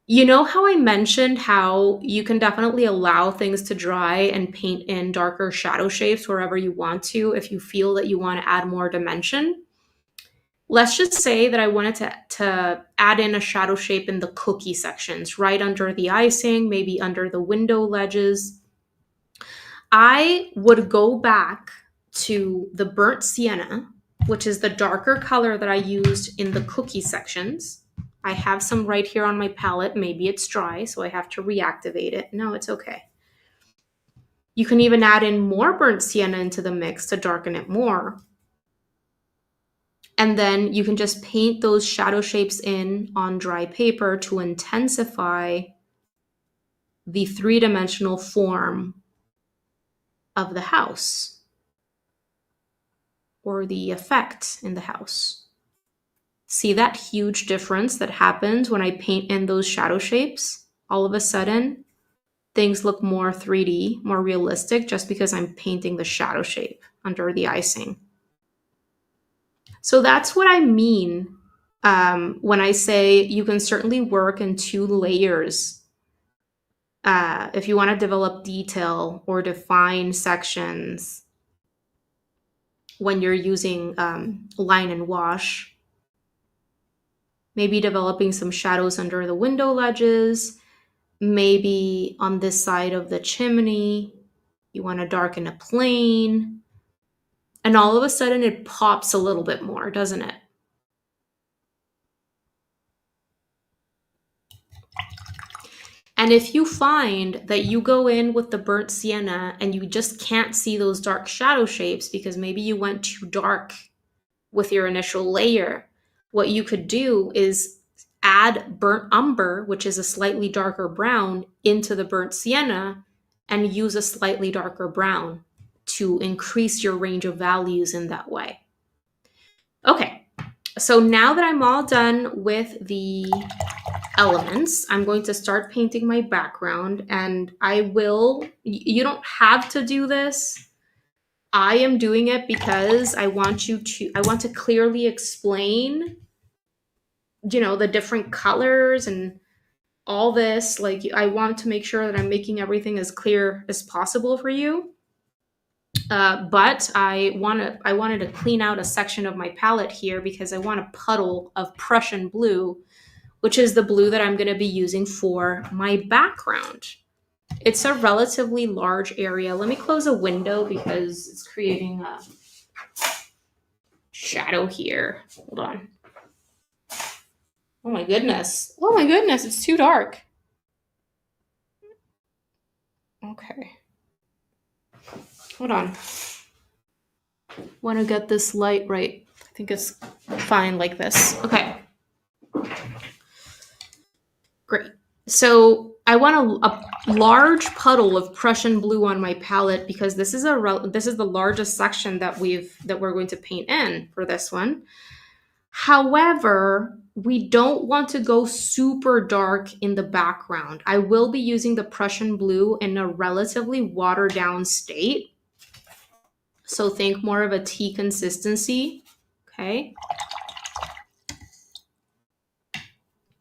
You know how I mentioned how you can definitely allow things to dry and paint in darker shadow shapes wherever you want to if you feel that you want to add more dimension? Let's just say that I wanted to add in a shadow shape in the cookie sections, right under the icing, maybe under the window ledges. I would go back to the burnt sienna, which is the darker color that I used in the cookie sections. I have some right here on my palette. Maybe it's dry, so I have to reactivate it. No, it's okay. You can even add in more burnt sienna into the mix to darken it more. And then you can just paint those shadow shapes in on dry paper to intensify the three-dimensional form of the house or the effect in the house. See that huge difference that happens when I paint in those shadow shapes? All of a sudden, things look more 3D, more realistic, just because I'm painting the shadow shape under the icing. So that's what I mean when I say you can certainly work in 2 layers if you want to develop detail or define sections when you're using line and wash. Maybe developing some shadows under the window ledges, maybe on this side of the chimney, you want to darken a plane, and all of a sudden it pops a little bit more, doesn't it? And if you find that you go in with the burnt sienna and you just can't see those dark shadow shapes because maybe you went too dark with your initial layer, what you could do is add burnt umber, which is a slightly darker brown, into the burnt sienna and use a slightly darker brown to increase your range of values in that way. Okay, so now that I'm all done with the elements, I'm going to start painting my background, and you don't have to do this. I am doing it because I want to clearly explain, the different colors and all this. Like, I want to make sure that I'm making everything as clear as possible for you. But I wanted to clean out a section of my palette here because I want a puddle of Prussian blue, which is the blue that I'm going to be using for my background. It's a relatively large area. Let me close a window because it's creating a shadow here. Hold on. Oh my goodness. Oh my goodness, it's too dark. Okay. Hold on. Want to get this light right. I think it's fine like this. Okay. Great. So I want a large puddle of Prussian blue on my palette because this is the largest section that we're going to paint in for this one. However, we don't want to go super dark in the background. I will be using the Prussian blue in a relatively watered down state. So think more of a tea consistency, okay?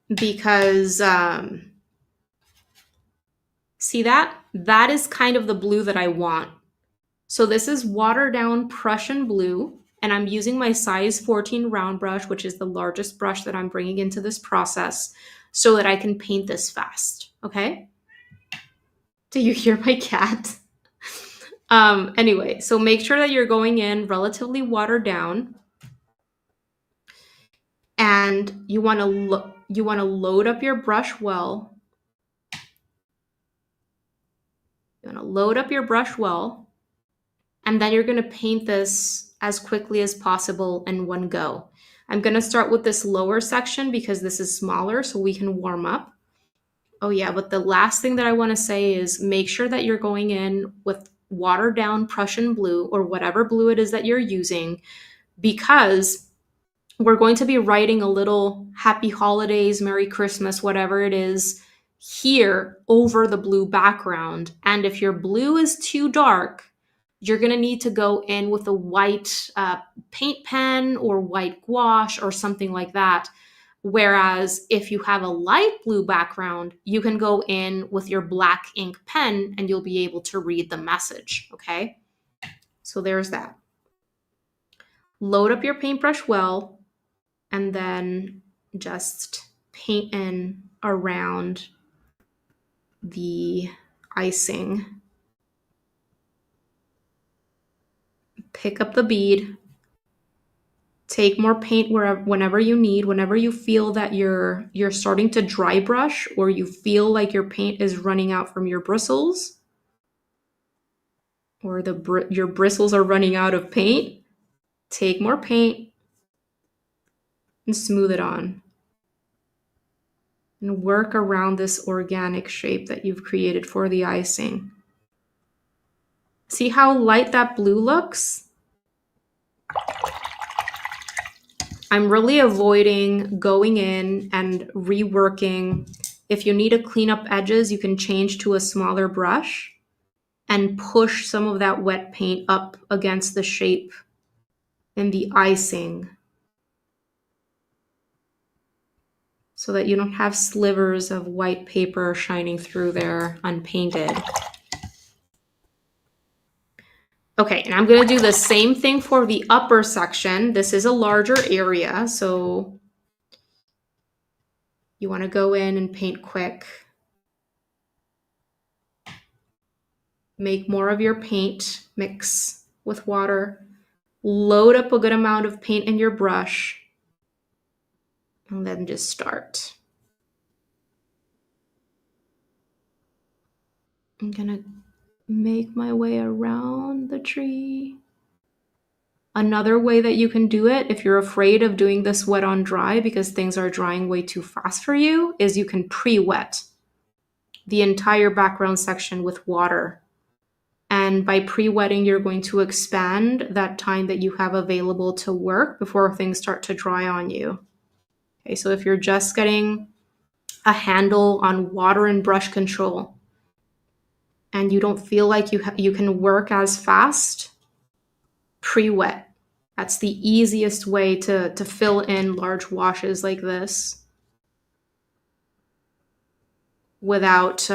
Because see that? That is kind of the blue that I want. So this is watered down Prussian blue, and I'm using my size 14 round brush, which is the largest brush that I'm bringing into this process, so that I can paint this fast, okay? Do you hear my cat? Anyway, so make sure that you're going in relatively watered down, and you want to load up your brush well. You want to load up your brush well, and then you're going to paint this as quickly as possible in one go. I'm going to start with this lower section because this is smaller so we can warm up. Oh yeah, but the last thing that I want to say is make sure that you're going in with watered down Prussian blue or whatever blue it is that you're using, because we're going to be writing a little happy holidays, Merry Christmas, whatever it is here over the blue background. And if your blue is too dark, you're going to need to go in with a white paint pen or white gouache or something like that. Whereas if you have a light blue background, you can go in with your black ink pen and you'll be able to read the message, okay? So there's that. Load up your paintbrush well, and then just paint in around the icing. Pick up the bead, take more paint whenever you need, whenever you feel that you're starting to dry brush or you feel like your paint is running out from your bristles, or your bristles are running out of paint, take more paint and smooth it on. And work around this organic shape that you've created for the icing. See how light that blue looks? I'm really avoiding going in and reworking. If you need to clean up edges, you can change to a smaller brush and push some of that wet paint up against the shape in the icing so that you don't have slivers of white paper shining through there unpainted. Okay, and I'm going to do the same thing for the upper section. This is a larger area, so you want to go in and paint quick. Make more of your paint, mix with water, load up a good amount of paint in your brush, and then just start. I'm gonna make my way around the tree. Another way that you can do it, if you're afraid of doing this wet on dry because things are drying way too fast for you, is you can pre-wet the entire background section with water. And by pre-wetting, you're going to expand that time that you have available to work before things start to dry on you. Okay, so if you're just getting a handle on water and brush control and you don't feel like you can work as fast, pre-wet. That's the easiest way to fill in large washes like this without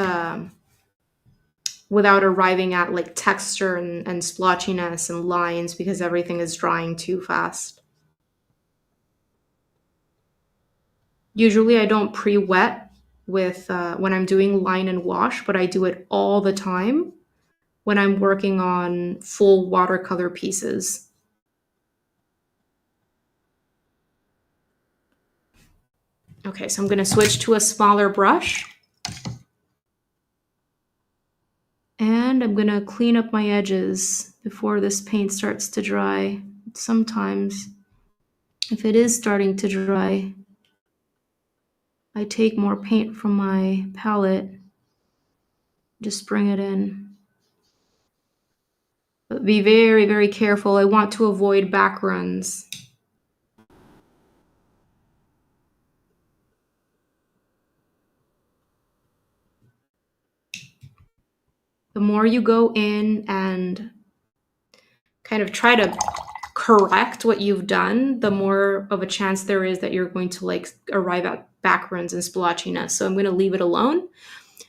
without arriving at like texture and splotchiness and lines because everything is drying too fast. Usually I don't pre-wet with when I'm doing line and wash, but I do it all the time when I'm working on full watercolor pieces. Okay, so I'm going to switch to a smaller brush. And I'm going to clean up my edges before this paint starts to dry. Sometimes, if it is starting to dry, I take more paint from my palette, just bring it in. But be very, very careful. I want to avoid back runs. The more you go in and kind of try to correct what you've done, the more of a chance there is that you're going to like arrive at back runs and splotchiness. So I'm going to leave it alone.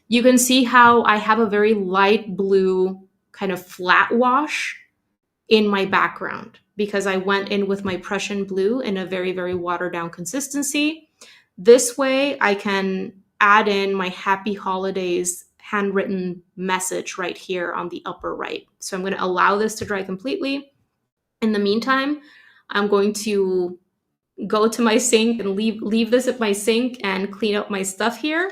You can see how I have a very light blue kind of flat wash in my background because I went in with my Prussian blue in a very, very watered down consistency. This way I can add in my happy holidays handwritten message right here on the upper right. So I'm going to allow this to dry completely. In the meantime, I'm going to go to my sink and leave this at my sink and clean up my stuff here.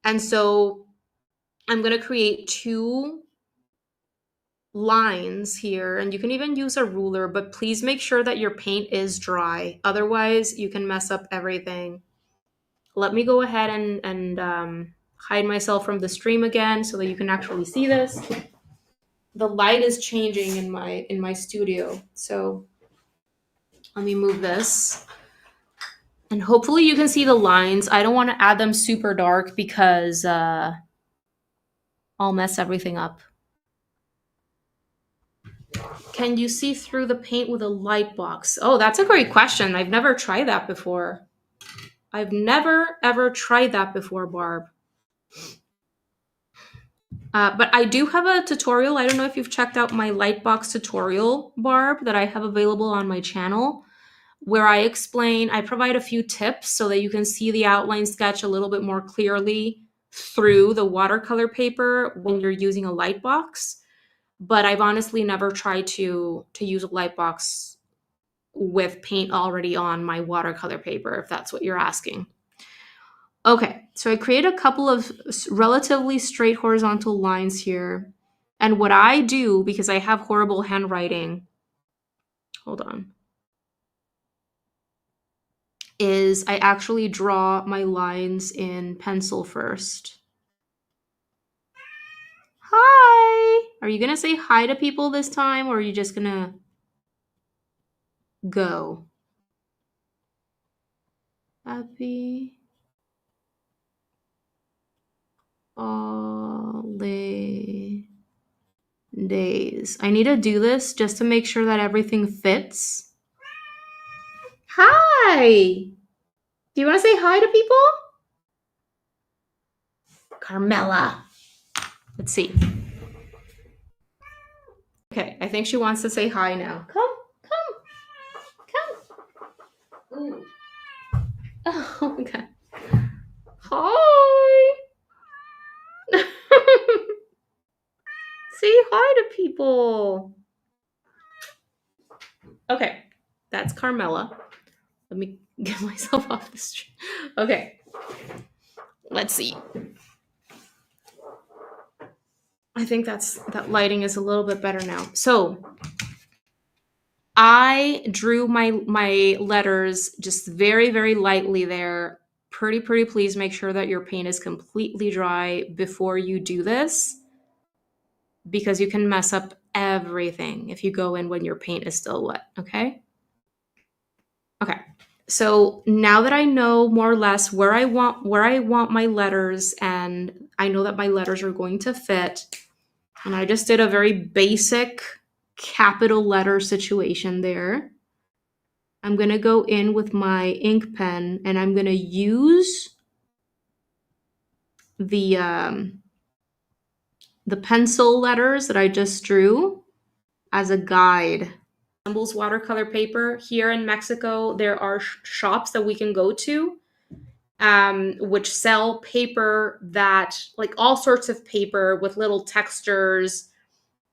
And so I'm going to create 2 lines here, and you can even use a ruler, but please make sure that your paint is dry. Otherwise, you can mess up everything. Let me go ahead and hide myself from the stream again so that you can actually see this. The light is changing in my studio, so let me move this. And hopefully you can see the lines. I don't want to add them super dark because I'll mess everything up. Can you see through the paint with a light box? Oh, that's a great question. I've never tried that before. I've never, ever tried that before, Barb. But I do have a tutorial. I don't know if you've checked out my Lightbox tutorial, Barb, that I have available on my channel, where I provide a few tips so that you can see the outline sketch a little bit more clearly through the watercolor paper when you're using a Lightbox. But I've honestly never tried to use a Lightbox with paint already on my watercolor paper, if that's what you're asking. Okay, so I create a couple of relatively straight horizontal lines here. And what I do, because I have horrible handwriting, hold on, is I actually draw my lines in pencil first. Hi! Are you gonna say hi to people this time, or are you just gonna go? Happy holidays. I need to do this just to make sure that everything fits. Hi! Do you want to say hi to people? Carmela. Let's see. Okay, I think she wants to say hi now. Come. Ooh. Oh, okay. Hi. Say hi to people. Okay, that's Carmela. Let me get myself off the street. Okay, let's see. I think that lighting is a little bit better now. So I drew my letters just very, very lightly there. Pretty please make sure that your paint is completely dry before you do this, because you can mess up everything if you go in when your paint is still wet, okay? Okay. So now that I know more or less where I want my letters, and I know that my letters are going to fit, and I just did a very basic capital letter situation there. I'm going to go in with my ink pen and I'm going to use the the pencil letters that I just drew as a guide. Resembles watercolor paper. Here in Mexico, there are shops that we can go to which sell paper that, like all sorts of paper with little textures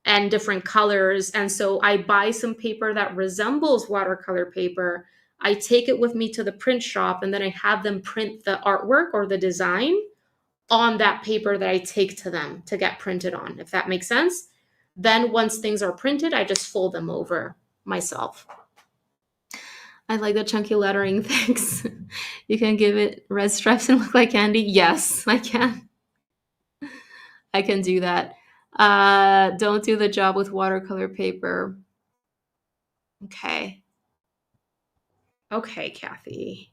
and different colors. And so I buy some paper that resembles watercolor paper. I take it with me to the print shop, and then I have them print the artwork or the design on that paper that I take to them to get printed on, if that makes sense. Then once things are printed, I just fold them over myself. I like the chunky lettering. Thanks. You can give it red stripes and look like candy. Yes, I can. I can do that. Don't do the job with watercolor paper. Okay. Okay, Kathy.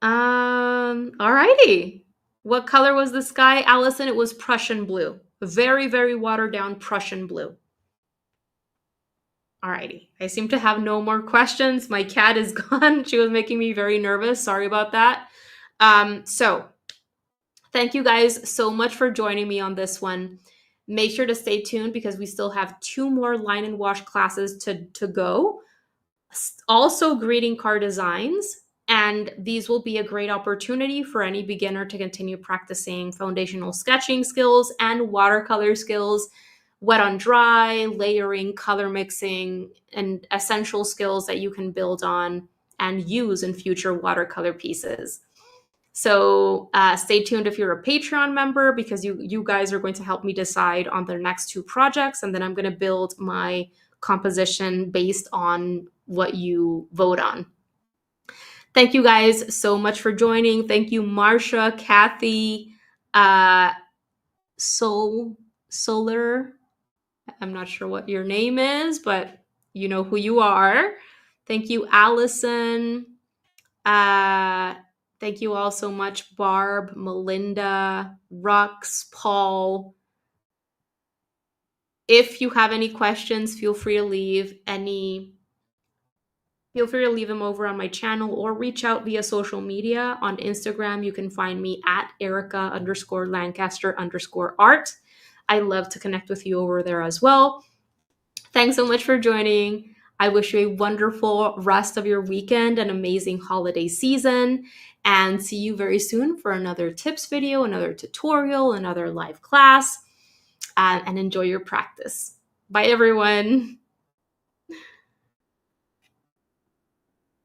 Alrighty. What color was the sky, Allison? It was Prussian blue. Very, very watered down Prussian blue. Alrighty. I seem to have no more questions. My cat is gone. She was making me very nervous. Sorry about that. So thank you guys so much for joining me on this one. Make sure to stay tuned because we still have 2 more line and wash classes to go. Also greeting card designs. And these will be a great opportunity for any beginner to continue practicing foundational sketching skills and watercolor skills, wet on dry, layering, color mixing, and essential skills that you can build on and use in future watercolor pieces. So stay tuned if you're a Patreon member, because you guys are going to help me decide on the next 2 projects, and then I'm going to build my composition based on what you vote on. Thank you guys so much for joining. Thank you, Marsha, Kathy, Solar. I'm not sure what your name is, but you know who you are. Thank you, Allison. Thank you all so much, Barb, Melinda, Rux, Paul. If you have any questions, feel free to leave them over on my channel or reach out via social media. On Instagram, you can find me at Erica_Lancaster_art. I love to connect with you over there as well. Thanks so much for joining. I wish you a wonderful rest of your weekend, an amazing holiday season, and see you very soon for another tips video, another tutorial, another live class, and enjoy your practice. Bye, everyone.